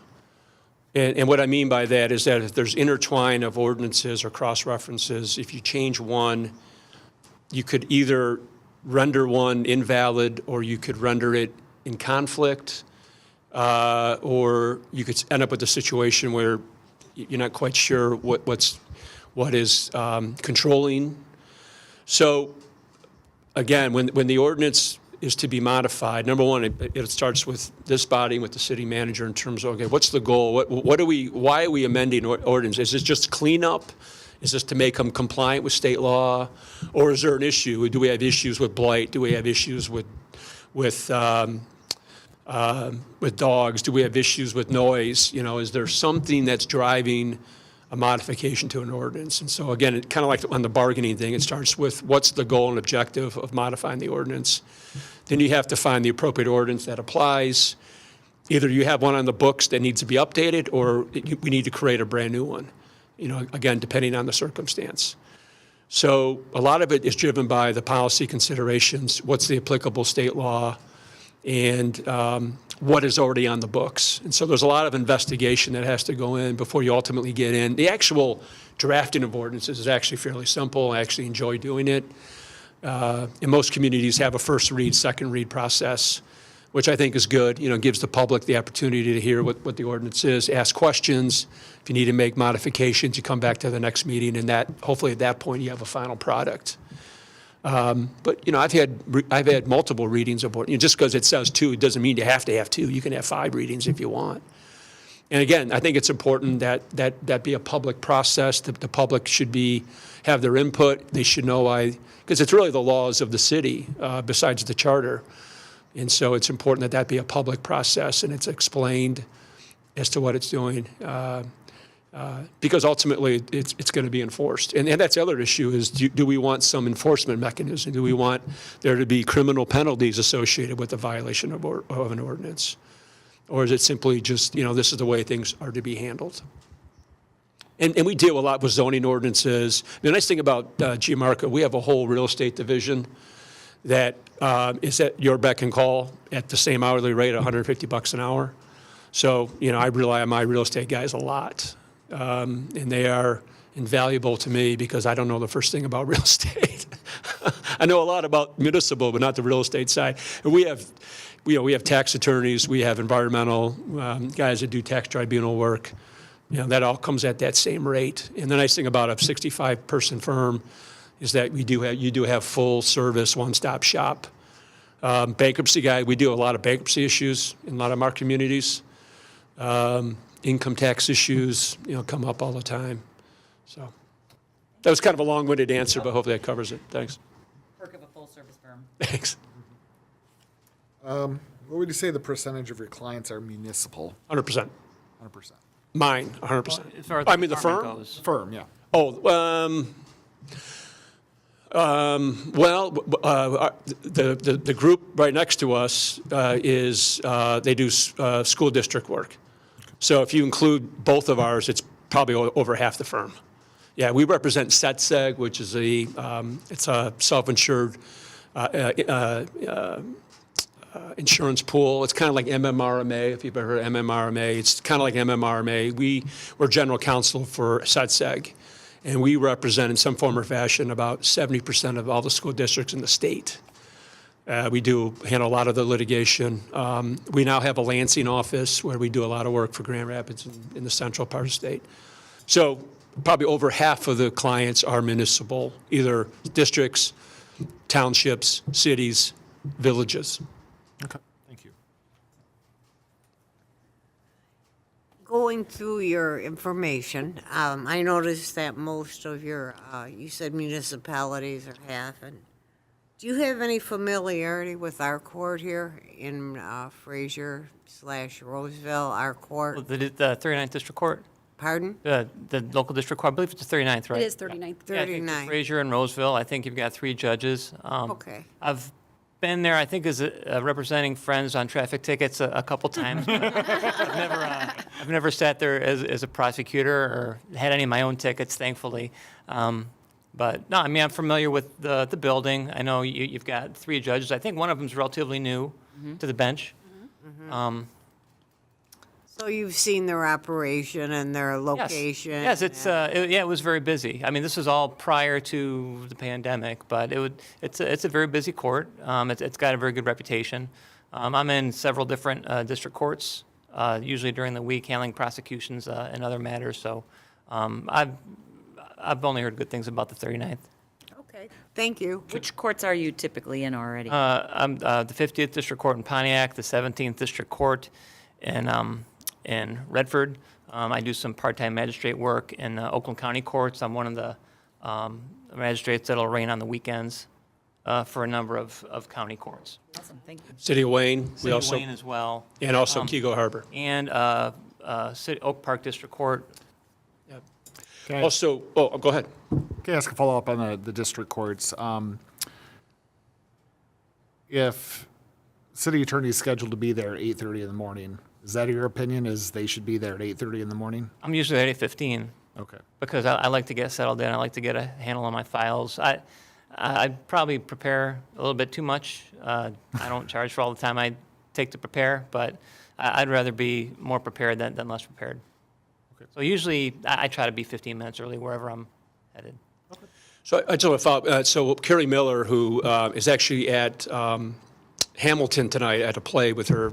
And what I mean by that is that if there's intertwine of ordinances or cross-references, if you change one, you could either render one invalid, or you could render it in conflict, or you could end up with a situation where you're not quite sure what is controlling. So again, when the ordinance is to be modified, number one, it starts with this body, with the city manager, in terms of, okay, what's the goal? Why are we amending ordinance? Is this just cleanup? Is this to make them compliant with state law? Or is there an issue? Do we have issues with blight? Do we have issues with dogs? Do we have issues with noise? Is there something that's driving a modification to an ordinance? And so again, it kind of like on the bargaining thing, it starts with what's the goal and objective of modifying the ordinance. Then you have to find the appropriate ordinance that applies. Either you have one on the books that needs to be updated, or we need to create a brand new one, again, depending on the circumstance. So a lot of it is driven by the policy considerations, what's the applicable state law, and what is already on the books. And so there's a lot of investigation that has to go in before you ultimately get in. The actual drafting of ordinances is actually fairly simple. I actually enjoy doing it. And most communities have a first read, second read process, which I think is good. Gives the public the opportunity to hear what the ordinance is, ask questions. If you need to make modifications, you come back to the next meeting, and hopefully at that point you have a final product. But I've had multiple readings of ordinance. Just because it says 2, it doesn't mean you have to have 2. You can have 5 readings if you want. And again, I think it's important that be a public process. The public should have their input. They should know why, because it's really the laws of the city besides the charter. And so it's important that be a public process and it's explained as to what it's doing. Because ultimately it's going to be enforced. And that's the other issue is, do we want some enforcement mechanism? Do we want there to be criminal penalties associated with the violation of an ordinance? Or is it simply just, this is the way things are to be handled? And we deal a lot with zoning ordinances. The nice thing about Geomarca, we have a whole real estate division that is at your beck and call at the same hourly rate, $150 an hour. So, I rely on my real estate guys a lot. And they are invaluable to me because I don't know the first thing about real estate. I know a lot about municipal, but not the real estate side. And we have tax attorneys, we have environmental guys that do tax tribunal work. That all comes at that same rate. And the nice thing about a 65-person firm is that you do have full service, one-stop shop. Bankruptcy guy, we do a lot of bankruptcy issues in a lot of our communities. Income tax issues, come up all the time. So that was kind of a long-winded answer, but hopefully that covers it. Thanks.
Perk of a full-service firm.
Thanks.
What would you say the percentage of your clients are municipal?
100%.
100%.
Mine, 100%.
As far as
I mean, the
department
firm?
goes.
Firm, yeah.
Oh, Well, the group right next to us they do school district work. So if you include both of ours, it's probably over half the firm. Yeah, we represent SETSEG, which is it's a self-insured insurance pool. It's kind of like MMRMA, if you've ever heard of MMRMA. It's kind of like MMRMA. We're general counsel for SETSEG, and we represent in some form or fashion about 70% of all the school districts in the state. We do handle a lot of the litigation. We now have a Lansing office where we do a lot of work for Grand Rapids in the central part of the state. So probably over half of the clients are municipal, either districts, townships, cities, villages.
Okay, thank you.
Going through your information, I noticed that most of your, you said municipalities are half, and do you have any familiarity with our court here in Fraser/Roseville, our court?
The 39th District Court,
Pardon?
the local district court, I believe it's the 39th, right?
It is 39th.
Yeah, I think
39.
Fraser and Roseville, I think you've got 3 judges.
Okay.
I've been there, I think, as representing friends on traffic tickets a couple times. But I've never sat there as a prosecutor or had any of my own tickets, thankfully. But no, I mean, I'm familiar with the building. I know you've got 3 judges. I think one of them's relatively new to the bench.
So you've seen their operation and their location?
Yes, it was very busy. I mean, this was all prior to the pandemic, but it's a very busy court. It's got a very good reputation. I'm in several different district courts, usually during the week, handling prosecutions and other matters. So I've only heard good things about the 39th.
Okay, thank you.
Which courts are you typically in already?
I'm the 50th District Court in Pontiac, the 17th District Court in Redford. I do some part-time magistrate work in Oakland County courts. I'm one of the magistrates that'll arraign on the weekends for a number of county courts.
Awesome, thank you.
City of Wayne.
City of Wayne as well.
And also Kego Harbor.
And Oak Park District Court.
Can I-
Also, go ahead.
Can I ask a follow-up on the district courts? If city attorney is scheduled to be there at 8:30 in the morning, is that your opinion, is they should be there at 8:30 in the morning?
I'm usually at 8:15.
Okay.
Because I like to get settled in. I like to get a handle on my files. I probably prepare a little bit too much. I don't charge for all the time I take to prepare, but I'd rather be more prepared than less prepared.
Okay.
So usually I try to be 15 minutes early wherever I'm headed.
So I just want to follow up. So Carrie Miller, who is actually at Hamilton tonight at a play with her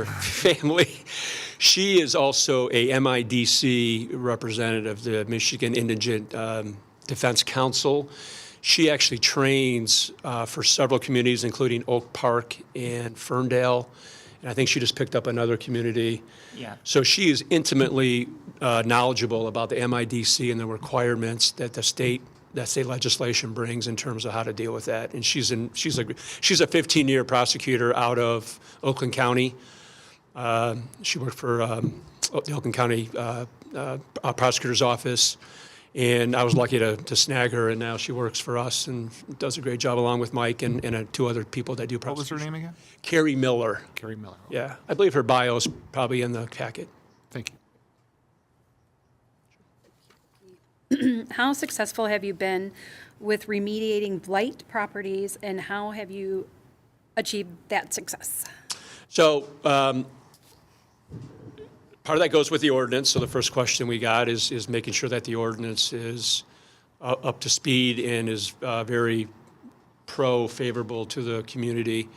family, she is also a MIDC representative, the Michigan Indigent Defense Council. She actually trains for several communities, including Oak Park and Ferndale, and I think she just picked up another community.
Yeah.
So she is intimately knowledgeable about the MIDC and the requirements that state legislation brings in terms of how to deal with that. And she's a 15-year prosecutor out of Oakland County. She worked for the Oakland County prosecutor's office, and I was lucky to snag her. And now she works for us and does a great job along with Mike and 2 other people that do
What was
prosecution.
her name again?
Carrie Miller.
Carrie Miller.
Yeah, I believe her bio is probably in the packet.
Thank you.
How successful have you been with remediating blight properties, and how have you achieved that success?
So part of that goes with the ordinance. So the first question we got is making sure that the ordinance is up to speed and is very favorable to the community.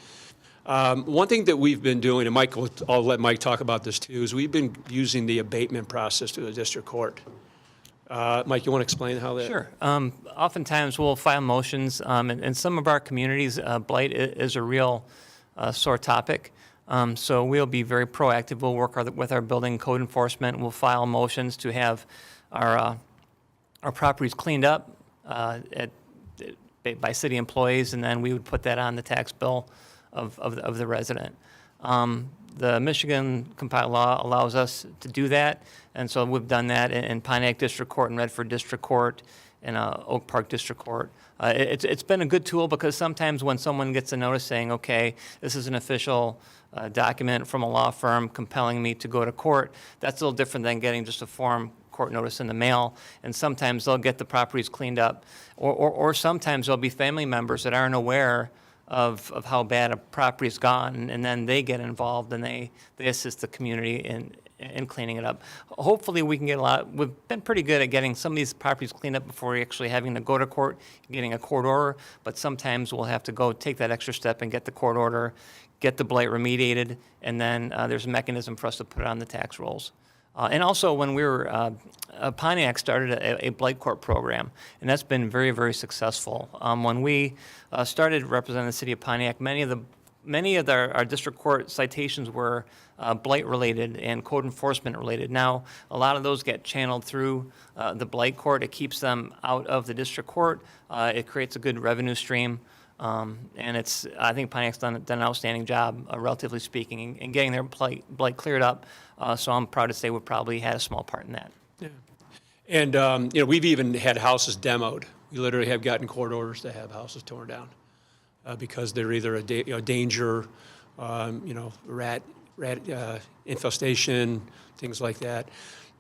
One thing that we've been doing, and I'll let Mike talk about this too, is we've been using the abatement process through the district court. Mike, you want to explain how that?
Sure. Oftentimes we'll file motions. In some of our communities, blight is a real sore topic. So we'll be very proactive. We'll work with our building code enforcement. We'll file motions to have our properties cleaned up by city employees, and then we would put that on the tax bill of the resident. The Michigan compiled law allows us to do that, and so we've done that in Pontiac District Court and Redford District Court, Oak Park District Court. It's been a good tool because sometimes when someone gets a notice saying, okay, this is an official document from a law firm compelling me to go to court, that's a little different than getting just a form court notice in the mail, and sometimes they'll get the properties cleaned up, or sometimes there'll be family members that aren't aware of how bad a property's gone, and then they get involved and they assist the community in cleaning it up. Hopefully we can get a lot, we've been pretty good at getting some of these properties cleaned up before actually having to go to court, getting a court order, but sometimes we'll have to go take that extra step and get the court order, get the blight remediated, and then there's a mechanism for us to put it on the tax rolls. And also, when we were, Pontiac started a blight court program, and that's been very, very successful. When we started representing the city of Pontiac, many of our district court citations were blight related and code enforcement related. Now, a lot of those get channeled through the blight court. It keeps them out of the district court. It creates a good revenue stream. And I think Pontiac's done an outstanding job, relatively speaking, in getting their blight cleared up. So I'm proud to say we probably had a small part in that.
Yeah. And, we've even had houses demoed. We literally have gotten court orders to have houses torn down because they're either a danger, rat infestation, things like that.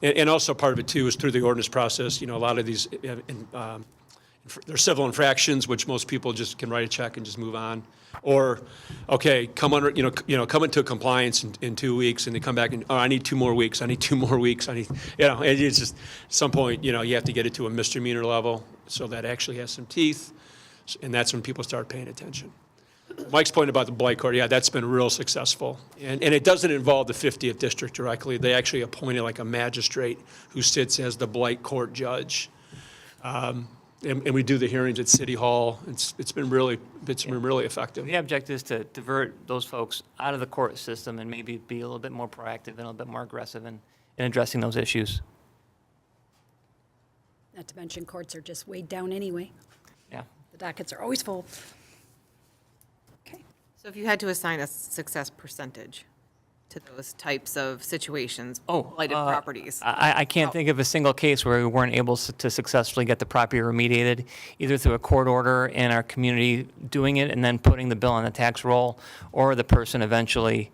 And also part of it, too, is through the ordinance process. A lot of these, they're civil infractions, which most people just can write a check and just move on. Or, okay, come into compliance in 2 weeks, and they come back and, I need 2 more weeks. I need 2 more weeks. It's just, at some point, you have to get it to a misdemeanor level, so that actually has some teeth, and that's when people start paying attention. Mike's point about the blight court, yeah, that's been real successful. And it doesn't involve the 50th district directly. They actually appointed like a magistrate who sits as the blight court judge. And we do the hearings at City Hall. It's been really effective.
The objective is to divert those folks out of the court system and maybe be a little bit more proactive and a little bit more aggressive in addressing those issues.
Not to mention courts are just weighed down anyway.
Yeah.
The dockets are always full. Okay.
So if you had to assign a success percentage to those types of situations, blighted properties?
I can't think of a single case where we weren't able to successfully get the property remediated, either through a court order and our community doing it and then putting the bill on the tax roll, or the person eventually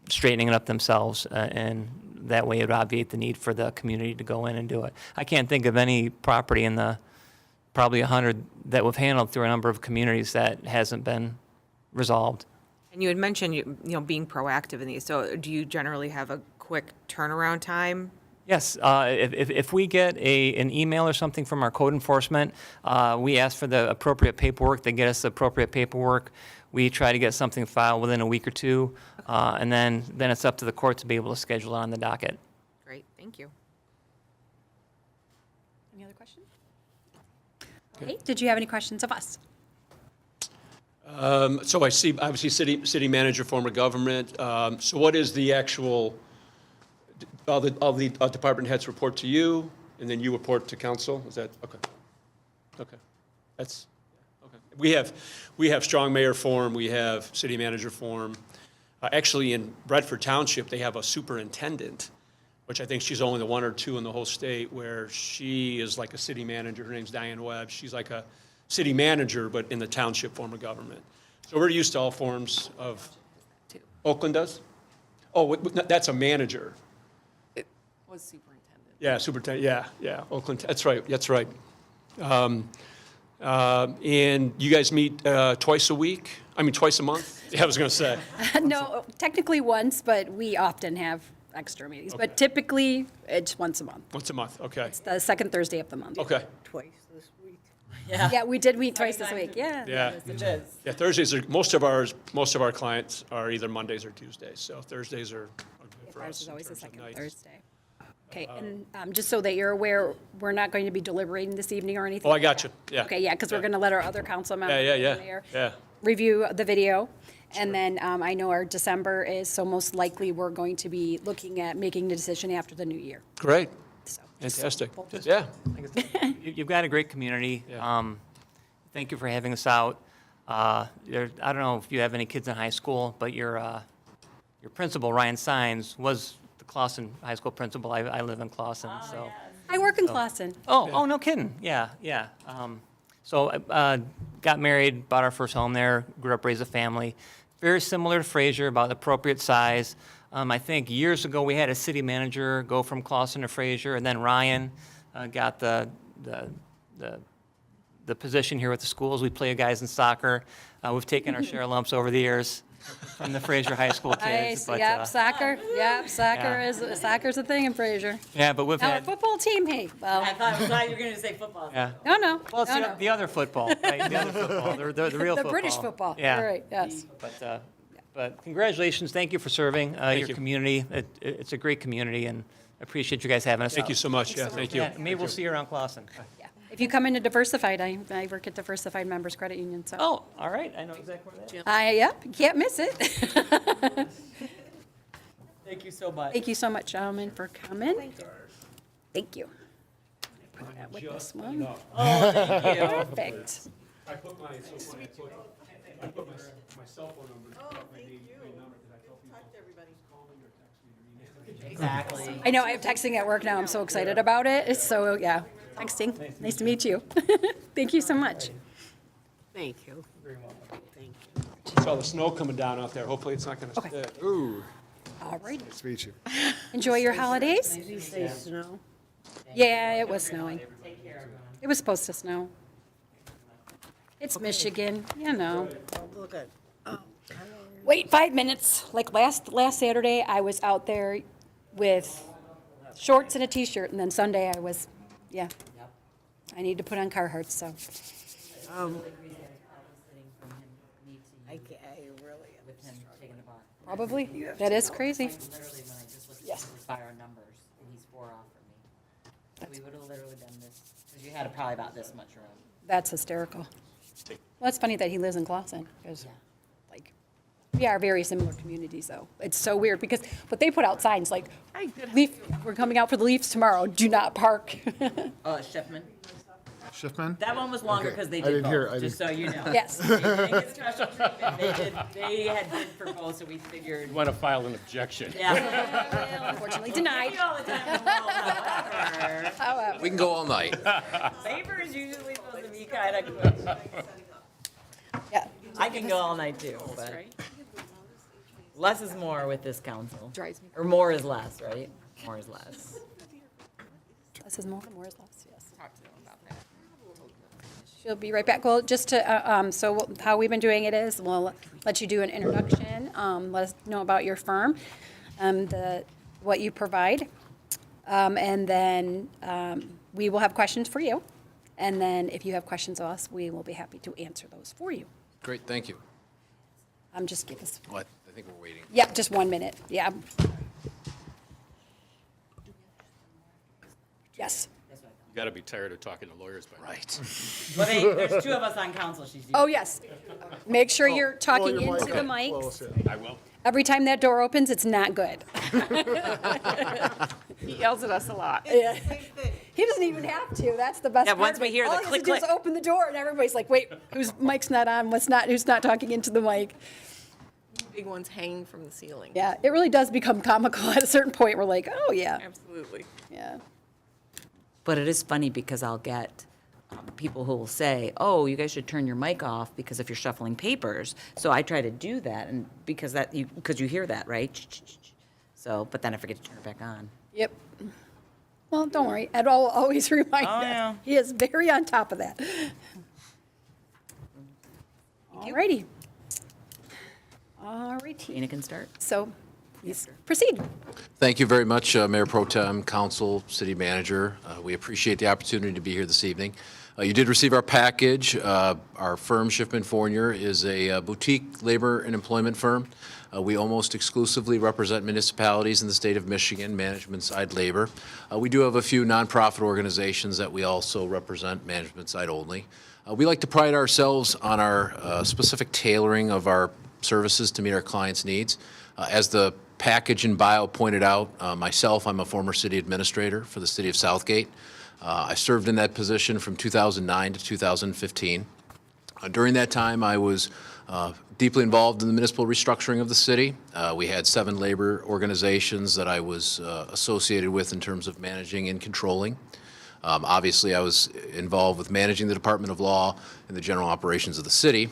straightening it up themselves, and that way it would obviate the need for the community to go in and do it. I can't think of any property in the probably 100 that we've handled through a number of communities that hasn't been resolved.
And you had mentioned, being proactive in these. So do you generally have a quick turnaround time?
Yes, if we get an email or something from our code enforcement, we ask for the appropriate paperwork. They get us the appropriate paperwork. We try to get something filed within a week or two, and then it's up to the court to be able to schedule it on the docket.
Great, thank you.
Any other questions? Okay, did you have any questions of us?
So I see, obviously, city manager, form of government. So what is the actual, all the department heads report to you, and then you report to council? Is that, okay. Okay. That's, okay. We have strong mayor form, we have city manager form. Actually, in Bradford Township, they have a superintendent, which I think she's only the one or two in the whole state, where she is like a city manager. Her name's Diane Webb. She's like a city manager, but in the township form of government. So we're used to all forms of. Oakland does? Oh, that's a manager.
It was superintendent.
Yeah, superintendent, yeah, Oakland, that's right. And you guys meet twice a month? Yeah, I was gonna say.
No, technically once, but we often have extra meetings.
Okay.
But typically, it's once a month.
Once a month, okay.
It's the second Thursday of the month.
Okay.
Twice this week.
Yeah, we did meet twice this week, yeah.
Yeah. Yeah, Thursdays are, most of our clients are either Mondays or Tuesdays, so Thursdays are good for us.
Ours is always the
in terms of
second
nights.
Thursday. Okay, and just so that you're aware, we're not going to be deliberating this evening or anything.
Oh, I got you, yeah.
Okay, yeah, because we're going to let our other council members
Yeah.
review the video. And then I know our December is, so most likely we're going to be looking at making the decision after the new year.
Great,
So,
fantastic, yeah.
You've got a great community. Thank you for having us out. I don't know if you have any kids in high school, but your principal, Ryan Sines, was the Clawson High School principal. I live in Clawson, so
I work in Clausen.
Oh, no kidding. Yeah, yeah. So got married, bought our first home there, grew up, raised a family. Very similar to Fraser, about appropriate size. I think years ago, we had a city manager go from Clausen to Fraser, and then Ryan got the position here with the schools. We play guys in soccer. We've taken our share of lumps over the years from the Fraser High School kids.
Nice, yep, soccer, soccer's a thing in Fraser.
Yeah, but we've
Now, a
had,
football team, hey, well,
I thought you were going to say football.
yeah.
no,
Well, it's
no.
the other football, right? The other football, the real
The
football.
British football,
Yeah.
all right, yes.
But congratulations, thank you for serving your
you.
community. It's a great community, and appreciate you guys having us out.
Thank you so much. Yeah, thank you.
Yeah, maybe we'll see you around Clausen.
Yeah. If you come into Diversified, I work at Diversified Members Credit Union, so.
Oh, all right, I know exactly where that is.
Yep, you can't miss it.
Thank you so much.
Thank you so much, gentlemen, for coming. Thank you. Put that with this one.
Oh, thank you.
Perfect.
I put my cell phone number.
Exactly.
I know, I have texting at work now, I'm so excited about it, so, yeah, texting, nice to meet you. Thank you so much.
Thank you.
Saw the snow coming down out there. Hopefully it's not going to
Okay.
stick.
Ooh,
All right,
nice to meet you.
enjoy your holidays.
Did you say snow?
Yeah, it was snowing. It was supposed to snow. It's Michigan, you know.
Oh, look at,
Wait 5 minutes. Like last Saturday, I was out there with shorts and a t-shirt, and then Sunday I was, yeah. I need to put on Carhartt, so.
I really am.
With him taking the bar.
Probably. That is crazy.
Literally, when I just looked
Yes.
by our numbers, and he's 4 off from me. We would have literally done this, because you had probably about this much room.
That's hysterical. Well, it's funny that he lives in Clausen, because, like, we are very similar communities, though. It's so weird, because, but they put out signs like, we're coming out for the Leafs tomorrow, do not park.
Shipman.
Schiffman?
That one was longer
Okay.
because they
I
did
didn't hear-
both,
I
just so you know.
Yes.
They didn't get special treatment. They had bid for both, so we figured.
You want to file an objection?
Yeah.
Unfortunately denied.
All the time. However,
However,
We can go all night.
favor is usually supposed to be kind of.
yeah.
I can go all night too, but less is more with this council.
Drives me
Or more is less, right? More is less.
Less is more, more is less, yes.
talk to them about that.
She'll be right back. Well, just to, so how we've been doing it is, we'll let you do an introduction, let us know about your firm, what you provide, and then we will have questions for you. And then if you have questions of us, we will be happy to answer those for you.
Great, thank you.
Just give us,
What? I think we're waiting.
yeah, just 1 minute, yeah. Yes.
You got to be tired of talking to lawyers by now.
Right.
Well, there's 2 of us on council. She's.
Oh, yes. Make sure you're talking
Pull your
into
mic
the
up
mics.
close, yeah.
I will.
Every time that door opens, it's not good.
He yells at us a lot.
Yeah. He doesn't even have to. That's the best
Yeah,
part
once
of
we
it.
hear the
All he has
click,
to do is
click.
open the door, and everybody's like, "Wait, whose mic's not on? Who's not talking into the mic?"
Big ones hanging from the ceiling.
Yeah, it really does become comical at a certain point. We're like, "Oh yeah,
Absolutely.
yeah."
But it is funny because I'll get people who will say, "Oh, you guys should turn your mic off because if you're shuffling papers." So I try to do that, and because you hear that, right? So, but then I forget to turn it back on.
Yep. Well, don't worry. Ed will always remind
Oh,
us.
yeah.
He is very on top of that. Alrighty. Alrighty.
Tina can start.
So, please proceed.
Thank you very much, Mayor Pro Tem, Council, City Manager. We appreciate the opportunity to be here this evening. You did receive our package. Our firm, Schiffman Fournier, is a boutique labor and employment firm. We almost exclusively represent municipalities in the state of Michigan, management side labor. We do have a few nonprofit organizations that we also represent, management side only. We like to pride ourselves on our specific tailoring of our services to meet our clients' needs. As the package and bio pointed out, myself, I'm a former city administrator for the city of Southgate. I served in that position from 2009 to 2015. During that time, I was deeply involved in the municipal restructuring of the city. We had 7 labor organizations that I was associated with in terms of managing and controlling. Obviously, I was involved with managing the Department of Law and the general operations of the city.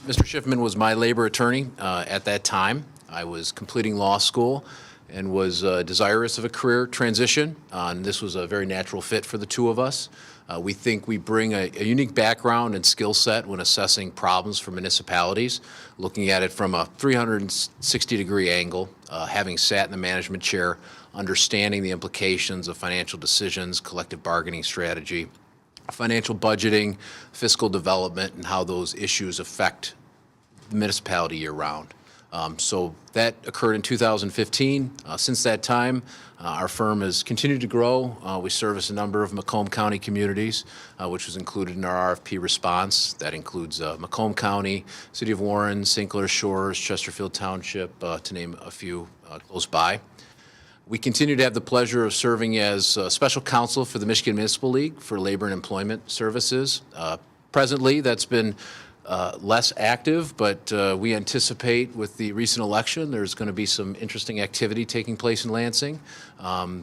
Mr. Schiffman was my labor attorney at that time. I was completing law school and was desirous of a career transition, and this was a very natural fit for the two of us. We think we bring a unique background and skill set when assessing problems for municipalities, looking at it from a 360-degree angle, having sat in the management chair, understanding the implications of financial decisions, collective bargaining strategy, financial budgeting, fiscal development, and how those issues affect the municipality year-round. So that occurred in 2015. Since that time, our firm has continued to grow. We service a number of Macomb County communities, which was included in our RFP response. That includes Macomb County, City of Warren, St. Clair Shores, Chesterfield Township, to name a few close by. We continue to have the pleasure of serving as special counsel for the Michigan Municipal League for Labor and Employment Services. Presently, that's been less active, but we anticipate with the recent election, there's going to be some interesting activity taking place in Lansing.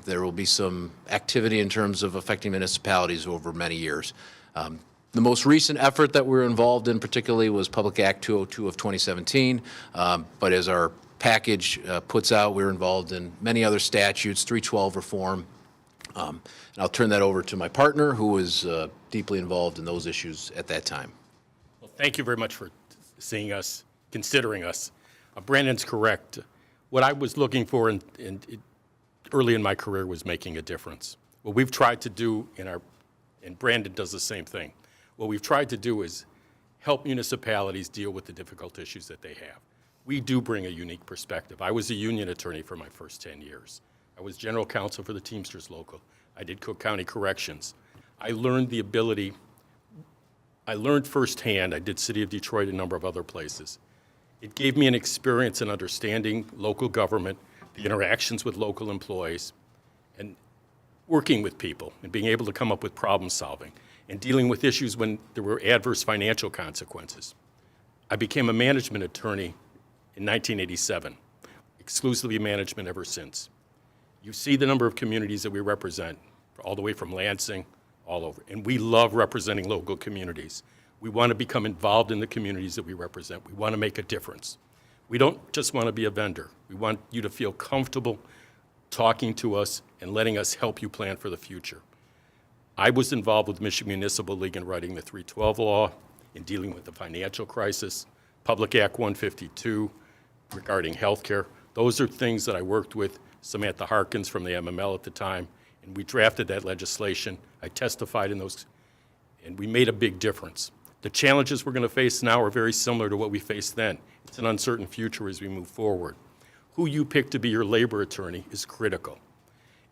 There will be some activity in terms of affecting municipalities over many years. The most recent effort that we're involved in particularly was Public Act 202 of 2017, but as our package puts out, we're involved in many other statutes, 312 reform, and I'll turn that over to my partner who was deeply involved in those issues at that time.
Thank you very much for seeing us, considering us. Brandon's correct. What I was looking for early in my career was making a difference. What we've tried to do and Brandon does the same thing, what we've tried to do is help municipalities deal with the difficult issues that they have. We do bring a unique perspective. I was a union attorney for my first 10 years. I was general counsel for the Teamsters Local. I did Cook County Corrections. I learned firsthand, I did City of Detroit, a number of other places. It gave me an experience in understanding local government, the interactions with local employees, and working with people, and being able to come up with problem solving, and dealing with issues when there were adverse financial consequences. I became a management attorney in 1987, exclusively management ever since. You see the number of communities that we represent, all the way from Lansing, all over. And we love representing local communities. We want to become involved in the communities that we represent. We want to make a difference. We don't just want to be a vendor. We want you to feel comfortable talking to us and letting us help you plan for the future. I was involved with Michigan Municipal League in writing the 312 law, in dealing with the financial crisis, Public Act 152 regarding health care. Those are things that I worked with Samantha Harkins from the MML at the time, and we drafted that legislation. I testified in those, and we made a big difference. The challenges we're going to face now are very similar to what we faced then. It's an uncertain future as we move forward. Who you pick to be your labor attorney is critical,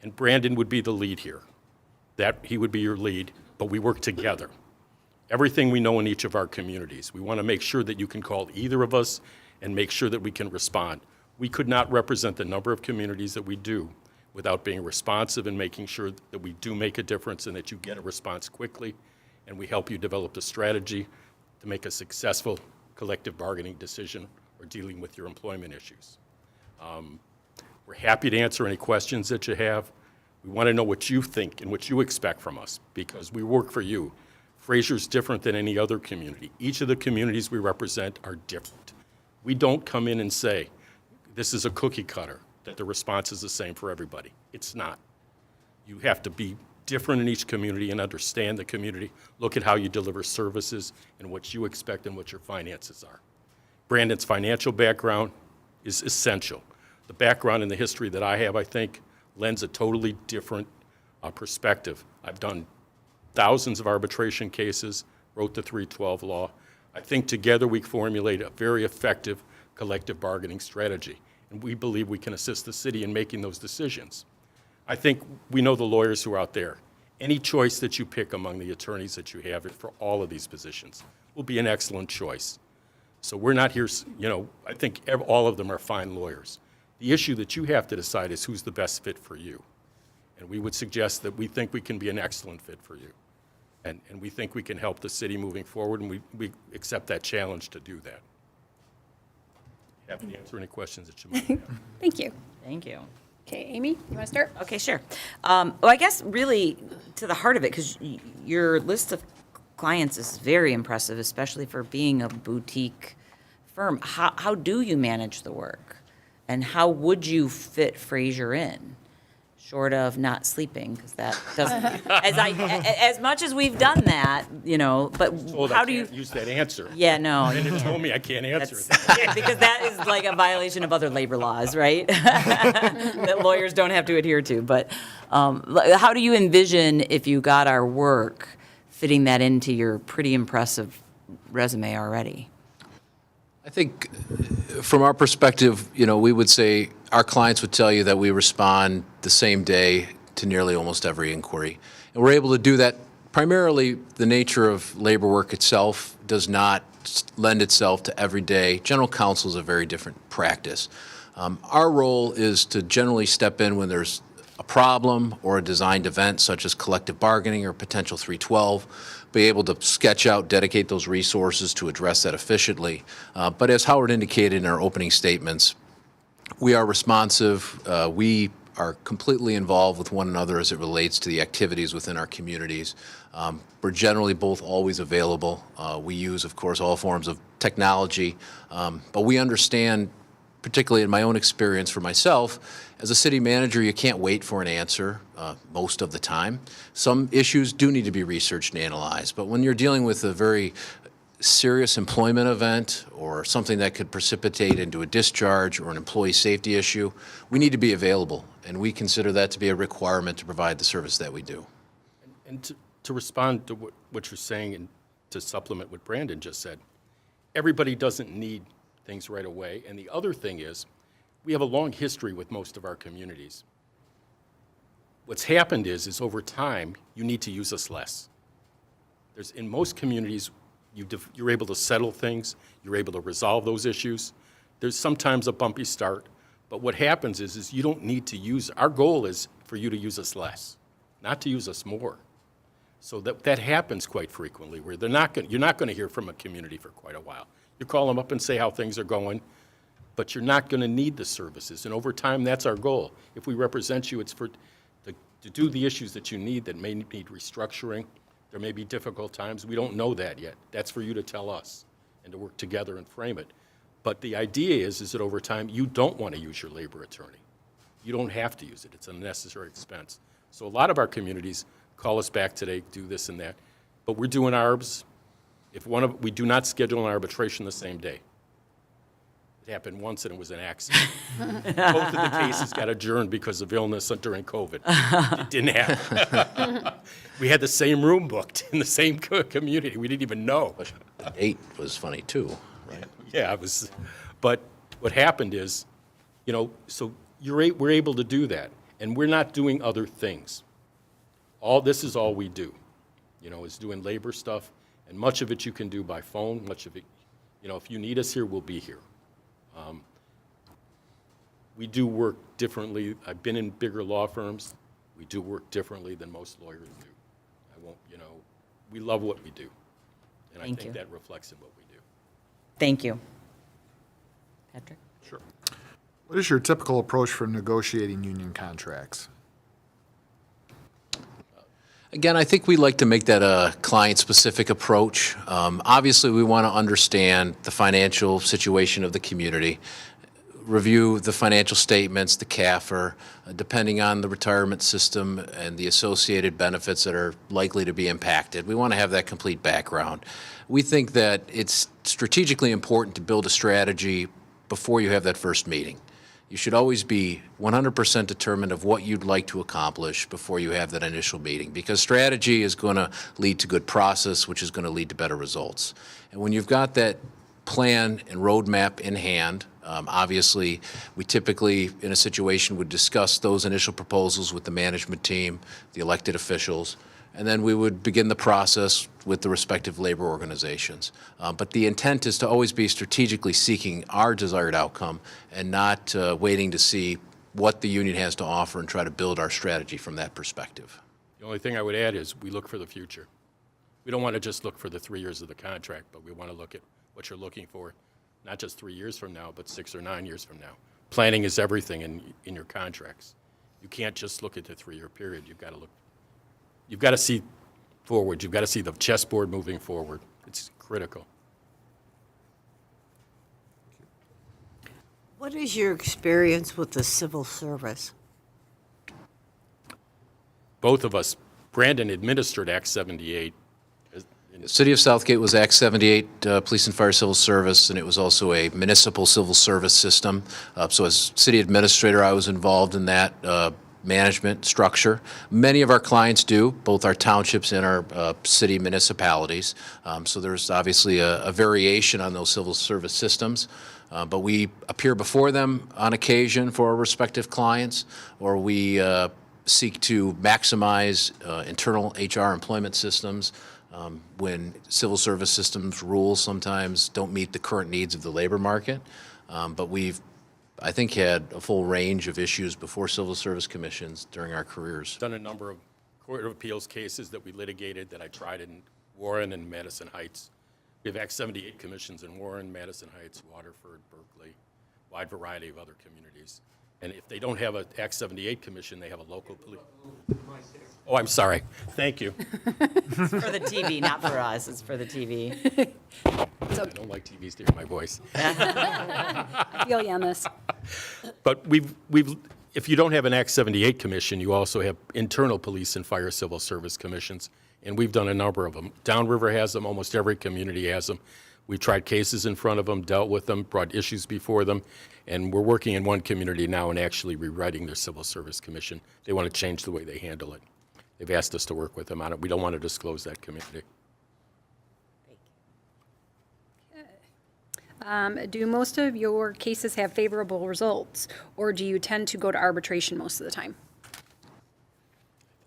and Brandon would be the lead here. He would be your lead, but we work together. Everything we know in each of our communities, we want to make sure that you can call either of us and make sure that we can respond. We could not represent the number of communities that we do without being responsive and making sure that we do make a difference and that you get a response quickly, and we help you develop the strategy to make a successful collective bargaining decision or dealing with your employment issues. We're happy to answer any questions that you have. We want to know what you think and what you expect from us, because we work for you. Fraser's different than any other community. Each of the communities we represent are different. We don't come in and say, this is a cookie cutter, that the response is the same for everybody. It's not. You have to be different in each community and understand the community. Look at how you deliver services and what you expect and what your finances are. Brandon's financial background is essential. The background and the history that I have, I think, lends a totally different perspective. I've done thousands of arbitration cases, wrote the 312 law. I think together we formulate a very effective collective bargaining strategy, and we believe we can assist the city in making those decisions. I think we know the lawyers who are out there. Any choice that you pick among the attorneys that you have for all of these positions will be an excellent choice. So we're not here, I think all of them are fine lawyers. The issue that you have to decide is who's the best fit for you. And we would suggest that we think we can be an excellent fit for you. And we think we can help the city moving forward, and we accept that challenge to do that. Happy to answer any questions that you might have.
Thank you.
Thank you.
Okay, Amy, you want to start?
Okay, sure. Well, I guess really to the heart of it, because your list of clients is very impressive, especially for being a boutique firm. How do you manage the work? And how would you fit Fraser in? Short of not sleeping, because that doesn't, as much as we've done that, but
Told
how
I
do you?
can't use that answer.
Yeah, no.
And
you
it
can't.
told me I can't answer it.
Because that is like a violation of other labor laws, right? That lawyers don't have to adhere to. But how do you envision, if you got our work, fitting that into your pretty impressive resume already?
I think from our perspective, we would say our clients would tell you that we respond the same day to nearly almost every inquiry. And we're able to do that primarily. The nature of labor work itself does not lend itself to every day. General counsel is a very different practice. Our role is to generally step in when there's a problem or a designed event such as collective bargaining or potential 312, be able to sketch out, dedicate those resources to address that efficiently. But as Howard indicated in our opening statements, we are responsive. We are completely involved with one another as it relates to the activities within our communities. We're generally both always available. We use, of course, all forms of technology, but we understand, particularly in my own experience for myself, as a city manager, you can't wait for an answer most of the time. Some issues do need to be researched and analyzed, but when you're dealing with a very serious employment event or something that could precipitate into a discharge or an employee safety issue, we need to be available, and we consider that to be a requirement to provide the service that we do.
And to respond to what you're saying and to supplement what Brandon just said, everybody doesn't need things right away. And the other thing is, we have a long history with most of our communities. What's happened is over time, you need to use us less. In most communities, you're able to settle things, you're able to resolve those issues. There's sometimes a bumpy start, but what happens is you don't need to use, our goal is for you to use us less, not to use us more. So that happens quite frequently, where you're not going to hear from a community for quite a while. You call them up and say how things are going, but you're not going to need the services. And over time, that's our goal. If we represent you, it's to do the issues that you need that may need restructuring. There may be difficult times. We don't know that yet. That's for you to tell us and to work together and frame it. But the idea is that over time, you don't want to use your labor attorney. You don't have to use it. It's an unnecessary expense. So a lot of our communities call us back today, do this and that. But we're doing ARBs. We do not schedule an arbitration the same day. It happened once and it was an accident. Both of the cases got adjourned because of illness during COVID. It didn't happen. We had the same room booked in the same community. We didn't even know.
The date was funny too, right?
Yeah, it was. But what happened is, so we're able to do that, and we're not doing other things. This is all we do, is doing labor stuff, and much of it you can do by phone. Much of it, if you need us here, we'll be here. We do work differently. I've been in bigger law firms. We do work differently than most lawyers do. We love what we do. And I think that reflects in what we do.
Thank you. Patrick?
Sure.
What is your typical approach for negotiating union contracts?
Again, I think we like to make that a client-specific approach. Obviously, we want to understand the financial situation of the community, review the financial statements, the CAFR, depending on the retirement system and the associated benefits that are likely to be impacted. We want to have that complete background. We think that it's strategically important to build a strategy before you have that first meeting. You should always be 100% determined of what you'd like to accomplish before you have that initial meeting, because strategy is going to lead to good process, which is going to lead to better results. And when you've got that plan and roadmap in hand, obviously, we typically, in a situation, would discuss those initial proposals with the management team, the elected officials, and then we would begin the process with the respective labor organizations. But the intent is to always be strategically seeking our desired outcome and not waiting to see what the union has to offer and try to build our strategy from that perspective.
The only thing I would add is we look for the future. We don't want to just look for the 3 years of the contract, but we want to look at what you're looking for not just 3 years from now, but 6 or 9 years from now. Planning is everything in your contracts. You can't just look at the 3-year period. You've got to see forward. You've got to see the chessboard moving forward. It's critical.
What is your experience with the civil service?
Both of us, Brandon administered Act 78.
The City of Southgate was Act 78, Police and Fire Civil Service, and it was also a municipal civil service system. So as city administrator, I was involved in that management structure. Many of our clients do, both our townships and our city municipalities. So there's obviously a variation on those civil service systems. But we appear before them on occasion for our respective clients, or we seek to maximize internal HR employment systems when civil service systems rules sometimes don't meet the current needs of the labor market. But we've, I think, had a full range of issues before civil service commissions during our careers.
Done a number of Court of Appeals cases that we litigated that I tried in Warren and Madison Heights. We have Act 78 commissions in Warren, Madison Heights, Waterford, Berkeley, wide variety of other communities. And if they don't have an Act 78 commission, they have a local police. Oh, I'm sorry. Thank you.
It's for the TV, not for us. It's for the TV.
I don't like TVs to hear my voice.
I feel you on this.
But if you don't have an Act 78 commission, you also have internal police and fire civil service commissions, and we've done a number of them. Downriver has them, almost every community has them. We tried cases in front of them, dealt with them, brought issues before them, and we're working in one community now and actually rewriting their civil service commission. They want to change the way they handle it. They've asked us to work with them on it. We don't want to disclose that community.
Do most of your cases have favorable results, or do you tend to go to arbitration most of the time?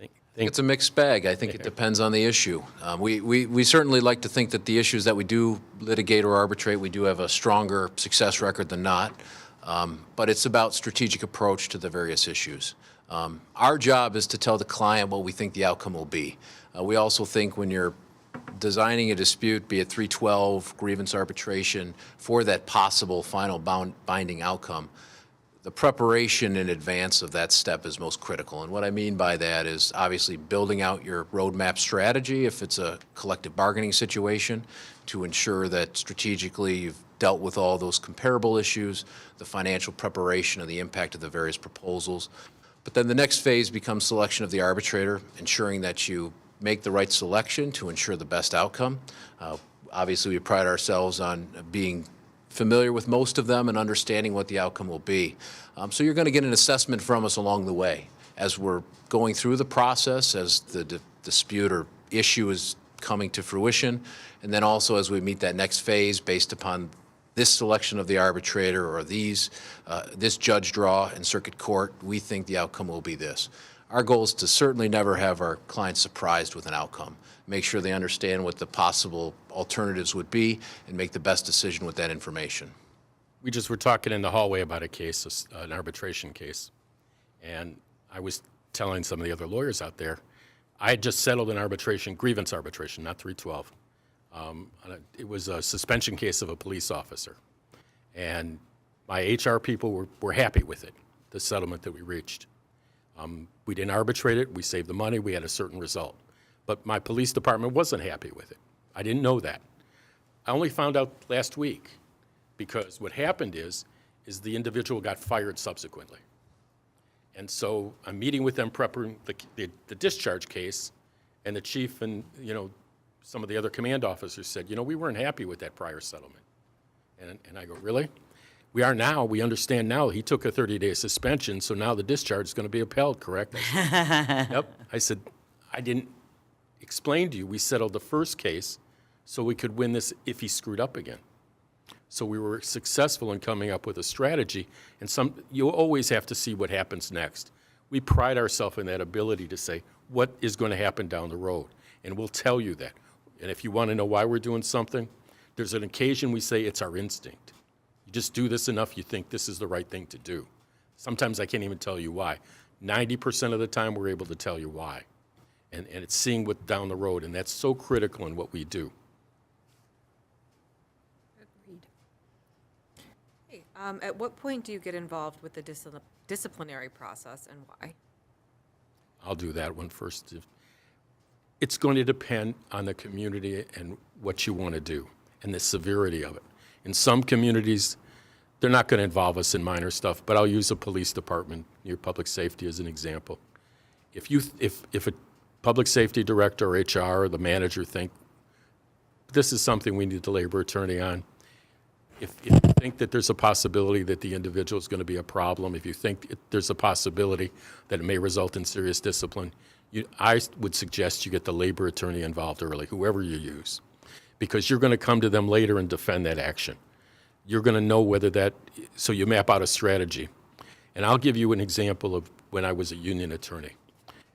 I think it's a mixed bag. I think it depends on the issue. We certainly like to think that the issues that we do litigate or arbitrate, we do have a stronger success record than not. But it's about strategic approach to the various issues. Our job is to tell the client what we think the outcome will be. We also think when you're designing a dispute, be it 312, grievance arbitration, for that possible final binding outcome, the preparation in advance of that step is most critical. And what I mean by that is obviously building out your roadmap strategy if it's a collective bargaining situation to ensure that strategically you've dealt with all those comparable issues, the financial preparation of the impact of the various proposals. But then the next phase becomes selection of the arbitrator, ensuring that you make the right selection to ensure the best outcome. Obviously, we pride ourselves on being familiar with most of them and understanding what the outcome will be. So you're going to get an assessment from us along the way. As we're going through the process, as the dispute or issue is coming to fruition, and then also as we meet that next phase based upon this selection of the arbitrator or this judge draw in circuit court, we think the outcome will be this. Our goal is to certainly never have our clients surprised with an outcome. Make sure they understand what the possible alternatives would be and make the best decision with that information.
We just were talking in the hallway about a case, an arbitration case, and I was telling some of the other lawyers out there, I had just settled an arbitration, grievance arbitration, not 312. It was a suspension case of a police officer, and my HR people were happy with it, the settlement that we reached. We didn't arbitrate it, we saved the money, we had a certain result. But my police department wasn't happy with it. I didn't know that. I only found out last week because what happened is the individual got fired subsequently. And so I'm meeting with them preparing the discharge case, and the chief and, some of the other command officers said, we weren't happy with that prior settlement. And I go, really? We are now. We understand now. He took a 30-day suspension, so now the discharge is going to be upheld, correct? I said, yep. I said, I didn't explain to you. We settled the first case so we could win this if he screwed up again. So we were successful in coming up with a strategy, and you always have to see what happens next. We pride ourselves in that ability to say what is going to happen down the road, and we'll tell you that. And if you want to know why we're doing something, there's an occasion we say it's our instinct. You just do this enough, you think this is the right thing to do. Sometimes I can't even tell you why. 90% of the time we're able to tell you why. And it's seeing what down the road, and that's so critical in what we do.
At what point do you get involved with the disciplinary process and why?
I'll do that one first. It's going to depend on the community and what you want to do and the severity of it. In some communities, they're not going to involve us in minor stuff, but I'll use a police department, your public safety as an example. If a public safety director or HR or the manager think this is something we need the labor attorney on, if you think that there's a possibility that the individual is going to be a problem, if you think there's a possibility that it may result in serious discipline, I would suggest you get the labor attorney involved early, whoever you use, because you're going to come to them later and defend that action. You're going to know whether that, so you map out a strategy. And I'll give you an example of when I was a union attorney,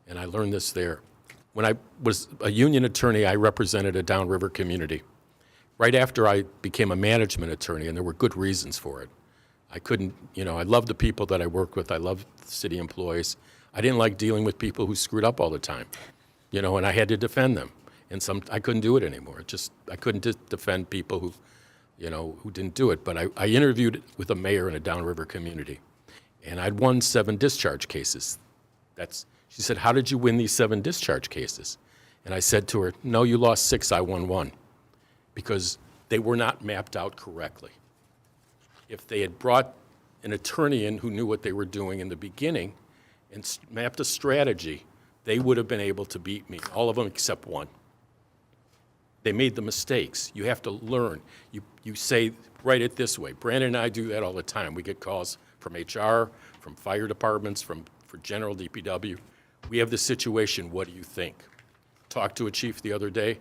and I learned this there. When I was a union attorney, I represented a downriver community. Right after I became a management attorney, and there were good reasons for it. I couldn't, I loved the people that I worked with. I loved city employees. I didn't like dealing with people who screwed up all the time, and I had to defend them. And I couldn't do it anymore. I couldn't defend people who didn't do it. But I interviewed with a mayor in a downriver community, and I'd won 7 discharge cases. She said, "How did you win these 7 discharge cases?" And I said to her, "No, you lost 6, I won 1. Because they were not mapped out correctly. If they had brought an attorney in who knew what they were doing in the beginning and mapped a strategy, they would have been able to beat me, all of them except 1. They made the mistakes. You have to learn. You say, write it this way. Brandon and I do that all the time. We get calls from HR, from fire departments, for general DPW. We have this situation, what do you think? Talked to a chief the other day.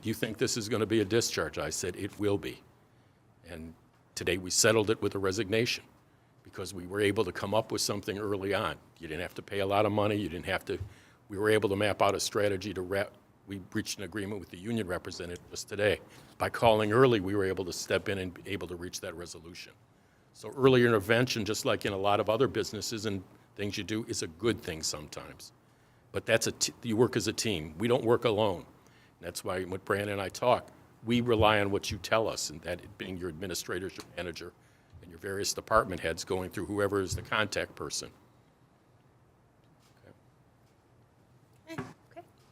You think this is going to be a discharge? I said, it will be. And today we settled it with a resignation because we were able to come up with something early on. You didn't have to pay a lot of money. We were able to map out a strategy we reached an agreement with the union representative just today. By calling early, we were able to step in and be able to reach that resolution. So early intervention, just like in a lot of other businesses and things you do, is a good thing sometimes. But you work as a team. We don't work alone. That's why when Brandon and I talk, we rely on what you tell us, and that being your administrators, your manager, and your various department heads going through whoever is the contact person.
Okay,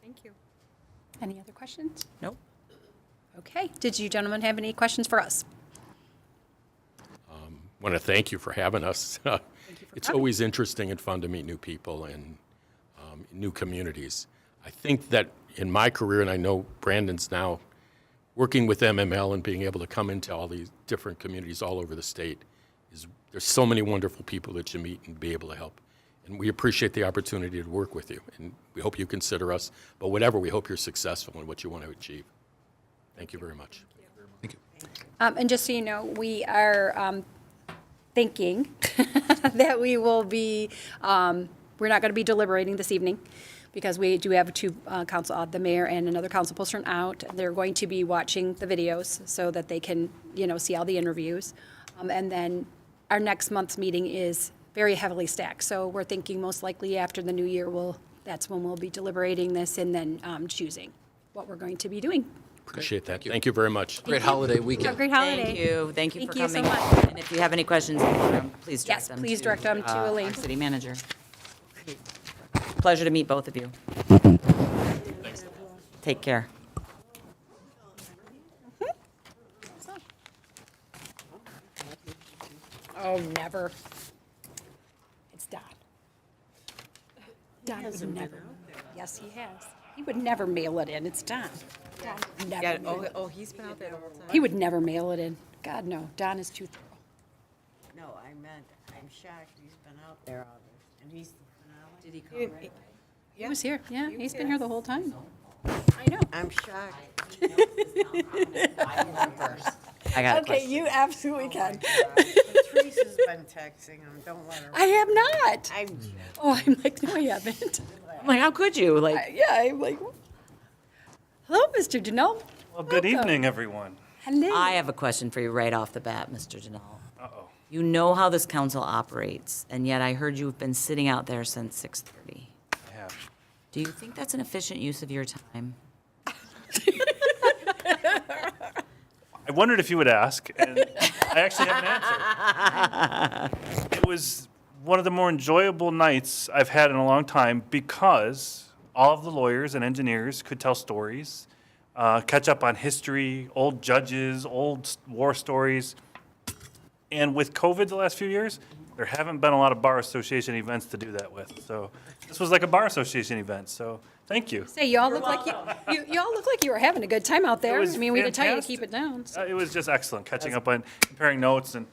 thank you.
Any other questions?
Nope.
Okay. Did you gentlemen have any questions for us?
I want to thank you for having us. It's
coming.
always interesting and fun to meet new people and new communities. I think that in my career, and I know Brandon's now working with MML and being able to come into all these different communities all over the state, there's so many wonderful people that you meet and be able to help. And we appreciate the opportunity to work with you. And we hope you consider us. But whatever, we hope you're successful in what you want to achieve. Thank you very much.
Thank you.
And just so you know, we are thinking that we will be, we're not going to be deliberating this evening because we do have 2 the mayor and another council person out. They're going to be watching the videos so that they can, see all the interviews. And then our next month's meeting is very heavily stacked. So we're thinking most likely after the new year, that's when we'll be deliberating this and then choosing what we're going to be doing.
Appreciate that. Thank you very much.
Great holiday weekend.
Have a great holiday.
Thank you. Thank you for
Thank you so
coming.
much.
And if you have any questions, please direct
Yes,
them
please direct them to Elaine.
our city manager. Pleasure to meet both of you. Take care.
Oh, never. It's Don. Don would never. Yes, he has. He would never mail it in. It's Don. Don would never
Yeah,
mail it.
he's been out there the whole time.
He would never mail it in. God, no. Don is too thorough.
No, I meant, I'm shocked he's been out there all this, and he's phenomenal.
Did he come right
He was here. Yeah, he's been here the whole time. I know.
I'm shocked.
I got a
Okay,
question.
you absolutely can.
Patrice has been texting him, don't let her.
I have not.
I'm
Oh, I'm like, no, I haven't.
I'm like, how could you? Like,
Yeah, I'm like, hello, Mr. Denell.
Well, good evening, everyone.
Hello.
I have a question for you right off the bat, Mr. Janelle.
Uh-oh.
You know how this council operates, and yet I heard you've been sitting out there since 6:30.
I have.
Do you think that's an efficient use of your time?
I wondered if you would ask, and I actually have an answer. It was one of the more enjoyable nights I've had in a long time because all of the lawyers and engineers could tell stories, catch up on history, old judges, old war stories. And with COVID the last few years, there haven't been a lot of bar association events to do that with. So this was like a bar association event. So thank you.
Say, you all look like you all look like you were having a good time out there.
was
I mean, we could tell you to
fantastic.
keep it down. So.
It was just excellent, catching up on comparing notes, and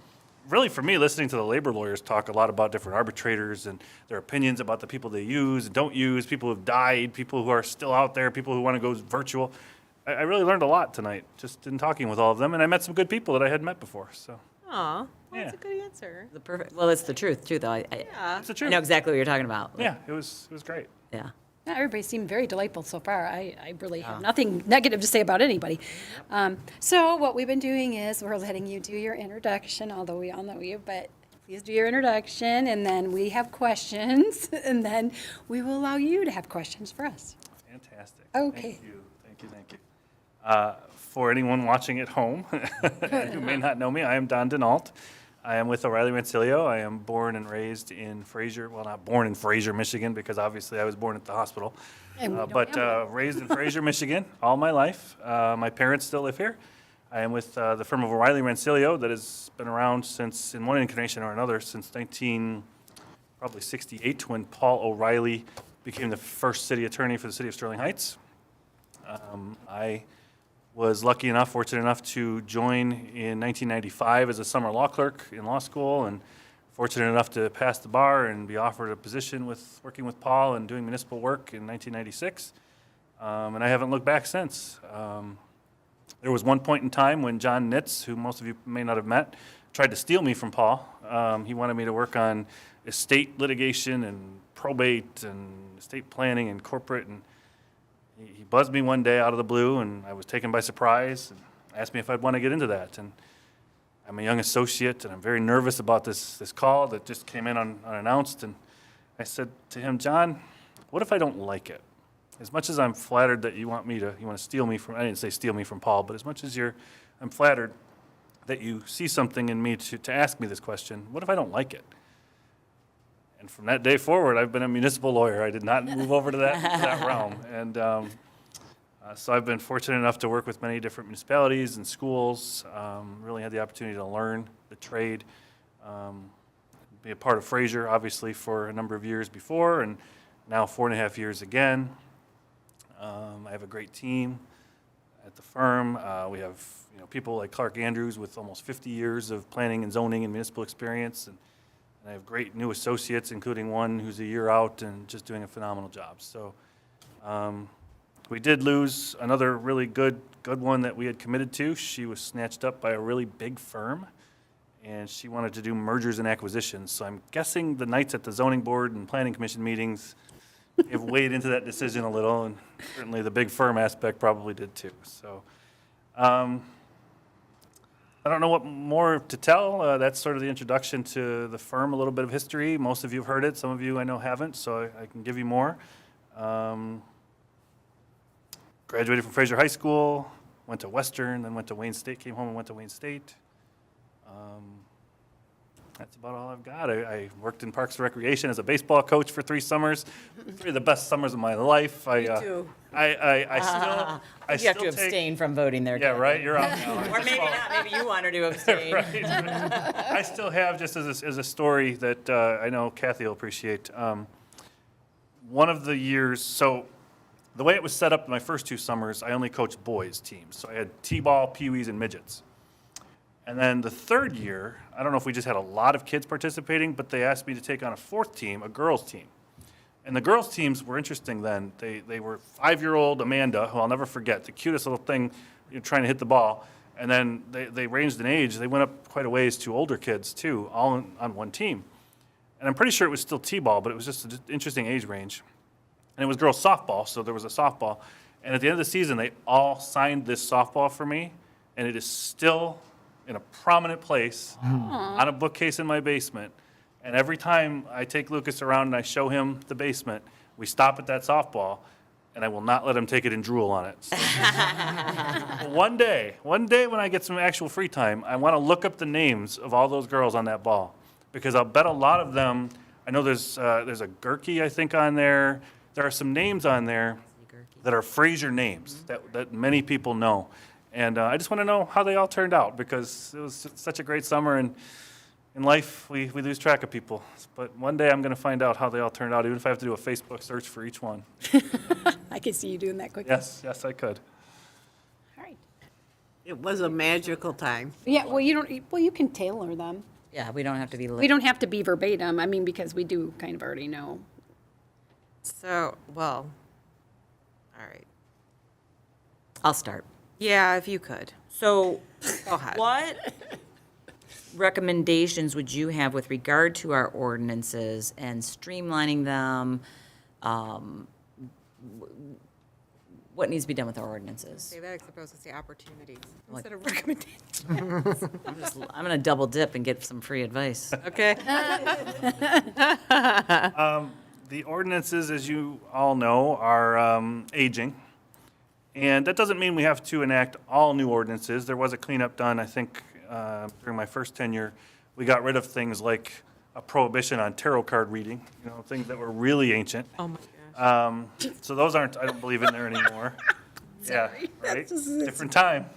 really for me, listening to the labor lawyers talk a lot about different arbitrators and their opinions about the people they use and don't use, people who've died, people who are still out there, people who want to go virtual. I really learned a lot tonight just in talking with all of them, and I met some good people that I hadn't met before. So
Aw, well,
Yeah.
that's a good answer.
The perfect, well, it's the truth too, though.
Yeah.
it's the
I
truth.
know exactly what you're talking about.
Yeah, it was great.
Yeah.
Yeah, everybody seemed very delightful so far. I really have nothing negative to say about anybody. So what we've been doing is we're letting you do your introduction, although we all know you, but please do your introduction, and then we have questions, and then we will allow you to have questions for us.
Fantastic.
Okay.
Thank you. For anyone watching at home who may not know me, I am Don Denault. I am with O'Reilly Rancilio. I am born and raised in Fraser, well, not born in Fraser, Michigan, because obviously I was born at the hospital.
And we don't
But
have one.
raised in Fraser, Michigan, all my life. My parents still live here. I am with the firm of O'Reilly Rancilio that has been around since, in one incarnation or another, since 1968, when Paul O'Reilly became the first city attorney for the city of Sterling Heights. I was lucky enough, fortunate enough to join in 1995 as a summer law clerk in law school, and fortunate enough to pass the bar and be offered a position with working with Paul and doing municipal work in 1996. And I haven't looked back since. There was one point in time when John Nitz, who most of you may not have met, tried to steal me from Paul. He wanted me to work on estate litigation and probate and estate planning and corporate, and he buzzed me one day out of the blue, and I was taken by surprise and asked me if I'd want to get into that. And I'm a young associate, and I'm very nervous about this call that just came in unannounced. And I said to him, John, what if I don't like it? As much as I'm flattered that you want to steal me from, I didn't say steal me from Paul, but as much as I'm flattered that you see something in me to ask me this question, what if I don't like it? And from that day forward, I've been a municipal lawyer. I did not move over to that realm. And so I've been fortunate enough to work with many different municipalities and schools, really had the opportunity to learn the trade, be a part of Fraser, obviously, for a number of years before, and now 4.5 years again. I have a great team at the firm. We have people like Clark Andrews with almost 50 years of planning and zoning and municipal experience, and I have great new associates, including one who's a year out and just doing a phenomenal job. So we did lose another really good one that we had committed to. She was snatched up by a really big firm, and she wanted to do mergers and acquisitions. So I'm guessing the nights at the zoning board and planning commission meetings have weighed into that decision a little, and certainly the big firm aspect probably did too. So I don't know what more to tell. That's sort of the introduction to the firm, a little bit of history. Most of you have heard it. Some of you I know haven't, so I can give you more. Graduated from Fraser High School, went to Western, then went to Wayne State, came home and went to Wayne State. That's about all I've got. I worked in Parks and Recreation as a baseball coach for 3 summers. 3 of the best summers of my life.
Me too.
I
You
still
have to
take,
abstain from voting there.
Yeah,
Kevin.
right, you're out now.
Or maybe not, maybe you want her to abstain.
Right. I still have, just as a story that I know Kathy will appreciate, one of the years, so the way it was set up my first 2 summers, I only coached boys teams. So I had T-ball, Pee-wees, and midgets. And then the 3rd year, I don't know if we just had a lot of kids participating, but they asked me to take on a 4th team, a girls team. And the girls teams were interesting then. They were 5-year-old Amanda, who I'll never forget, the cutest little thing, trying to hit the ball. And then they ranged in age. They went up quite a ways to older kids too, all on one team. And I'm pretty sure it was still T-ball, but it was just an interesting age range. And it was girls softball, so there was a softball. And at the end of the season, they all signed this softball for me, and it is still in a prominent place on a bookcase in my basement. And every time I take Lucas around and I show him the basement, we stop at that softball, and I will not let him take it and drool on it. So one day when I get some actual free time, I want to look up the names of all those girls on that ball, because I'll bet a lot of them, I know there's a Gerke, I think, on there. There are some names on there that are Fraser names that many people know. And I just want to know how they all turned out, because it was such a great summer, and in life, we lose track of people. But one day I'm going to find out how they all turned out, even if I have to do a Facebook search for each one.
I could see you doing that quickly.
Yes, I could.
All right.
It was a magical time.
Yeah, well, you can tailor them.
Yeah, we don't have to be.
We don't have to be verbatim, I mean, because we do kind of already know.
So, well, all right.
I'll start.
Yeah, if you could.
So,
Go ahead.
what recommendations would you have with regard to our ordinances and streamlining them? What needs to be done with our ordinances?
Say that, except I was going to say opportunities
Like-
instead of recommendations.
I'm going to double dip and get some free advice.
Okay.
The ordinances, as you all know, are aging. And that doesn't mean we have to enact all new ordinances. There was a cleanup done, I think, during my first tenure. We got rid of things like a prohibition on tarot card reading, things that were really ancient.
Oh, my gosh.
So those aren't, I don't believe, in there anymore. Yeah, right? Different time.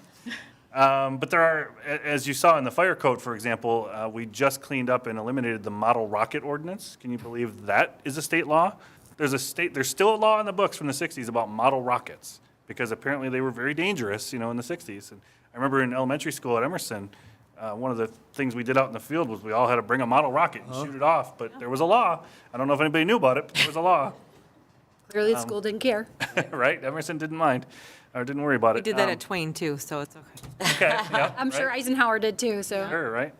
But there are, as you saw in the fire code, for example, we just cleaned up and eliminated the model rocket ordinance. Can you believe that is a state law? There's still a law in the books from the 60s about model rockets, because apparently they were very dangerous, in the 60s. And I remember in elementary school at Emerson, one of the things we did out in the field was we all had to bring a model rocket and shoot it off. But there was a law. I don't know if anybody knew about it, but there was a law.
Clearly, the school didn't care.
Right? Emerson didn't mind, or didn't worry about
We
it.
did that at Twain, too, so it's okay.
Okay, yeah,
I'm sure
right.
Eisenhower did too, so.
Sure, right?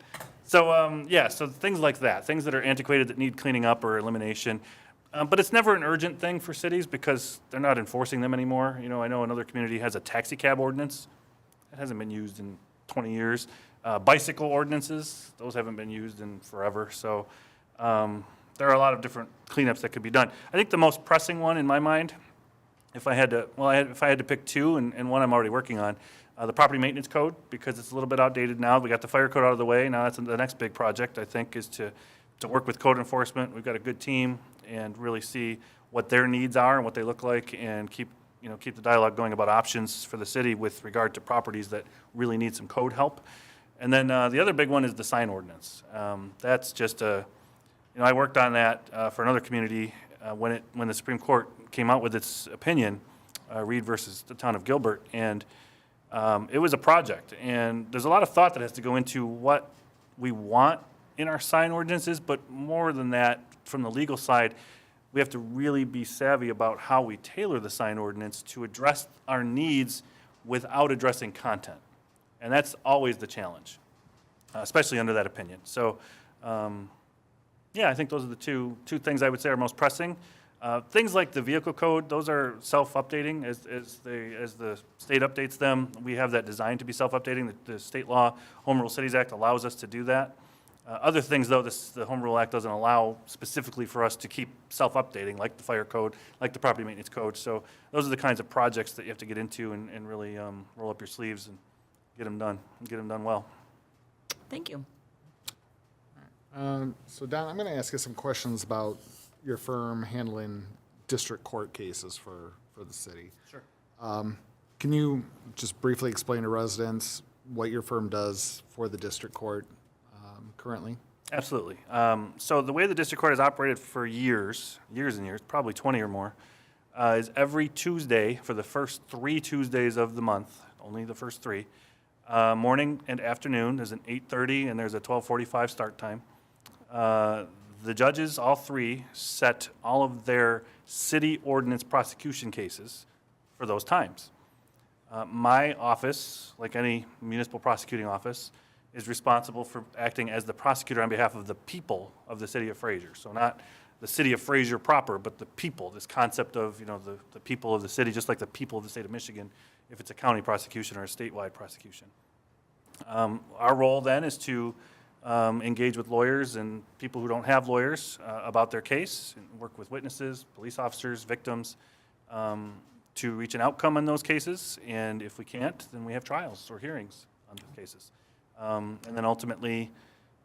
So, so things like that, things that are antiquated that need cleaning up or elimination. But it's never an urgent thing for cities because they're not enforcing them anymore. I know another community has a taxi cab ordinance. It hasn't been used in 20 years. Bicycle ordinances, those haven't been used in forever. So there are a lot of different cleanups that could be done. I think the most pressing one in my mind, if I had to pick two, and one I'm already working on, the property maintenance code, because it's a little bit outdated now. We got the fire code out of the way. Now that's the next big project, I think, is to work with code enforcement. We've got a good team, and really see what their needs are and what they look like, and keep the dialogue going about options for the city with regard to properties that really need some code help. And then the other big one is the sign ordinance. That's just I worked on that for another community when the Supreme Court came out with its opinion, Reed versus the town of Gilbert, and it was a project. And there's a lot of thought that has to go into what we want in our sign ordinances, but more than that, from the legal side, we have to really be savvy about how we tailor the sign ordinance to address our needs without addressing content. And that's always the challenge, especially under that opinion. So, I think those are the two things I would say are most pressing. Things like the vehicle code, those are self-updating as the state updates them. We have that designed to be self-updating. The state law, Home Rule Cities Act, allows us to do that. Other things, though, the Home Rule Act doesn't allow specifically for us to keep self-updating, like the fire code, like the property maintenance code. So those are the kinds of projects that you have to get into and really roll up your sleeves and get them done well.
Thank you.
So Don, I'm going to ask you some questions about your firm handling district court cases for the city.
Sure.
Can you just briefly explain to residents what your firm does for the district court currently?
Absolutely. So the way the district court has operated for years and years, probably 20 or more, is every Tuesday for the first 3 Tuesdays of the month, only the first 3, morning and afternoon. There's an 8:30 and there's a 12:45 start time. The judges, all 3, set all of their city ordinance prosecution cases for those times. My office, like any municipal prosecuting office, is responsible for acting as the prosecutor on behalf of the people of the city of Fraser. So not the city of Fraser proper, but the people, this concept of, the people of the city, just like the people of the state of Michigan, if it's a county prosecution or a statewide prosecution. Our role then is to engage with lawyers and people who don't have lawyers about their case, and work with witnesses, police officers, victims, to reach an outcome on those cases, and if we can't, then we have trials or hearings on those cases. And then ultimately,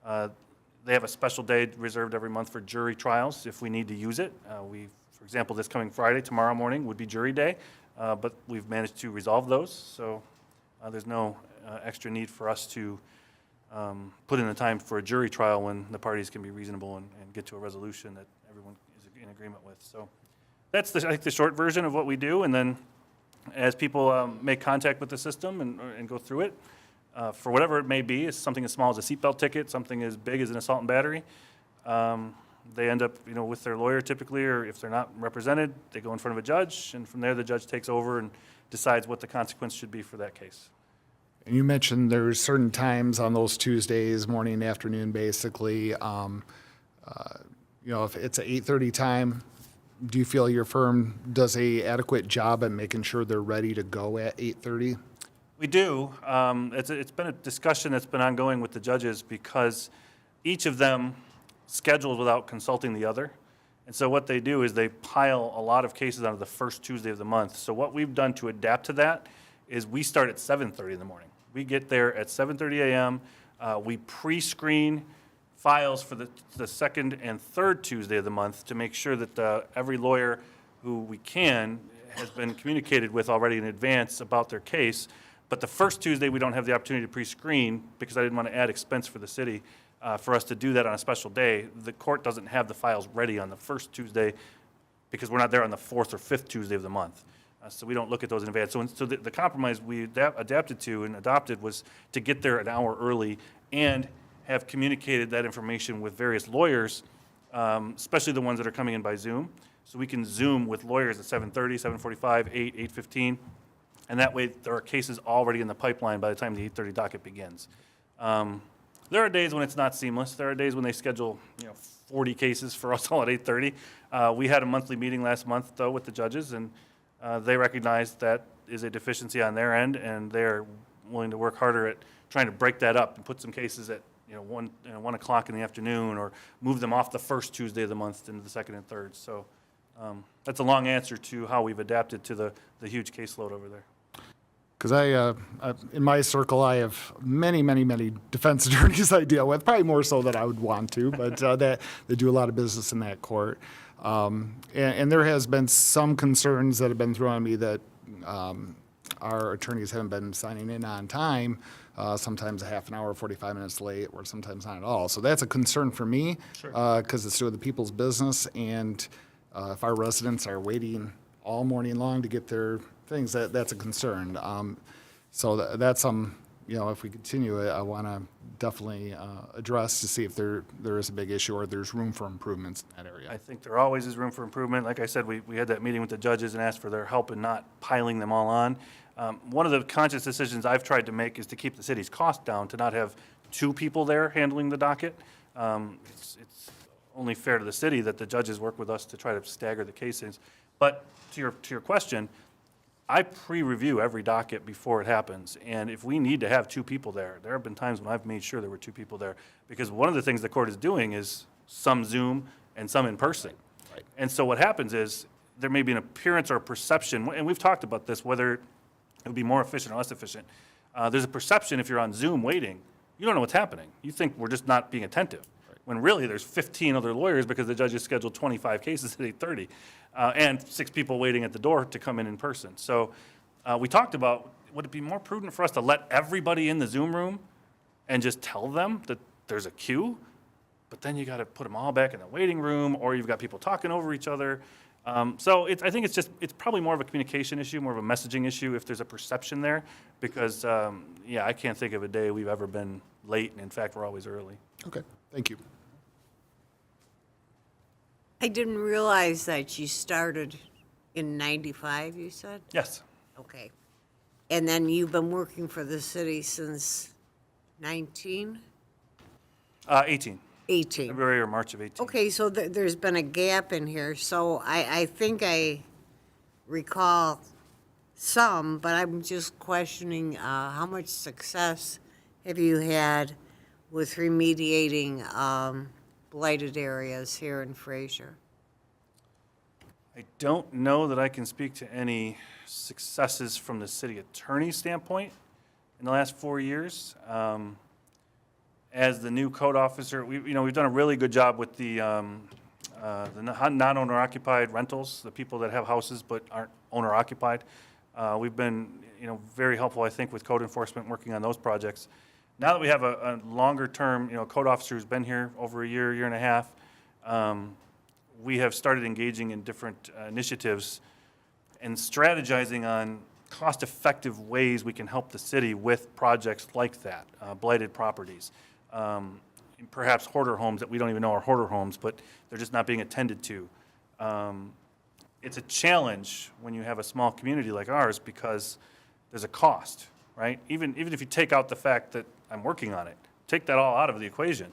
they have a special day reserved every month for jury trials if we need to use it. For example, this coming Friday, tomorrow morning, would be jury day, but we've managed to resolve those, so there's no extra need for us to put in the time for a jury trial when the parties can be reasonable and get to a resolution that everyone is in agreement with. So that's, I think, the short version of what we do, and then as people make contact with the system and go through it, for whatever it may be, it's something as small as a seatbelt ticket, something as big as an assault and battery, they end up, with their lawyer typically, or if they're not represented, they go in front of a judge, and from there the judge takes over and decides what the consequence should be for that case.
And you mentioned there's certain times on those Tuesdays, morning, afternoon, basically. If it's an 8:30 time, do you feel your firm does a adequate job at making sure they're ready to go at 8:30?
We do. It's been a discussion that's been ongoing with the judges because each of them schedules without consulting the other. And so what they do is they pile a lot of cases onto the first Tuesday of the month. So what we've done to adapt to that is we start at 7:30 in the morning. We get there at 7:30 a.m. We pre-screen files for the second and third Tuesday of the month to make sure that every lawyer who we can has been communicated with already in advance about their case. But the first Tuesday, we don't have the opportunity to pre-screen because I didn't want to add expense for the city for us to do that on a special day. The court doesn't have the files ready on the first Tuesday because we're not there on the fourth or fifth Tuesday of the month. So we don't look at those in advance. So the compromise we adapted to and adopted was to get there an hour early and have communicated that information with various lawyers, especially the ones that are coming in by Zoom. So we can Zoom with lawyers at 7:30, 7:45, 8, 8:15. And that way, there are cases already in the pipeline by the time the 8:30 docket begins. There are days when it's not seamless. There are days when they schedule, 40 cases for us all at 8:30. We had a monthly meeting last month, though, with the judges, and they recognized that is a deficiency on their end, and they're willing to work harder at trying to break that up and put some cases at 1 o'clock in the afternoon, or move them off the first Tuesday of the month into the second and third. So that's a long answer to how we've adapted to the huge caseload over there.
Because in my circle, I have many, many, many defense attorneys I deal with, probably more so than I would want to, but they do a lot of business in that court. And there has been some concerns that have been thrown at me that our attorneys haven't been signing in on time, sometimes a half an hour, 45 minutes late, or sometimes not at all. So that's a concern for me, because it's doing the people's business, and if our residents are waiting all morning long to get their things, that's a concern. So that's if we continue it, I want to definitely address to see if there is a big issue or there's room for improvements in that area.
I think there always is room for improvement. Like I said, we had that meeting with the judges and asked for their help in not piling them all on. One of the conscious decisions I've tried to make is to keep the city's cost down, to not have 2 people there handling the docket. It's only fair to the city that the judges work with us to try to stagger the cases. But to your question, I pre-review every docket before it happens, and if we need to have 2 people there have been times when I've made sure there were 2 people there, because one of the things the court is doing is some Zoom and some in person. Right. And so what happens is there may be an appearance or a perception, and we've talked about this, whether it would be more efficient or less efficient. There's a perception if you're on Zoom waiting, you don't know what's happening. You think we're just not being attentive. When really there's 15 other lawyers because the judges scheduled 25 cases at 8:30, and 6 people waiting at the door to come in person. So we talked about, would it be more prudent for us to let everybody in the Zoom room and just tell them that there's a queue, but then you got to put them all back in the waiting room, or you've got people talking over each other. So I think it's probably more of a communication issue, more of a messaging issue if there's a perception there, because I can't think of a day we've ever been late, and in fact, we're always early.
Okay, thank you.
I didn't realize that you started in 95, you said?
Yes.
Okay. And then you've been working for the city since 19?
18.
18.
February or March of 18.
Okay, so there's been a gap in here, so I think I recall some, but I'm just questioning how much success have you had with remediating blighted areas here in Fraser?
I don't know that I can speak to any successes from the city attorney's standpoint in the last 4 years. As the new code officer, we've done a really good job with the non-owner occupied rentals, the people that have houses but aren't owner occupied. We've been, very helpful, I think, with code enforcement, working on those projects. Now that we have a longer term, code officer who's been here over a year and a half, we have started engaging in different initiatives and strategizing on cost-effective ways we can help the city with projects like that, blighted properties. Perhaps hoarder homes that we don't even know are hoarder homes, but they're just not being attended to. It's a challenge when you have a small community like ours because there's a cost, right? Even if you take out the fact that I'm working on it, take that all out of the equation.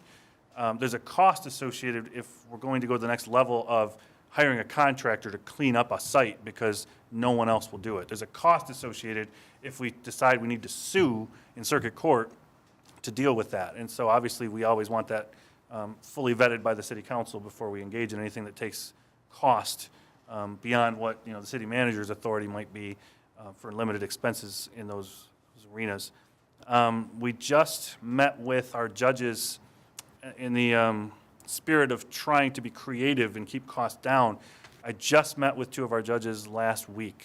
There's a cost associated if we're going to go to the next level of hiring a contractor to clean up a site because no one else will do it. There's a cost associated if we decide we need to sue in circuit court to deal with that. And so obviously we always want that fully vetted by the city council before we engage in anything that takes cost beyond what the city manager's authority might be for limited expenses in those arenas. We just met with our judges in the spirit of trying to be creative and keep costs down. I just met with 2 of our judges last week.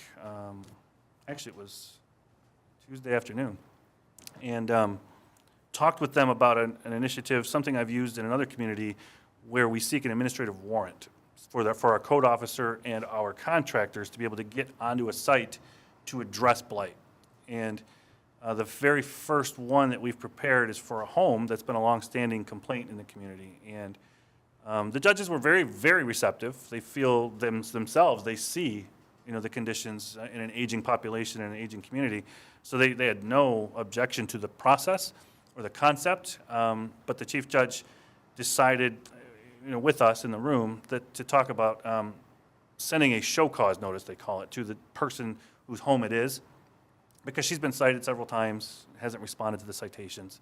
Actually, it was Tuesday afternoon. And talked with them about an initiative, something I've used in another community, where we seek an administrative warrant for our code officer and our contractors to be able to get onto a site to address blight. And the very first one that we've prepared is for a home that's been a longstanding complaint in the community. And the judges were very, very receptive. They feel themselves, they see the conditions in an aging population and an aging community. So they had no objection to the process or the concept, but the chief judge decided, with us in the room, that to talk about sending a show cause notice, they call it, to the person whose home it is, because she's been cited several times, hasn't responded to the citations.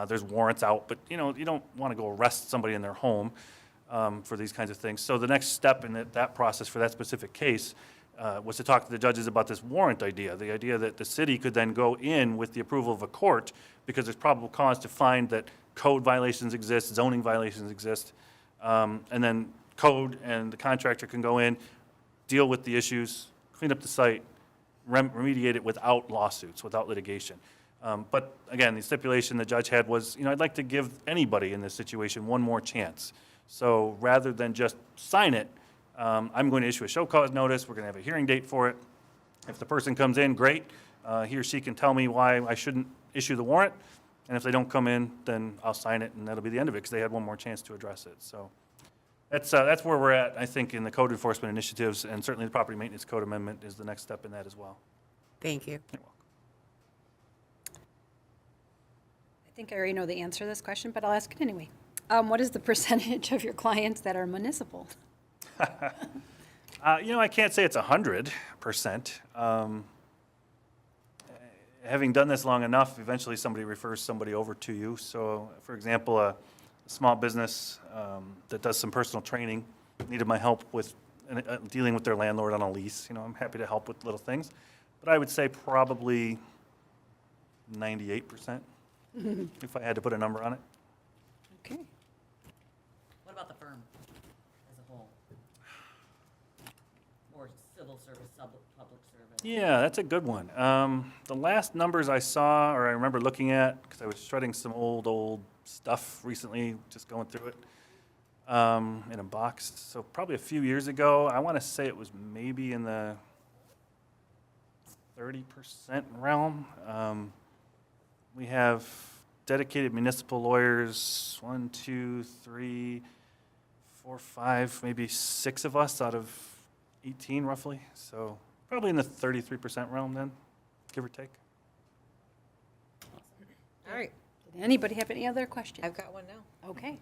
There's warrants out, but you don't want to go arrest somebody in their home for these kinds of things. So the next step in that process for that specific case was to talk to the judges about this warrant idea, the idea that the city could then go in with the approval of a court because there's probable cause to find that code violations exist, zoning violations exist, and then code and the contractor can go in, deal with the issues, clean up the site, remediate it without lawsuits, without litigation. But again, the stipulation the judge had was, I'd like to give anybody in this situation one more chance. So rather than just sign it, I'm going to issue a show cause notice. We're going to have a hearing date for it. If the person comes in, great. He or she can tell me why I shouldn't issue the warrant. And if they don't come in, then I'll sign it, and that'll be the end of it, because they had one more chance to address it. So that's where we're at, I think, in the code enforcement initiatives, and certainly the property maintenance code amendment is the next step in that as well.
Thank you.
You're welcome.
I think I already know the answer to this question, but I'll ask it anyway. What is the percentage of your clients that are municipal?
I can't say it's 100%. Having done this long enough, eventually somebody refers somebody over to you. So, for example, a small business that does some personal training needed my help with dealing with their landlord on a lease. I'm happy to help with little things. But I would say probably 98%, if I had to put a number on it.
Okay.
What about the firm as a whole? Or civil service, public service?
Yeah, that's a good one. The last numbers I saw, or I remember looking at, because I was shredding some old stuff recently, just going through it in a box. So probably a few years ago, I want to say it was maybe in the 30% realm. We have dedicated municipal lawyers, 1, 2, 3, 4, 5, maybe 6 of us out of 18 roughly. So probably in the 33% realm then, give or take.
All right.
Did anybody have any other questions?
I've got one now.
Okay.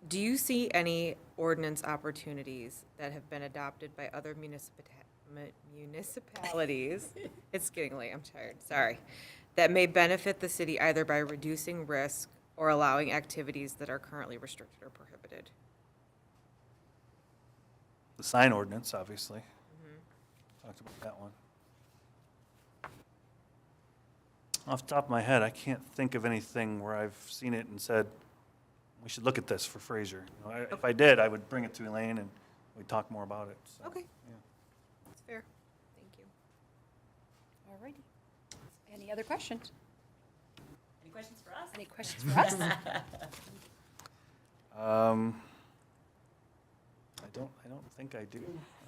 Do you see any ordinance opportunities that have been adopted by other municipalities? It's getting late, I'm tired, sorry. That may benefit the city either by reducing risk or allowing activities that are currently restricted or prohibited?
the sign ordinance, obviously. Talked about that one. Off the top of my head, I can't think of anything where I've seen it and said, we should look at this for Fraser. You know, if I did, I would bring it to Elaine and we'd talk more about it. So,
Okay.
yeah.
That's fair. Thank you.
All righty. Any other questions?
Any questions for us?
Any questions for us?
I don't think I do.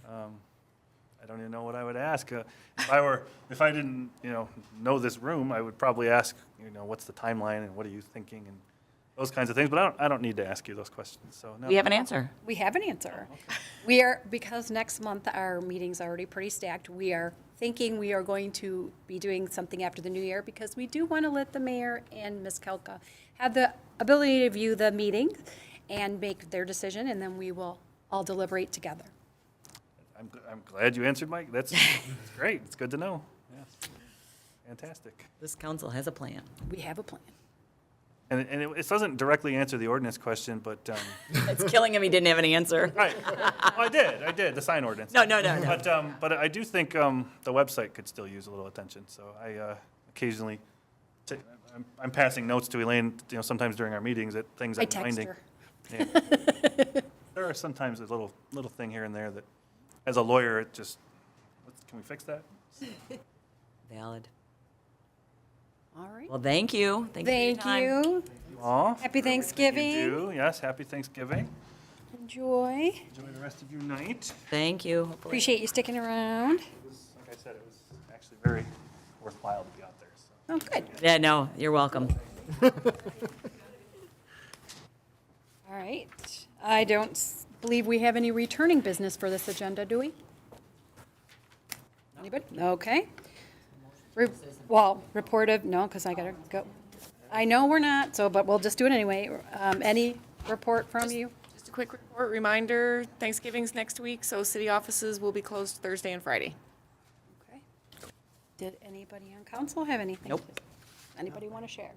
I don't even know what I would ask. If I didn't, know this room, I would probably ask, what's the timeline and what are you thinking and those kinds of things. But I don't need to ask you those questions. So no.
We have an answer.
We have an answer. We are, because next month our meeting's already pretty stacked, we are thinking we are going to be doing something after the new year because we do want to let the mayor and Ms. Kelka have the ability to view the meeting and make their decision, and then we will all deliberate together.
I'm glad you answered, Mike. That's great. It's good to know. Yeah. Fantastic.
This council has a plan.
We have a plan.
And it doesn't directly answer the ordinance question, but.
It's killing him he didn't have an answer.
Right. Well, I did, the sign ordinance.
No.
But I do think the website could still use a little attention. So I occasionally, I'm passing notes to Elaine, sometimes during our meetings at things
I
I'm
text
finding.
her.
Yeah. There are sometimes a little thing here and there that, as a lawyer, it just, can we fix that?
Valid.
All right.
Well, thank you. Thank you.
Thank
for your time.
you.
Aw.
Happy Thanksgiving.
You do, yes, happy Thanksgiving.
Enjoy.
Enjoy the rest of your night.
Thank you. Hopefully-
Appreciate you sticking around.
Like I said, it was actually very worthwhile to be out there. So.
Oh, good.
Yeah, no, you're welcome.
All right. I don't believe we have any returning business for this agenda, do we? Anybody? Okay. Report of, no, because I gotta go. I know we're not, but we'll just do it anyway. Any report from you?
Just a quick report reminder, Thanksgiving's next week, so city offices will be closed Thursday and Friday.
Okay. Did anybody on council have anything?
Nope.
Anybody want to share?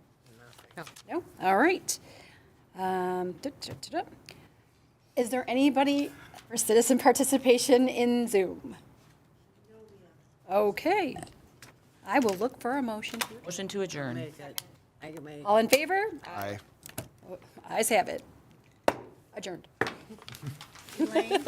No? All right. Is there anybody for citizen participation in Zoom? Okay. I will look for a motion.
Motion to adjourn.
All in favor?
Aye.
Ayes have it. Adjourned.
Elaine?